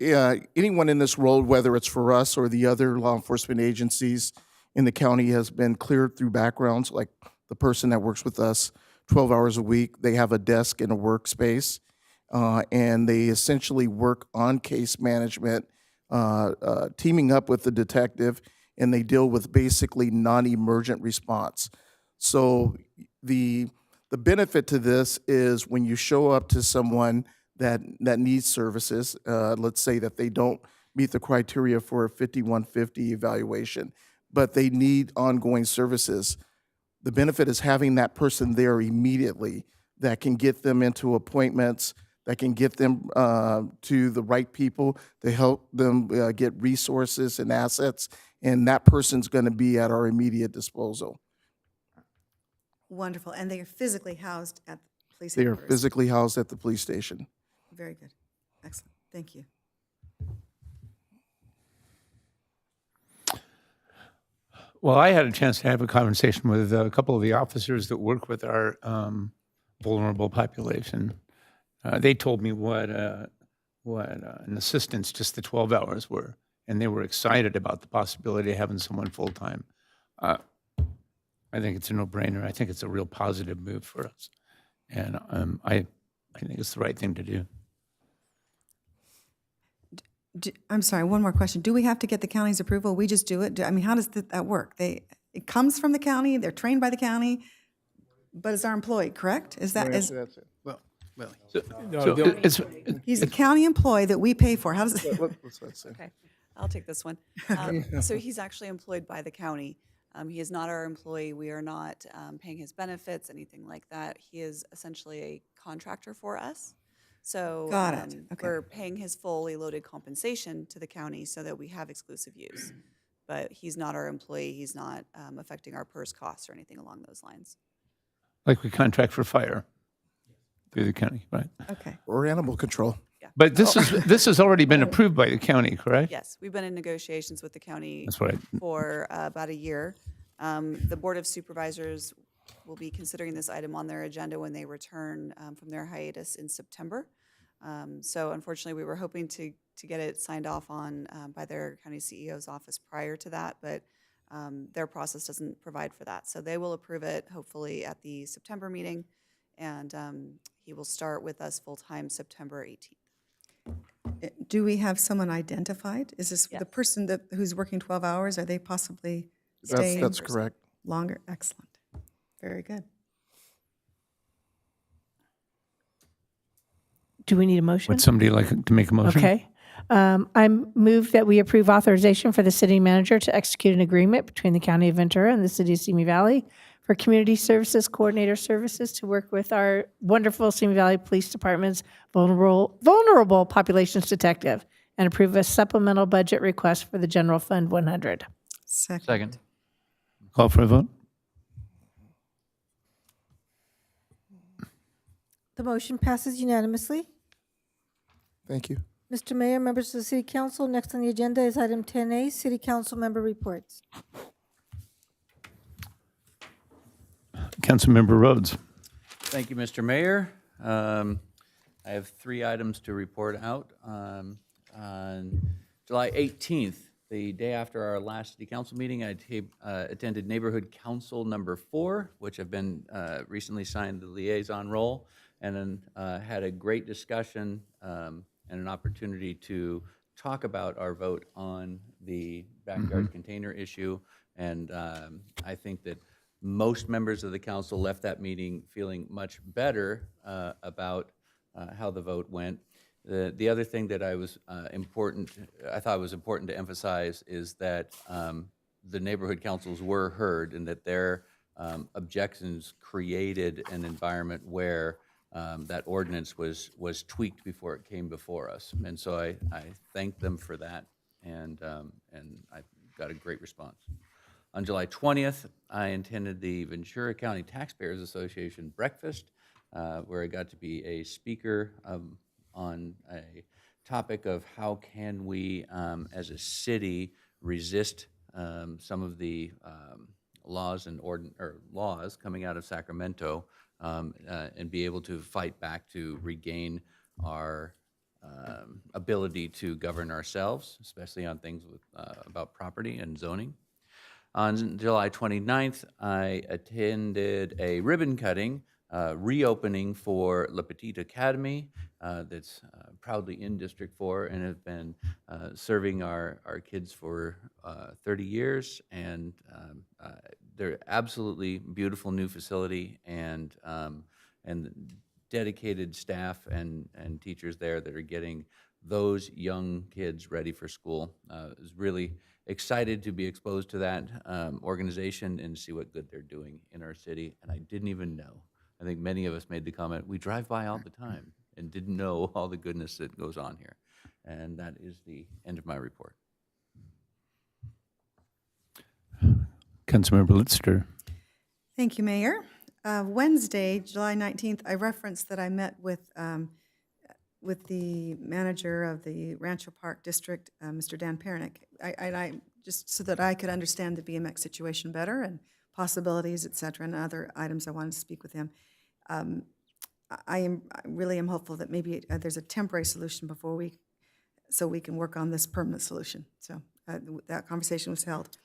anyone in this role, whether it's for us or the other law enforcement agencies in the county, has been cleared through backgrounds. Like the person that works with us 12 hours a week, they have a desk and a workspace, and they essentially work on case management, teaming up with the detective, and they deal with basically non-emergent response. So the benefit to this is when you show up to someone that needs services, let's say that they don't meet the criteria for a 5150 evaluation, but they need ongoing services. The benefit is having that person there immediately that can get them into appointments, that can get them to the right people to help them get resources and assets, and that person's going to be at our immediate disposal. Wonderful. And they are physically housed at the police They are headquarters? physically housed at the police station. Very good. Excellent. Thank you. Well, I had a chance to have a conversation with a couple of the officers that work with our vulnerable population. They told me what an assistance just the 12 hours were, and they were excited about the possibility of having someone full-time. I think it's a no-brainer. I think it's a real positive move for us, and I think it's the right thing to do. I'm sorry, one more question. Do we have to get the county's approval? We just do it? I mean, how does that work? It comes from the county, they're trained by the county, but it's our employee, correct? Is that, That's it. Well, he's a county employee that we pay for. How does it? What's that say? Okay, I'll take this one. So he's actually employed by the county. He is not our employee. We are not paying his benefits, anything like that. He is essentially a contractor for us. So Got it. Okay. we're paying his fully loaded compensation to the county so that we have exclusive use. But he's not our employee. He's not affecting our PERS costs or anything along those lines. Like we contract for fire through the county, right? Okay. Or animal control. But this has already been approved by the county, correct? Yes, we've been in negotiations with the county That's right. for about a year. The Board of Supervisors will be considering this item on their agenda when they return from their hiatus in September. So unfortunately, we were hoping to get it signed off on by their county CEO's office prior to that, but their process doesn't provide for that. So they will approve it hopefully at the September meeting, and he will start with us full-time September 18th. Do we have someone identified? Is this the person who's working 12 hours? Are they possibly staying? That's correct. Longer? Excellent. Very good. Do we need a motion? Would somebody like to make a motion? Okay. I move that we approve authorization for the city manager to execute an agreement between the County of Ventura and the City of Simi Valley for community services coordinator services to work with our wonderful Simi Valley Police Department's vulnerable populations detective, and approve a supplemental budget request for the General Fund 100. Second. Call for a vote? The motion passes unanimously. Thank you. Mr. Mayor, members of the City Council, next on the agenda is item 10A, City Council Member Reports. Councilmember Rhodes. Thank you, Mr. Mayor. I have 3 items to report out. On July 18th, the day after our last city council meeting, I attended Neighborhood Council number 4, which have been recently signed the liaison role, and then had a great discussion and an opportunity to talk about our vote on the backyard container issue. And I think that most members of the council left that meeting feeling much better about how the vote went. The other thing that I thought was important to emphasize is that the neighborhood councils were heard, and that their objections created an environment where that ordinance was tweaked before it came before us. And so I thank them for that, and I got a great response. On July 20th, I attended the Ventura County Taxpayers Association breakfast, where I got to be a speaker on a topic of how can we, as a city, resist some of the laws and laws coming out of Sacramento, and be able to fight back to regain our ability to govern ourselves, especially on things about property and zoning. On July 29th, I attended a ribbon cutting reopening for La Petite Academy that's proudly in District 4 and have been serving our kids for 30 years. And they're absolutely beautiful new facility, and dedicated staff and teachers there that are getting those young kids ready for school. I was really excited to be exposed to that organization and see what good they're doing in our city. And I didn't even know. I think many of us made the comment, we drive by all the time and didn't know all the goodness that goes on here. And that is the end of my report. Councilmember Lister. Thank you, Mayor. Wednesday, July 19th, I referenced that I met with the manager of the Rancho Park District, Mr. Dan Pernick, I just so that I could understand the BMX situation better and possibilities, et cetera, and other items I wanted to speak with him. I really am hopeful that maybe there's a temporary solution so we can work on this permanent solution. So that conversation was held.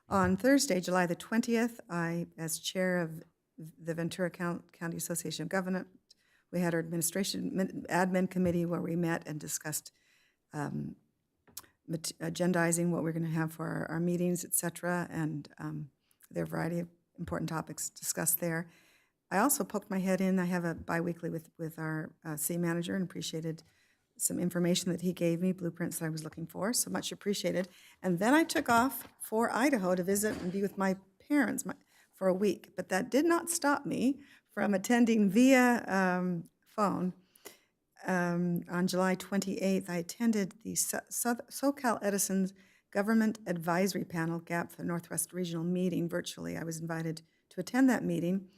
On Thursday, July the 20th, I, as chair of the Ventura County Association of Government, we had our admin committee where we met and discussed agendizing what we're going to have for our meetings, et cetera, and there are a variety of important topics discussed there. I also poked my head in. I have a biweekly with our city manager and appreciated some information that he gave me, blueprints that I was looking for, so much appreciated. And then I took off for Idaho to visit and be with my parents for a week, but that did not stop me from attending via phone. On July 28th, I attended the SoCal Edison's Government Advisory Panel, GAP, for the Northwest Regional meeting virtually. I was invited to attend that meeting.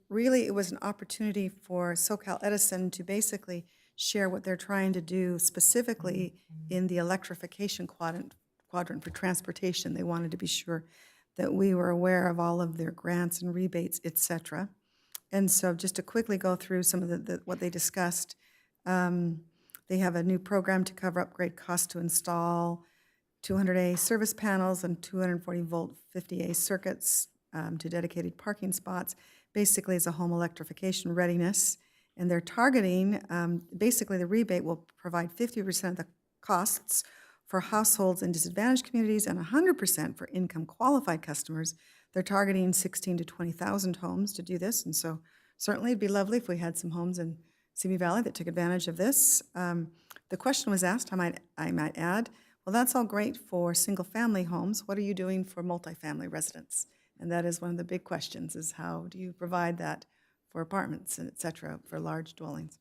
Really, it was an opportunity for SoCal Edison to basically share what they're trying to do specifically in the electrification quadrant for transportation. They wanted to be sure that we were aware of all of their grants and rebates, et cetera. And so just to quickly go through some of what they discussed, they have a new program to cover upgrade costs to install 200A service panels and 240-volt 50A circuits to dedicated parking spots, basically as a home electrification readiness. And they're targeting, basically the rebate will provide 50% of the costs for households in disadvantaged communities and 100% for income qualified customers. They're targeting 16,000 to 20,000 homes to do this, and so certainly it'd be lovely if we had some homes in Simi Valley that took advantage of this. The question was asked, I might add, well, that's all great for single-family homes. What are you doing for multifamily residents? And that is one of the big questions, is how do you provide that for apartments and et cetera, for large dwellings?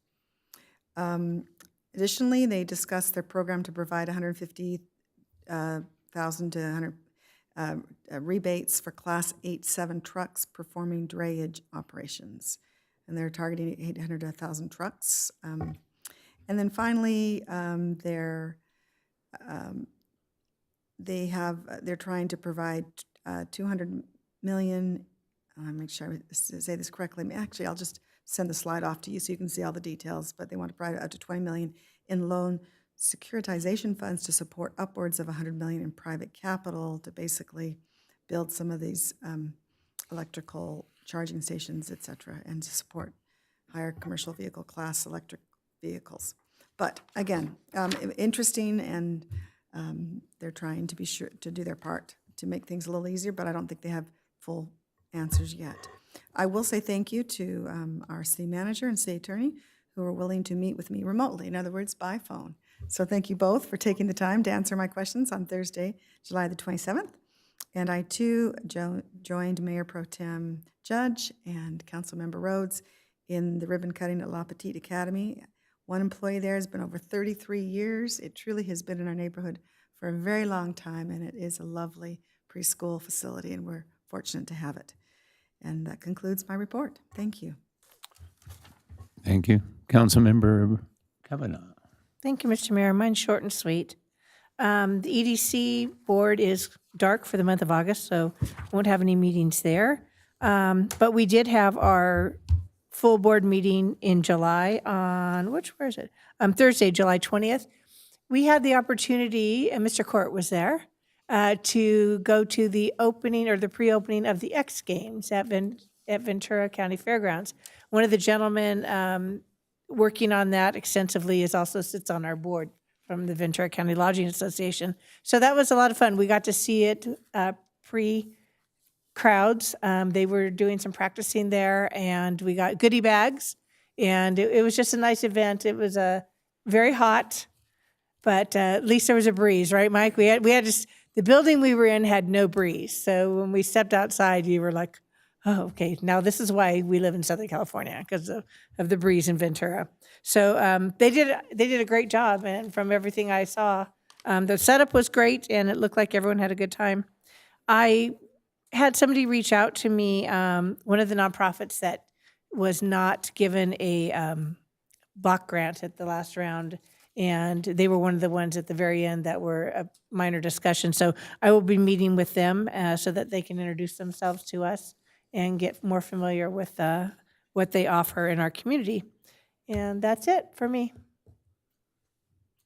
Additionally, they discussed their program to provide 150,000 to 100 rebates for Class 8-7 trucks performing drayage operations. And they're targeting 800 to 1,000 trucks. And then finally, they're trying to provide $200 million make sure I say this correctly. Actually, I'll just send the slide off to you so you can see all the details, but they want to provide up to $20 million in loan securitization funds to support upwards of $100 million in private capital to basically build some of these electrical charging stations, et cetera, and to support higher commercial vehicle class electric vehicles. But again, interesting, and they're trying to be sure to do their part to make things a little easier, but I don't think they have full answers yet. I will say thank you to our city manager and city attorney who are willing to meet with me remotely, in other words, by phone. So thank you both for taking the time to answer my questions on Thursday, July the 27th. And I too joined Mayor Pro Tem Judge and Councilmember Rhodes in the ribbon cutting at La Petite Academy. One employee there has been over 33 years. It truly has been in our neighborhood for a very long time, and it is a lovely preschool facility, and we're fortunate to have it. And that concludes my report. Thank you. Thank you. Councilmember Kavanaugh. Thank you, Mr. Mayor. Mine's short and sweet. The EDC board is dark for the month of August, so won't have any meetings there. But we did have our full board meeting in July on, where is it? Thursday, July 20th. We had the opportunity, and Mr. Court was there, to go to the opening or the pre-opening of the X Games at Ventura County Fairgrounds. One of the gentlemen working on that extensively also sits on our board from the Ventura County Lodging Association. So that was a lot of fun. We got to see it pre-crowds. They were doing some practicing there, and we got goodie bags, and it was just a nice event. It was very hot, but at least there was a breeze, right, Mike? We had just, the building we were in had no breeze. So when we stepped outside, you were like, oh, okay, now this is why we live in Southern California, because of the breeze in Ventura. So they did a great job, and from everything I saw, the setup was great, and it looked like everyone had a good time. I had somebody reach out to me, one of the nonprofits that was not given a block grant at the last round, and they were one of the ones at the very end that were a minor discussion. So I will be meeting with them so that they can introduce themselves to us and get more familiar with what they offer in our community. And that's it for me.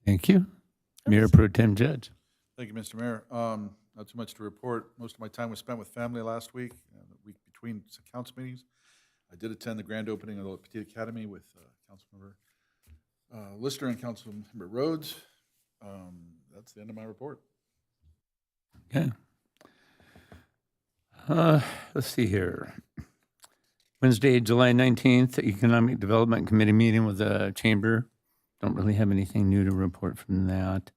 Thank you. Mayor Pro Tem Judge. Thank you, Mr. Mayor. Not too much to report. Most of my time was spent with family last week, the week between some council meetings. I did attend the grand opening of the Petite Academy with Councilmember Lister and Councilmember Rhodes. That's the end of my report. Okay. Let's see here. Wednesday, July 19th, Economic Development Committee meeting with the Chamber. Don't really have anything new to report from that.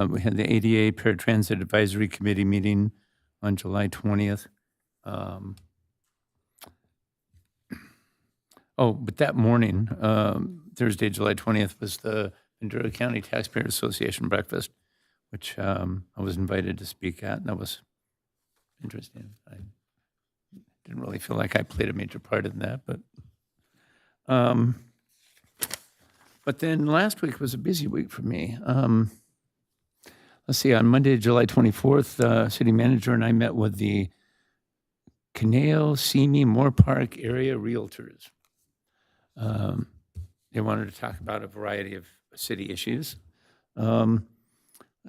We had the ADA Paratransit Advisory Committee meeting on July 20th. But that morning, Thursday, July 20th, was the Ventura County Taxpayer Association breakfast, which I was invited to speak at, and that was interesting. I didn't really feel like I played a major part in that, but then last week was a busy week for me. Let's see, on Monday, July 24th, the city manager and I met with the Canale, Simi, Moore Park area realtors. They wanted to talk about a variety of city issues. Let's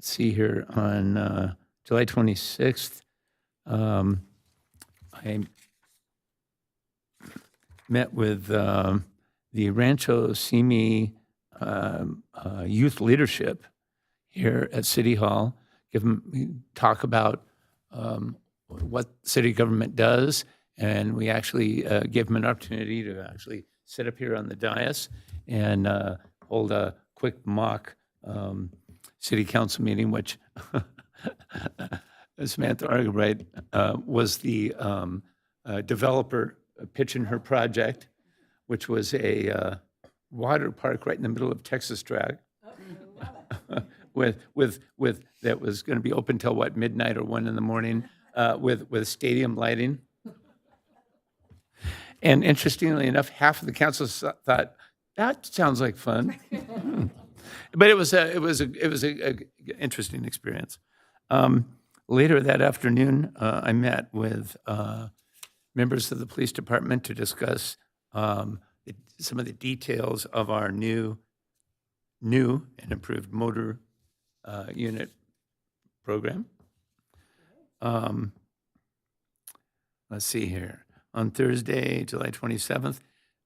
see here, on July 26th, I met with the Rancho Simi youth leadership here at City Hall, talk about what city government does, and we actually gave them an opportunity to actually sit up here on the dais and hold a quick mock city council meeting, which Samantha Argabright was the developer pitching her project, which was a water park right in the middle of Texas Track. with that was going to be open till what, midnight or 1 a.m, with stadium lighting. And interestingly enough, half of the council thought that sounds like fun, but it was a interesting experience. Later that afternoon, I met with members of the police department to discuss some of the details of our new and improved motor unit program. Let's see here. On Thursday, July 27th,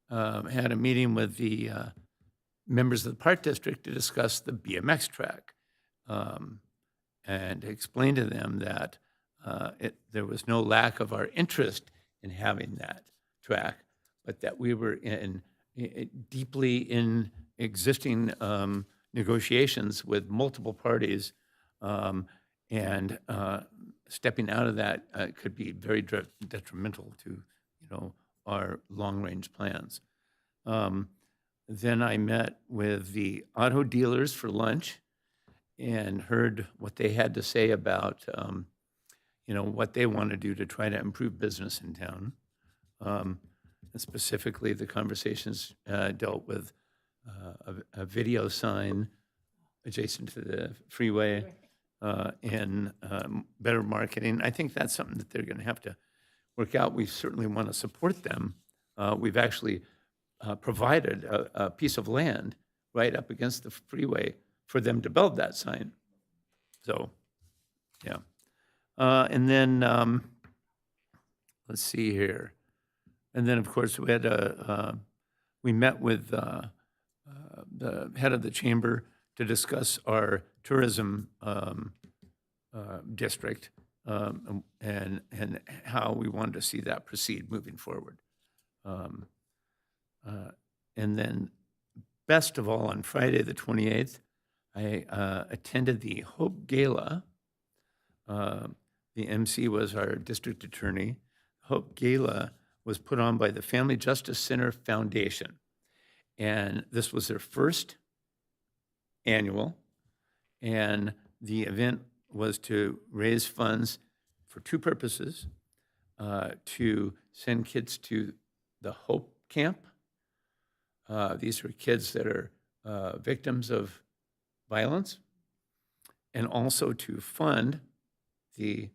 had a meeting with the members of the Park District to discuss the BMX track and explain to them that there was no lack of our interest in having that track, but that we were deeply in existing negotiations with multiple parties, and stepping out of that could be very detrimental to, our long-range plans. Then I met with the auto dealers for lunch and heard what they had to say about, what they want to do to try to improve business in town. And specifically, the conversations dealt with a video sign adjacent to the freeway and better marketing. I think that's something that they're going to have to work out. We certainly want to support them. We've actually provided a piece of land right up against the freeway for them to build that sign. So, yeah. And then, let's see here. And then, of course, we had we met with the head of the chamber to discuss our tourism district and how we wanted to see that proceed moving forward. And then, best of all, on Friday the 28th, I attended the Hope Gala. The MC was our district attorney. Hope Gala was put on by the Family Justice Center Foundation. And this was their first annual. And the event was to raise funds for two purposes, to send kids to the Hope Camp. These are kids that are victims of violence, and also to fund the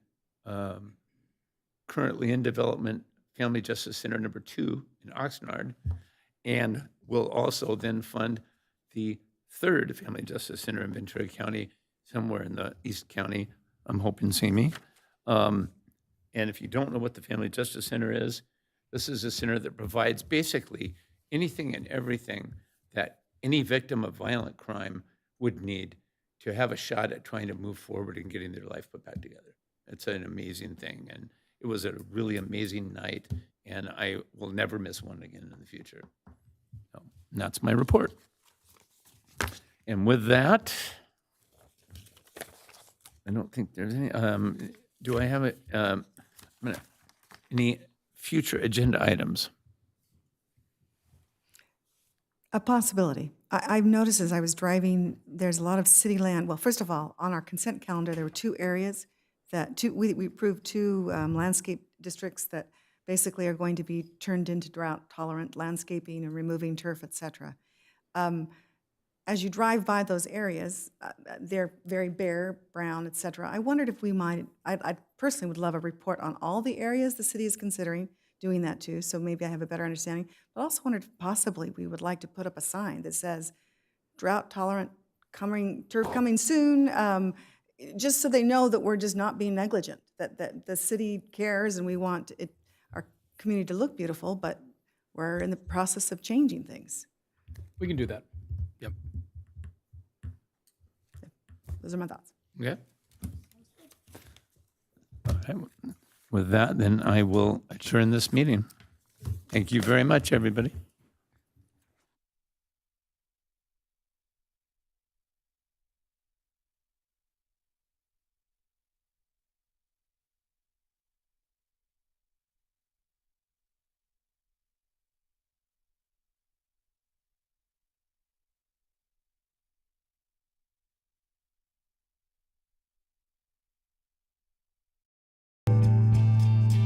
currently in development Family Justice Center number 2 in Oxnard, and will also then fund the third Family Justice Center in Ventura County, somewhere in the East County, I'm hoping, Simi. And if you don't know what the Family Justice Center is, this is a center that provides basically anything and everything that any victim of violent crime would need to have a shot at trying to move forward and getting their life put back together. It's an amazing thing, and it was a really amazing night, and I will never miss one again in the future. So, and that's my report. And with that, I don't think there's any, do I have any future agenda items? A possibility. I've noticed as I was driving, there's a lot of city land. Well, first of all, on our consent calendar, there were two areas that, we approved two landscape districts that basically are going to be turned into drought-tolerant landscaping and removing turf, et cetera. As you drive by those areas, they're very bare, brown, et cetera. I wondered if we might, I personally would love a report on all the areas the city is considering doing that too, so maybe I have a better understanding. But I also wondered if possibly we would like to put up a sign that says drought-tolerant, turf coming soon, just so they know that we're just not being negligent, that the city cares and we want our community to look beautiful, but we're in the process of changing things. We can do that. Yep. Those are my thoughts. Okay. All right. With that, then I will adjourn this meeting. Thank you very much, everybody.